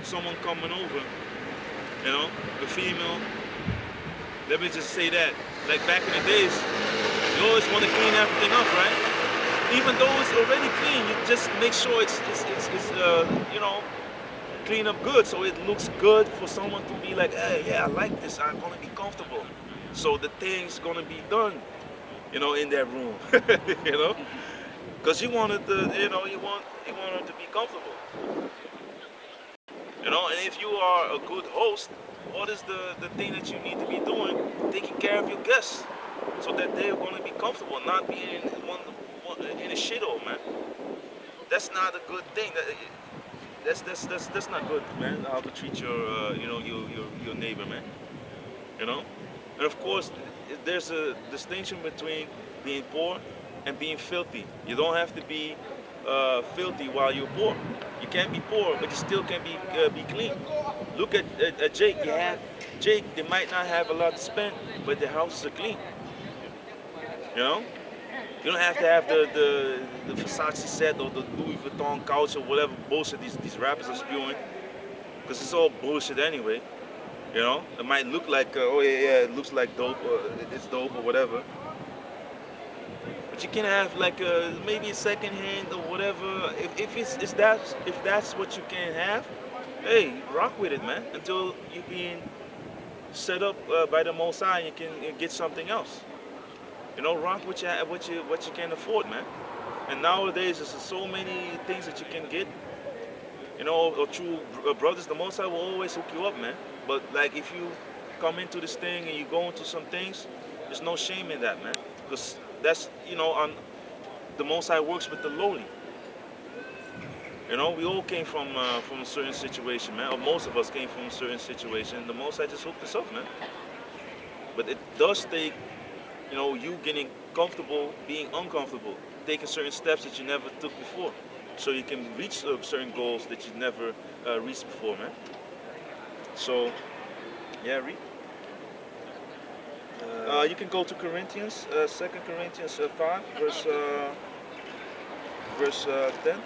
someone coming over, a female, let me just say that, like back in the days, you always want to clean everything up, right? Even though it's already clean, you just make sure it's clean up good, so it looks good for someone to be like, hey, yeah, I like this, I'm gonna be comfortable. So the thing's gonna be done, in that room, Because he wanted the, he wanted to be comfortable. And if you are a good host, what is the thing that you need to be doing? Taking care of your guests, so that they're going to be comfortable, not being in a shithole, man. That's not a good thing. That's not good, man. How to treat your neighbor, man. And of course, there's a distinction between being poor and being filthy. You don't have to be filthy while you're poor. You can't be poor, but you still can be clean. Look at Jake. Jake. They might not have a lot to spend, but their houses are clean. You don't have to have the Versace set or the Louis Vuitton couch or whatever bullshit these rappers are spewing, because it's all bullshit anyway. It might look like it looks like dope, or it's dope or whatever. But you can have like maybe a second hand or whatever. If that's what you can have, hey, rock with it, man. Until you're being set up by the Most High, and you can get something else. Rock what you can afford, man. And nowadays there's so many things that you can get. Or true brothers, the Most High will always hook you up, man. But like if you come into this thing and you go into some things, there's no shame in that, man. Because that's the Most High works with the lowly. We all came from a certain situation, man. Or most of us came from a certain situation. The Most High just hooked us up, man. But it does take, you getting comfortable, being uncomfortable, taking certain steps that you never took before, so you can reach certain goals that you never reached before, man. So, yeah, read. You can go to Corinthians, 2 Corinthians 5, verse 10.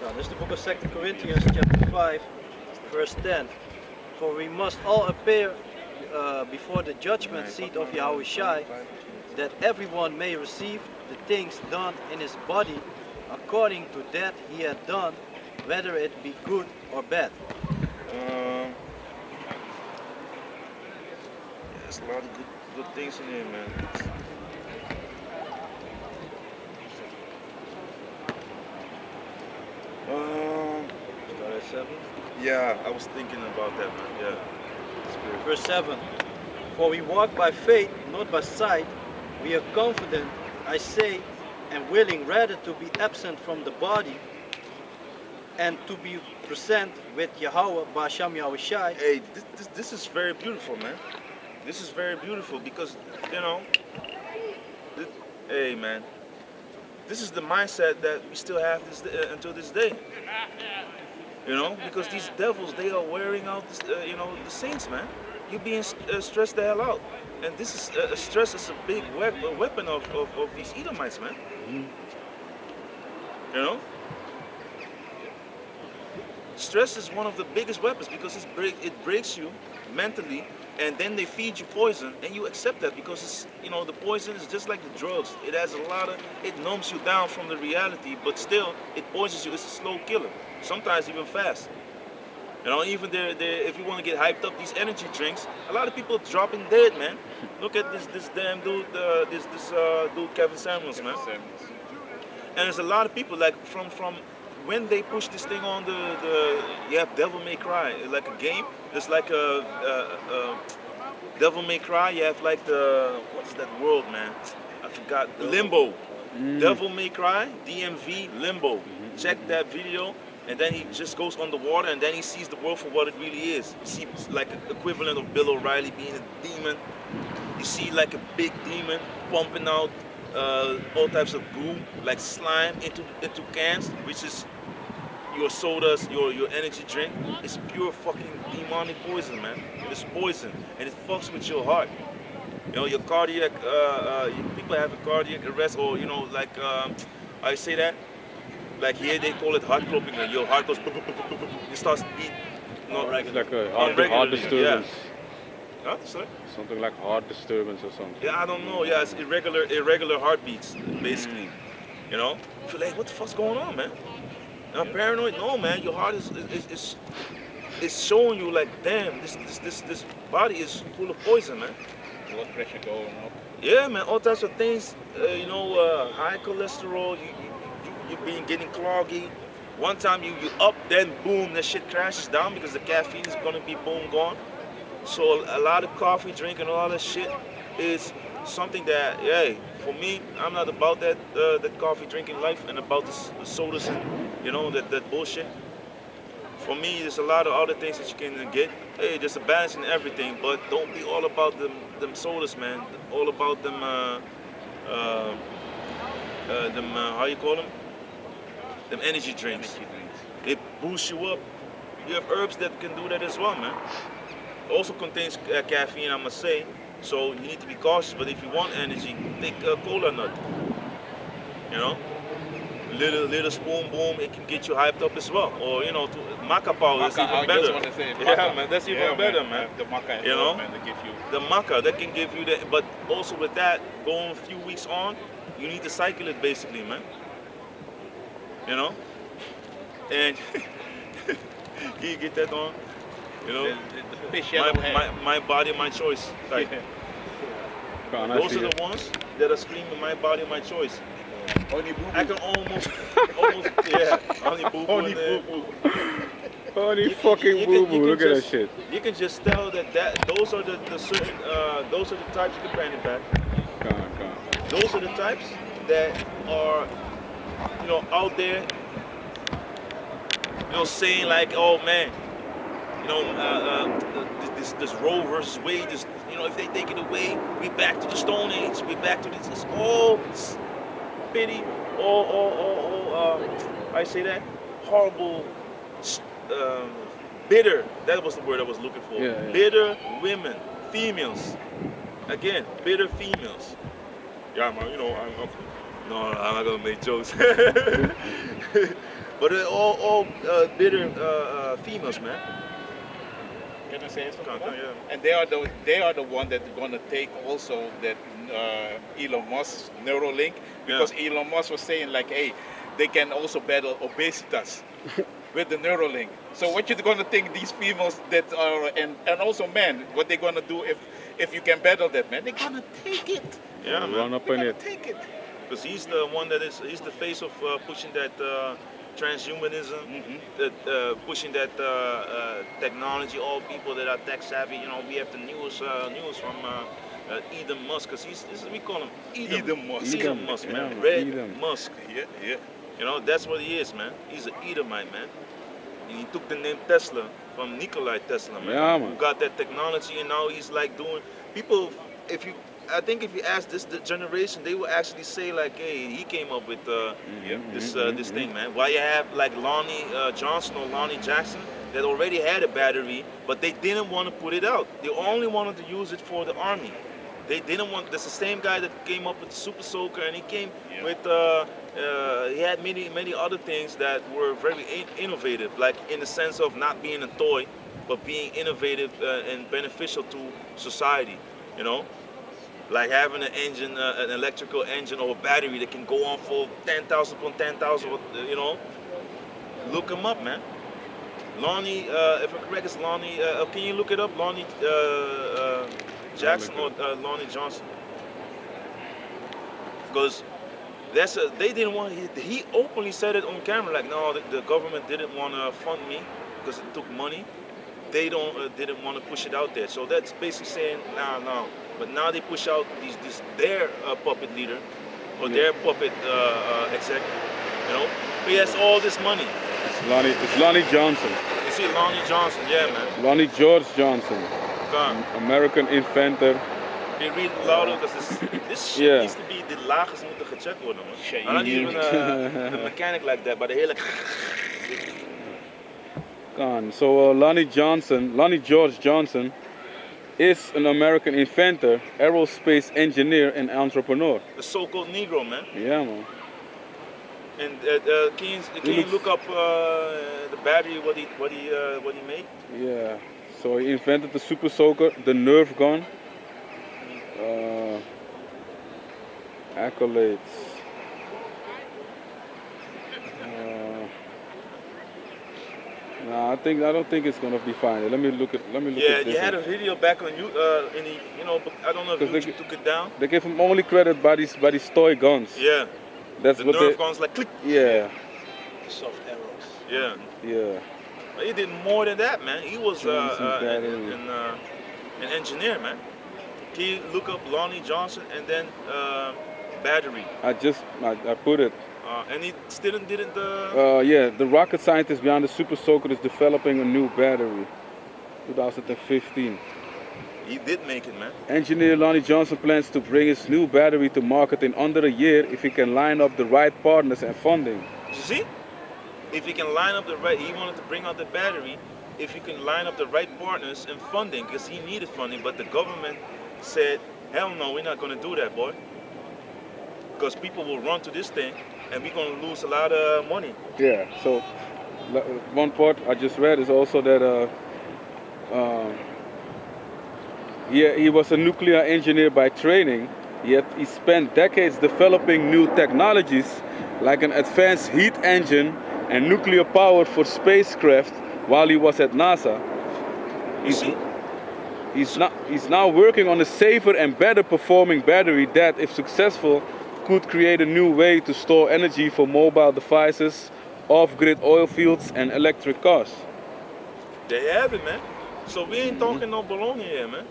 Now, this is the book of 2 Corinthians, chapter 5, verse 10. For we must all appear before the judgment seat of Yahushua, that everyone may receive the things done in his body according to that he had done, whether it be good or bad. There's a lot of good things in here, man. Start at 7. Yeah, I was thinking about that, man. Yeah. Verse 7. For we walk by faith, not by sight. We are confident, I say, and willing rather to be absent from the body and to be present with Yahweh Ba'asham Yahushai. Hey, this is very beautiful, man. This is very beautiful because, hey, man, this is the mindset that we still have until this day. Because these devils, they are wearing out, the saints, man. You're being stressed the hell out. And this is, stress is a big weapon of these Edomites, man. Stress is one of the biggest weapons because it breaks you mentally, and then they feed you poison, and you accept that because it's, the poison is just like the drugs. It has it numbs you down from the reality, but still, it poisons you. It's a slow killer, sometimes even fast. Even if you want to get hyped up, these energy drinks, a lot of people are dropping dead, man. Look at this damn dude, this dude Kevin Samuels, man. And there's a lot of people, like from when they push this thing on you have Devil May Cry, like a game. There's like a Devil May Cry. You have like what is that world, man? I forgot. Limbo. Devil May Cry, DMV, Limbo. Check that video. And then he just goes underwater, and then he sees the world for what it really is. You see, like an equivalent of Bill O'Reilly being a demon. You see, like a big demon pumping out all types of goo, like slime, into cans, which is your sodas, your energy drink. It's pure fucking demonic poison, man. It's poison, and it fucks with your heart. Your cardiac. People have a cardiac arrest, or I say that. Like here they call it heart clopping. Your heart goes, it starts beat. It's like a heart disturbance. Yeah. Huh? Sorry? Something like heart disturbance or something. Yeah, I don't know. Yeah, it's irregular heartbeats, basically. I feel like, what the fuck's going on, man? And I'm paranoid. No, man, your heart is showing you like, damn, this body is full of poison, man. blood pressure going up. Yeah, man, all types of things. High cholesterol. You being getting cloggy. One time you up, then boom, that shit crashes down because the caffeine is gonna be boom gone. So a lot of coffee drinking and all that shit is something that, hey, for me, I'm not about that coffee drinking life and about the sodas and that bullshit. For me, there's a lot of other things that you can get. Hey, there's a balance in everything, but don't be all about them sodas, man. All about them how you call them? Them energy drinks. It boosts you up. You have herbs that can do that as well, man. Also contains caffeine, I must say. So you need to be cautious. But if you want energy, take a cola nut. You know, little spoon, boom, it can get you hyped up as well. Or maca powder is even better. Just want to say, yeah, man, that's even better, man. The maca, man, to give you the maca that can give you that. But also with that, going a few weeks on, you need to cycle it basically, man. You know, and can you get that on? the fish yellow my body, my choice. Like, those are the ones that are screaming my body, my choice. I can almost, yeah, honey boo boo. Honey boo boo. Honey fucking boo boo. Look at that shit. You can just tell that those are the certain those are the types. You can pan it back. Those are the types that are out there. Saying like, oh man, this Roe versus Wade, if they take it away, we back to the Stone Age, we back to this. It's all pity, I say that, horrible, bitter. That was the word I was looking for. Yeah. Bitter women, females. Again, bitter females. Yeah, man. No, I'm not gonna make jokes. But they're all bitter females, man. Can I say something? Yeah. And they are the one that are gonna take also that Elon Musk's Neuralink, because Elon Musk was saying like, hey, they can also battle obesitas with the Neuralink. So what you gonna think these females that are and also men, what they gonna do if you can battle that, man? They're gonna take it. Yeah, man. Run up in it. Take it. Because he's the one he's the face of pushing that transhumanism, that pushing that technology. All people that are tech savvy. We have the news from Elon Musk, because we call him Elon Musk. Elon Musk, man. Yeah, Red Elon. Musk. Yeah. That's what he is, man. He's an Edomite, man. And he took the name Tesla from Nikola Tesla, man. Yeah, man. Who got that technology, and now he's like doing people. I think if you ask the generation, they will actually say like, hey, he came up with this thing, man. Why you have like Lonnie Johnson or Lonnie Jackson that already had a battery, but they didn't want to put it out. They only wanted to use it for the army. They didn't want. That's the same guy that came up with the Super Soaker, and he came with. He had many other things that were very innovative, like in the sense of not being a toy, but being innovative and beneficial to society. Like having an engine, an electrical engine or a battery that can go on for 10,000 upon 10,000. Look him up, man. Lonnie, if I'm correct, it's Lonnie. Can you look it up, Lonnie Jackson or Lonnie Johnson? Because they didn't want. He openly said it on camera, like, no, the government didn't want to fund me because it took money. They didn't want to push it out there. So that's basically saying, no. But now they push out their puppet leader or their puppet exec. He has all this money. It's Lonnie Johnson. You see Lonnie Johnson, yeah, man. Lonnie George Johnson. American inventor. Can you read it louder? Because this shit needs to be, de lagers moeten gecheckt worden, man. I'm not even a mechanic like that, but the hele... So Lonnie George Johnson is an American inventor, aerospace engineer, and entrepreneur. The so-called Negro, man. Yeah, man. And can you look up the battery? What he made? Yeah. So he invented the Super Soaker, the Nerf gun. Accolades. I don't think it's gonna be fine. Let me look at Yeah, this. you had a video back on you, in the, but I don't know if 'Cause YouTube took it down. They give him only credit by these toy guns. Yeah, That's the what Nerf they. guns like click. Yeah, Soft arrows. Yeah, yeah. but he did more than that, man. He was Johnson battery. an engineer, man. Can you look up Lonnie Johnson and then battery? I put it. And he still didn't. Yeah, the rocket scientist behind the Super Soaker is developing a new battery. 2015. He did make it, man. Engineer Lonnie Johnson plans to bring his new battery to market in under a year if he can line up the right partners and funding. You see? If he can line up he wanted to bring out the battery, if he can line up the right partners and funding, because he needed funding, but the government said, hell no, we're not going to do that, boy. Because people will run to this thing, and we're going to lose a lot of money. Yeah, so one part I just read is also that he was a nuclear engineer by training, yet he spent decades developing new technologies like an advanced heat engine and nuclear power for spacecraft while he was at NASA. He's now working on a safer and better performing battery that, if successful, could create a new way to store energy for mobile devices, off-grid oil fields, and electric cars. They have it, man. So we ain't talking no baloney here, man.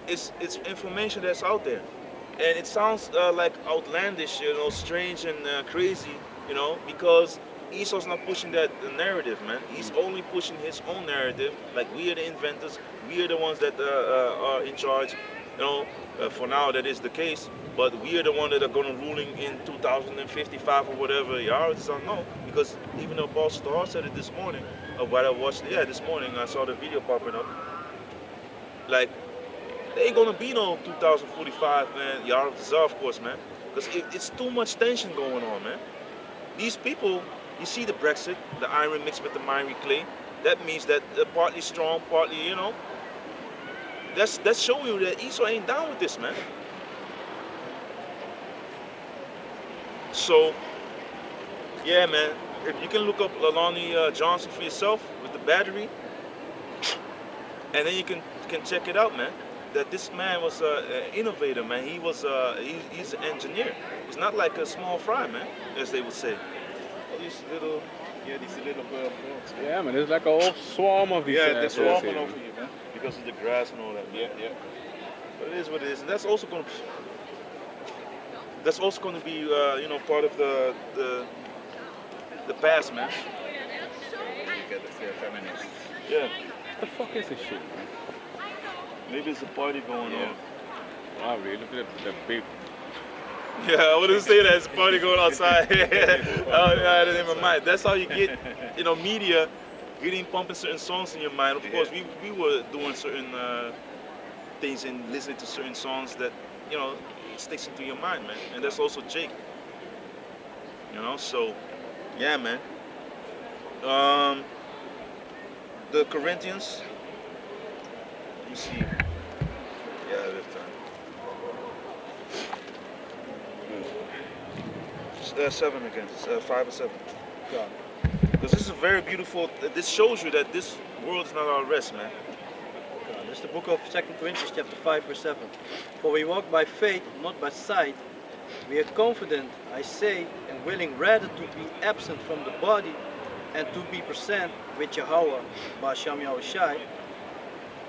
It's information that's out there, and it sounds like outlandish, strange and crazy, because Esau's not pushing that narrative, man. He's only pushing his own narrative. Like, we are the inventors, we are the ones that are in charge. For now that is the case, but we are the ones that are going to ruling in 2055 or whatever. Y'all just don't know, because even the Apostle Paul said it this morning. What I watched, this morning I saw the video popping up. Like, there ain't gonna be no 2045, man. Y'all of course, man, because it's too much tension going on, man. These people, you see the Brexit, the iron mixed with the miry clay. That means that they're partly strong, partly, That's showing you that Esau ain't down with this, man. So, yeah, man. If you can look up Lonnie Johnson for yourself with the battery, and then you can check it out, man. That this man was an innovator, man. He was he's an engineer. He's not like a small fry, man, as they would say. These little birds. Yeah, man, there's like a whole swarm of these. Yeah, they're swarming here, over you, man, because of the grass and all that. Yeah. But it is what it is, and that's also going to be, part of the past, man. You get the fair feminists. Yeah. What the fuck is this shit, man? Maybe it's a party going on. Wow, really? Look at that big. Yeah, I wouldn't say that. It's a party going outside. I had it in my mind. That's how you get, media pumping certain songs in your mind. Of course, we were doing certain things and listening to certain songs that, it sticks into your mind, man. And that's also Jake. So, yeah, man. The Corinthians. Let me see. Yeah, this time. 7 again. 5 or 7. Because this is a very beautiful. This shows you that this world is not our rest, man. This is the book of 2 Corinthians chapter 5 verse 7. For we walk by faith, not by sight. We are confident, I say, and willing rather to be absent from the body and to be present with Yahweh, Ba'asham Yahushai.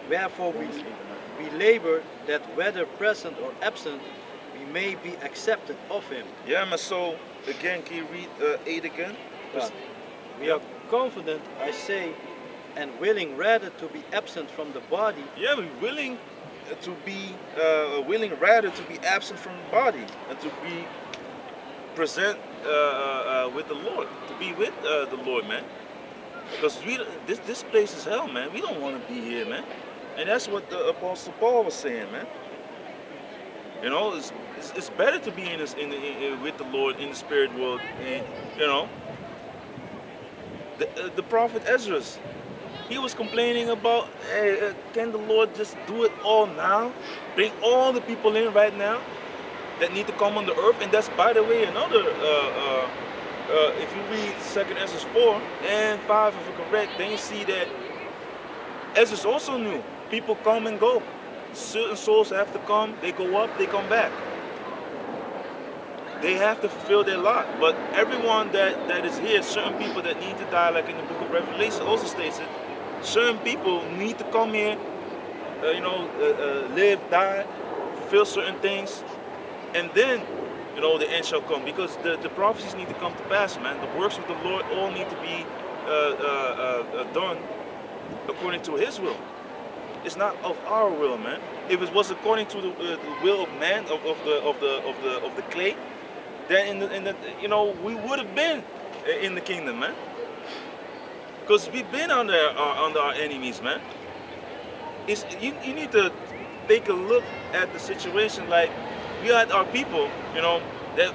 Wherefore we labor that whether present or absent, we may be accepted of him. Yeah, man, so again, can you read 8 again? We are confident, I say, and willing rather to be absent from the body. Yeah, we're willing to be rather to be absent from the body and to be present with the Lord, to be with the Lord, man. Because this place is hell, man. We don't want to be here, man. And that's what the Apostle Paul was saying, man. It's better to be with the Lord in the spirit world. And, the prophet Ezra, he was complaining about, hey, can the Lord just do it all now? Bring all the people in right now that need to come on the earth. And that's, by the way, another if you read 2nd Ezra 4 and 5, if I'm correct, then you see that Ezra also knew people come and go. Certain souls have to come, they go up, they come back. They have to fulfill their lot. But everyone that is here, certain people that need to die, like in the book of Revelation also states it, certain people need to come here, live, die, fulfill certain things, and then, the end shall come. Because the prophecies need to come to pass, man. The works of the Lord all need to be done according to His will. It's not of our will, man. If it was according to the will of man, of the clay, then we would have been in the kingdom, man. Because we've been under our enemies, man. You need to take a look at the situation. Like, we had our people, that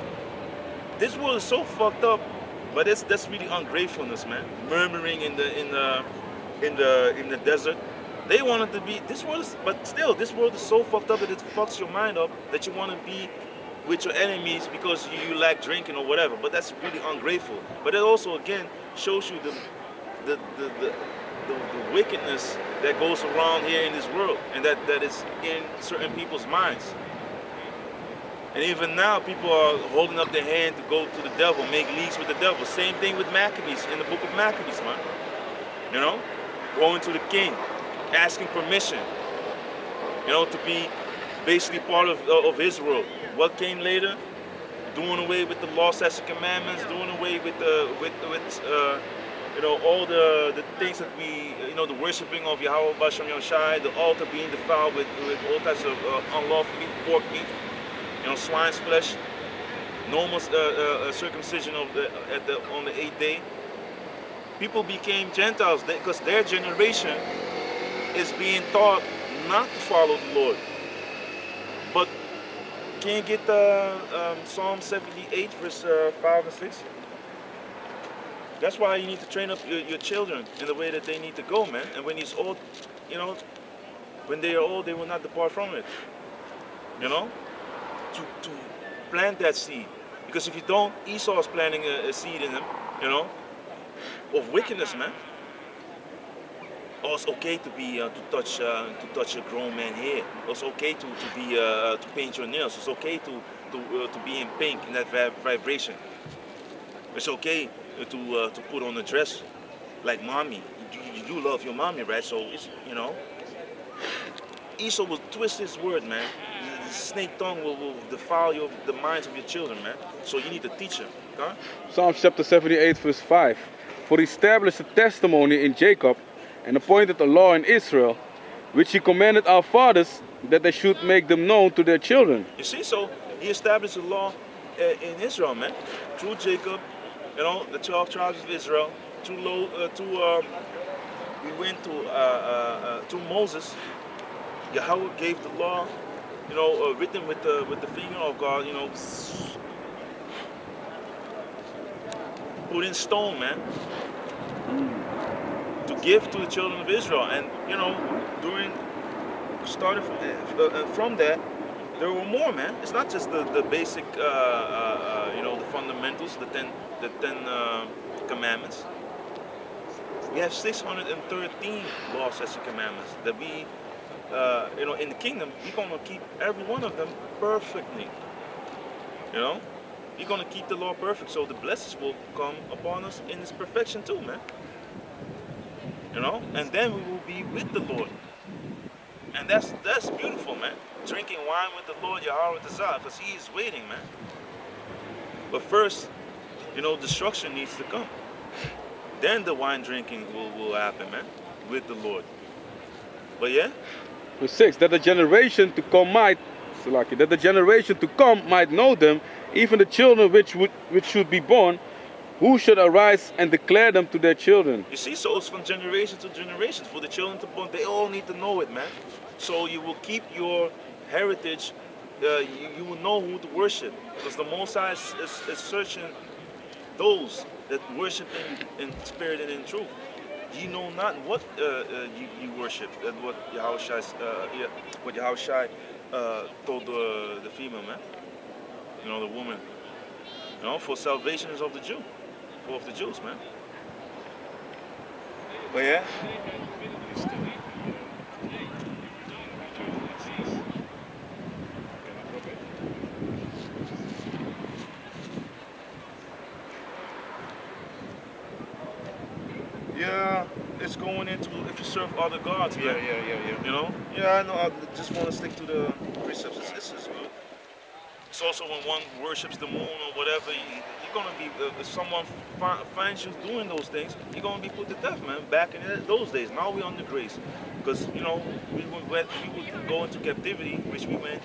this world is so fucked up, but that's really ungratefulness, man. Murmuring in the desert. They wanted to be this world, but still, this world is so fucked up that it fucks your mind up that you want to be with your enemies because you lack drinking or whatever. But that's really ungrateful. But it also again shows you the wickedness that goes around here in this world, and that is in certain people's minds. And even now, people are holding up their hand to go to the devil, make leagues with the devil. Same thing with Maccabees in the book of Maccabees, man. Going to the king, asking permission, to be basically part of his world. What came later? Doing away with the law, statutes, and commandments, doing away with all the things that we, the worshiping of Yahweh Bashem Yoshai, the altar being defiled with all types of unlawful meat, pork meat, swine's flesh, normal circumcision on the 8th day. People became Gentiles because their generation is being taught not to follow the Lord. But can you get Psalm 78, verse 5 and 6? That's why you need to train up your children in the way that they need to go, man. And when he's old, when they are old, they will not depart from it. To plant that seed. Because if you don't, Esau is planting a seed in them, of wickedness, man. Oh, it's okay to be to touch a grown man here. It's okay to paint your nails. It's okay to be in pink in that vibration. It's okay to put on a dress like mommy. You do love your mommy, right? So it's Esau will twist his word, man. The snake tongue will defile the minds of your children, man. So you need to teach them. Okay? Psalm chapter 78, verse 5. For he established a testimony in Jacob and appointed a law in Israel, which he commanded our fathers that they should make them known to their children. You see, so he established a law in Israel, man, through Jacob, the 12 tribes of Israel. We went to Moses. Yahweh gave the law, written with the finger of God, put in stone, man, to give to the children of Israel. And starting from that, there were more, man. It's not just the basic, the fundamentals, the 10 commandments. We have 613 laws, statutes, and commandments that we, in the kingdom, we're gonna keep every one of them perfectly. We're gonna keep the law perfect, so the blessings will come upon us in its perfection too, man. And then we will be with the Lord. And that's beautiful, man. Drinking wine with the Lord Yahweh Tazah, because He is waiting, man. But first, destruction needs to come. Then the wine drinking will happen, man, with the Lord. But yeah. Verse 6, that the generation to come might know them, even the children which should be born, who should arise and declare them to their children. You see, so it's from generation to generation. For the children to born, they all need to know it, man. So you will keep your heritage, you will know who to worship. Because the Most High is searching those that worship in spirit and in truth. You know not what you worship, and what Yahushai told the female, man. The woman. You know, for salvation is of the Jew, of the Jews, man. But yeah. Yeah, it's going into if you serve other gods, man. Yeah. You know? Yeah, I know. I just want to stick to the precepts. This is good. It's also when one worships the moon or whatever, you're gonna be. If someone finds you doing those things, you're gonna be put to death, man. Back in those days, now we're under grace, because you know we would go into captivity, which we went,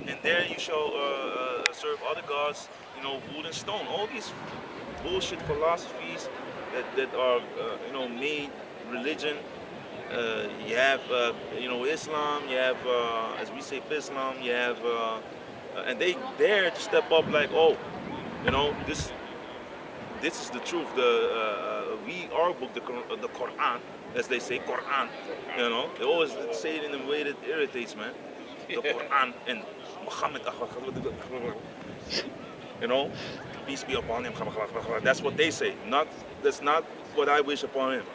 and there you shall serve other gods, you know, wood and stone. All these bullshit philosophies that are you know made religion. You have you know Islam. You have as we say Islam. You have and they dare to step up like, oh, you know, this is the truth. Our book, the Quran, as they say, Quran. You know, they always say it in a way that irritates, man. The Quran and Muhammad. You know, peace be upon him. That's what they say. That's not what I wish upon him.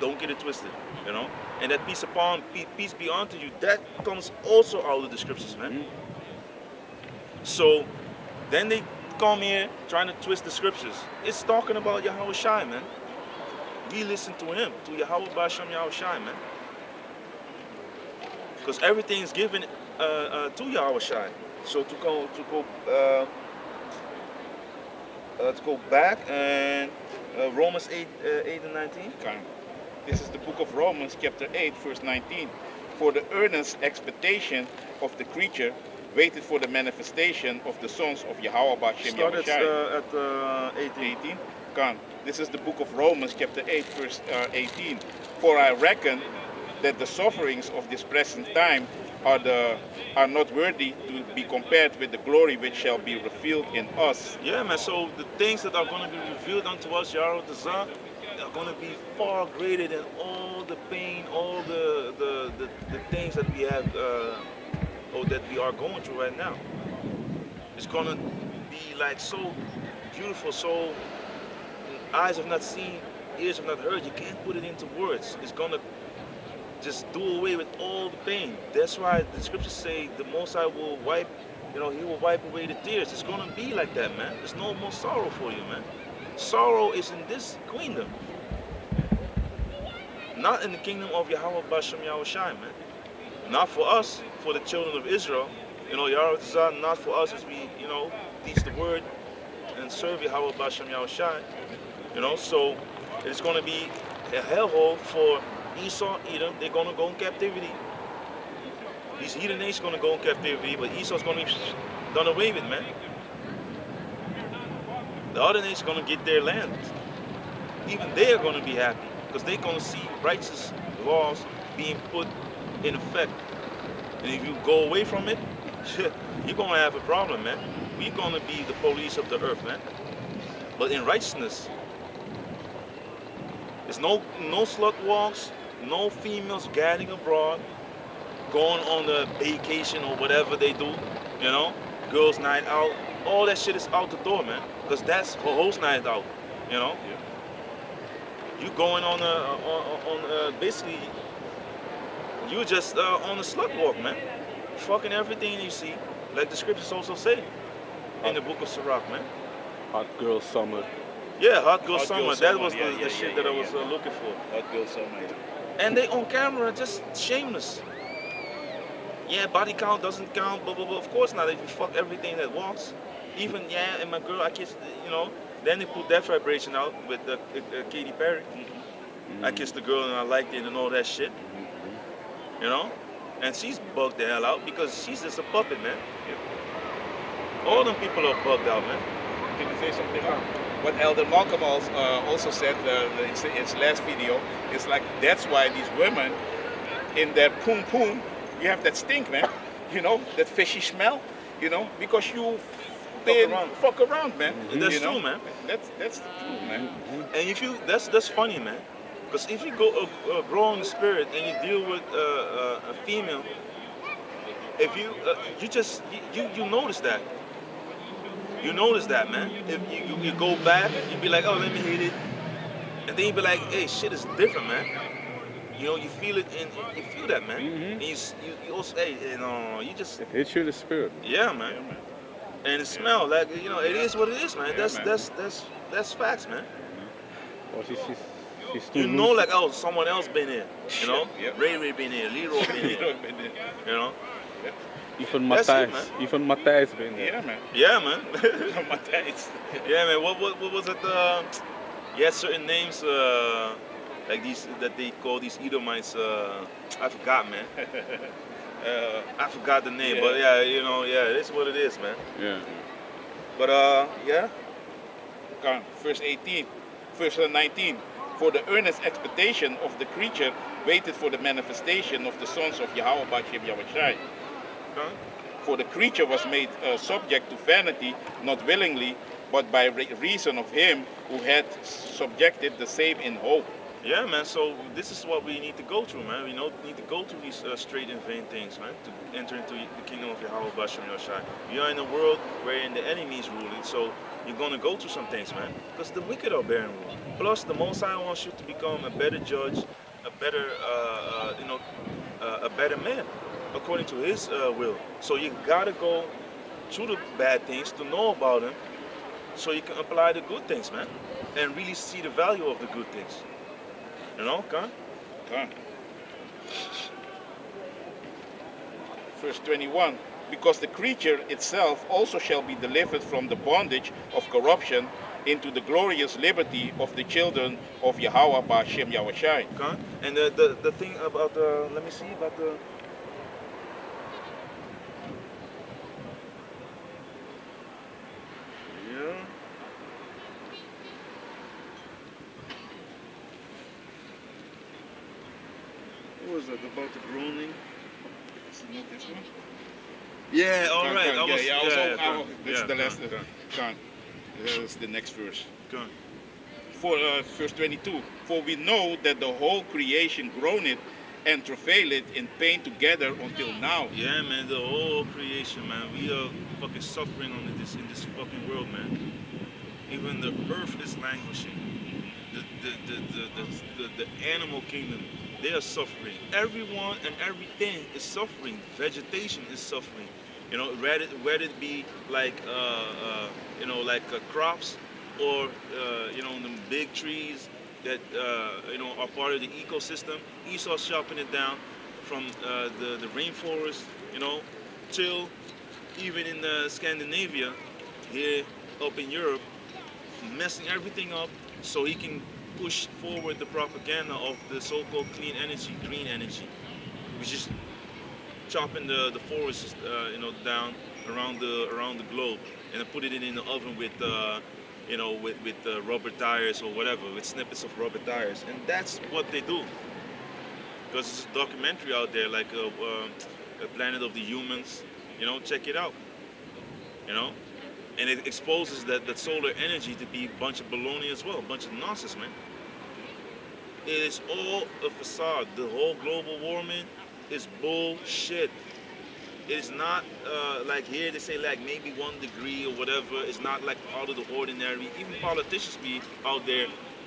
Don't get it twisted. You know, and that peace be unto you. That comes also out of the scriptures, man. So then they come here trying to twist the scriptures. It's talking about Yahweh Shai, man. We listen to him, to Yahweh Bashem Yahweh Shai, man. Because everything is given to Yahweh Shai. So to go back and Romans 8 and 19. Okay. This is the book of Romans, chapter 8, verse 19. For the earnest expectation of the creature waited for the manifestation of the sons of Yahweh Bashem Yahweh Shai. At 18. Come. This is the book of Romans, chapter 8, verse 18. For I reckon that the sufferings of this present time are not worthy to be compared with the glory which shall be revealed in us. Yeah, man. So the things that are going to be revealed unto us, Yahweh the Zah, are going to be far greater than all the pain, all the things that we have, or that we are going through right now. It's going to be like so beautiful, so eyes have not seen, ears have not heard. You can't put it into words. It's going to just do away with all the pain. That's why the scriptures say the Most High will wipe, you know, he will wipe away the tears. It's going to be like that, man. There's no more sorrow for you, man. Sorrow is in this kingdom, not in the kingdom of Yahweh Bashem Yahweh Shai, man. Not for us, for the children of Israel. You know, Yahweh Zah, not for us as we, you know, teach the word and serve Yahweh Bashem Yahweh Shai. You know, so it's going to be a hellhole for Esau, Edom. They're going to go in captivity. These heathen nations are going to go in captivity, but Esau's going to be done away with, man. The other nations are going to get their land. Even they are going to be happy because they're going to see righteous laws being put in effect. And if you go away from it, you're going to have a problem, man. We're going to be the police of the earth, man. But in righteousness, there's no slut walks, no females gadding abroad, going on a vacation or whatever they do, you know, girls' night out. All that shit is out the door, man. Because that's a host night out, you know. Yeah. You going on basically, you just on a slut walk, man. Fucking everything you see, like the scriptures also say in the book of Sirach, man. Hot girl summer. Yeah, hot girl summer. That was the shit that I was looking for. Hot girl summer. And they on camera just shameless. Yeah, body count doesn't count, blah, blah, blah. Of course not if you fuck everything that walks. Even, yeah, and my girl, I kissed, you know, then they put that vibration out with Katy Perry. Mm-hmm. I kissed the girl and I liked it and all that shit. Mm-hmm. You know? And she's bugged the hell out because she's just a puppet, man. Yeah. All them people are bugged out, man. Can you say something? What Elder Malcolm also said in his last video is like, that's why these women in their poom poom, you have that stink, man. You know, that fishy smell, you know, because you fuck around, man. Mm-hmm. That's true, man. That's the truth, man. Mm-hmm. And if you, that's funny, man. Because if you go grow in the spirit and you deal with a female, if you you notice that. You notice that, man. If you go back, you be like, oh, let me hit it, and then you be like, hey, shit is different, man. You know, you feel it, and you feel that, man. And you also, hey, you just, It hits you in the spirit. yeah, man. Yeah, man. And it smell like, you know, it is what it is, man. Yeah, That's facts, man. Oh, she's too You know, loose. like, oh, someone else been here. You know, Yeah. Ray been here, Leroy been here. You know, Even That's it, Matthijs. Even Matthijs been there. Yeah, man. yeah, man. My dads. Yeah, man. What was it? Yeah, certain names like these that they call these Edomites. I forgot, man. I forgot the name, Yeah. but yeah, you know, yeah, it is what it is, man. Yeah. But yeah, Come, verse 18, verse 19. For the earnest expectation of the creature waited for the manifestation of the sons of Yahweh Bashem Yahushai. huh? For the creature was made subject to vanity, not willingly, but by reason of him who had subjected the same in hope. Yeah, man. So this is what we need to go through, man. We need to go through these straight and vain things, man, to enter into the kingdom of Yahweh Bashem Yahushai. We are in a world wherein the enemy is ruling, so you're gonna go through some things, man, because the wicked are bearing rule. Plus, the Most High wants you to become a better judge, a better, a better man, according to His will. So you gotta go through the bad things to know about Him, so you can apply the good things, man, and really see the value of the good things. You know, Khan? Come. Verse 21. Because the creature itself also shall be delivered from the bondage of corruption into the glorious liberty of the children of Yahweh Bashem Yahushai. Khan? And the thing about the, let me see, about the, yeah. What was that about the groaning? Is it not this one? Yeah, all Come, right. come. This is the Khan, last. Khan, Come. This is the next verse. Khan. For verse 22. For we know that the whole creation groaneth and travaileth in pain together until now. Yeah, man, the whole creation, man. We are fucking suffering in this fucking world, man. Even the earth is languishing. The animal kingdom, they are suffering. Everyone and everything is suffering. Vegetation is suffering. You know, whether it be like crops or the big trees that are part of the ecosystem. Esau's chopping it down from the rainforest, till even in Scandinavia, here up in Europe, messing everything up so he can push forward the propaganda of the so-called clean energy, green energy, which is chopping the forests down around the globe and then put it in the oven with rubber tires or whatever, with snippets of rubber tires. And that's what they do. Because there's a documentary out there, like a Planet of the Humans, check it out. And it exposes that solar energy to be a bunch of baloney as well, a bunch of nonsense, man. It is all a facade. The whole global warming is bullshit. It's not like here they say like maybe 1 degree or whatever. It's not like out of the ordinary. Even politicians be out there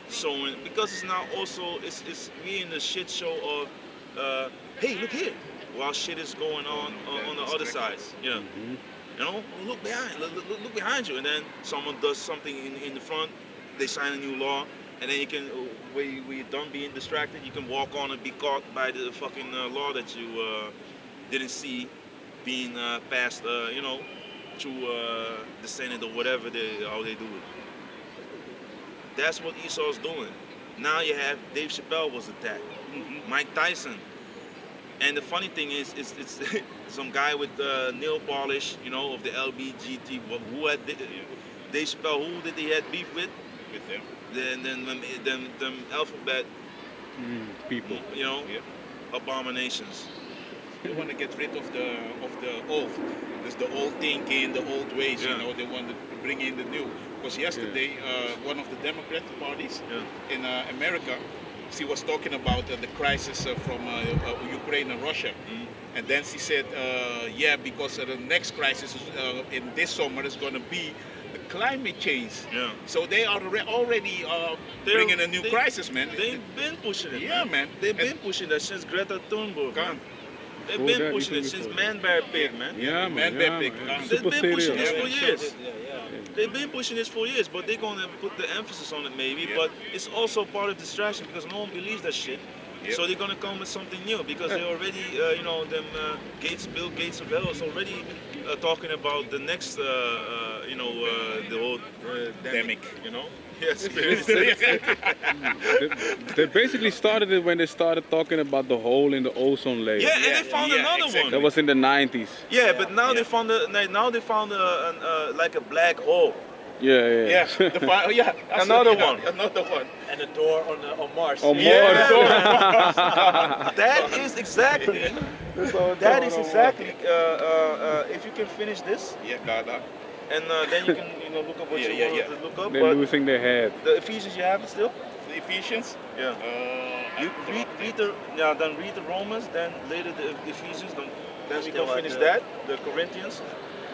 showing, because it's not also, it's we in the shit show of hey, look here, while shit is going on the other side. Yeah. Look behind, look behind you, and then someone does something in the front. They sign a new law, and then you can, when you're done being distracted, you can walk on and be caught by the fucking law that you didn't see being passed, through the Senate or whatever how they do it. That's what Esau's doing. Now you have Dave Chappelle was attacked, Mike Tyson. And the funny thing is, it's some guy with nail polish, of the LBGT. Who had Dave Chappelle? Who did he have beef with? With them. Then them alphabet people. Abominations. They want to get rid of the old. There's the old thinking, the old ways. Yeah. They want to bring in the new. Because yesterday, one of the Democratic parties in America, she was talking about the crisis from Ukraine and Russia. And then she said, because the next crisis in this summer is going to be the climate change. Yeah. So they are already bringing a new crisis, man. They've been pushing it. Yeah, man. They've been pushing that since Greta Thunberg. Man. They've Before been that, pushing even it since before that. Man Bear Pig, man. Yeah, man. Man, Yeah, big, man. man. They've Super been pushing serious. this for years. Yeah. They've been pushing this for years, but they're gonna put the emphasis on it maybe. Yeah. But it's also part of distraction because no one believes that shit. Yep. So they're gonna come with something new because they already, Bill Gates of hell is already talking about the next, the whole Demic. you know. Yes. They basically started it when they started talking about the hole in the ozone layer. Yeah, and they found another exactly. one. That was in the 90s. Yeah, but now they Yeah. found like a black hole. Yeah. Another one. Another one. And a door on Mars. On Yeah. Mars. That is exactly. If you can finish this, Yeah, Dada. and then you can look up what you want to look up. They're But losing their head. the Ephesians you have it still. The Ephesians. Yeah. You read the Romans, then later the Ephesians. Then we Still gonna finish at that, the Corinthians,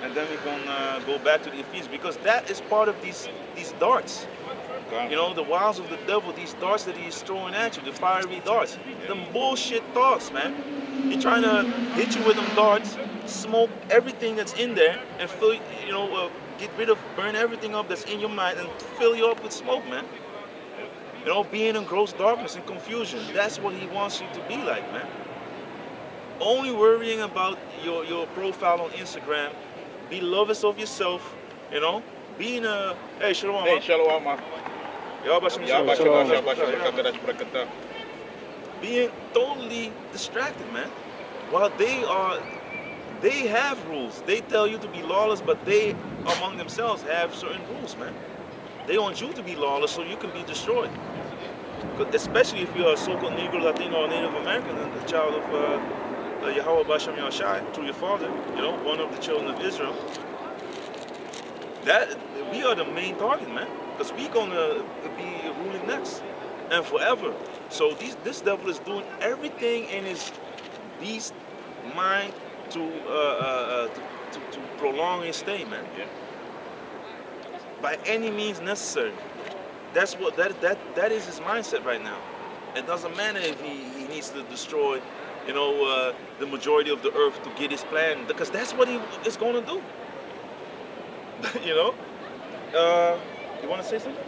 and then we're gonna go back to the Ephesians because that is part of these darts. You know, the wiles of the devil, these darts that he's throwing at you, the fiery darts, them bullshit thoughts, man. He's trying to hit you with them darts, smoke everything that's in there, and burn everything up that's in your mind and fill you up with smoke, man. You know, being in gross darkness and confusion. That's what he wants you to be like, man. Only worrying about your profile on Instagram. Be lovers of yourself, you know. Being hey, shalom. Hey, shalom, man. Being totally distracted, man. While they have rules. They tell you to be lawless, but they among themselves have certain rules, man. They want you to be lawless so you can be destroyed. Especially if you're a so-called Negro, Latino, or Native American, and the child of Yahweh Bashem Yahshai, through your father, one of the children of Israel. That we are the main target, man, because we're gonna be ruling next and forever. So this devil is doing everything in his beast mind to prolong his stay, man. Yeah. By any means necessary. That's what that is his mindset right now. It doesn't matter if he needs to destroy, the majority of the earth to get his plan, because that's what he is going to do. You want to say something?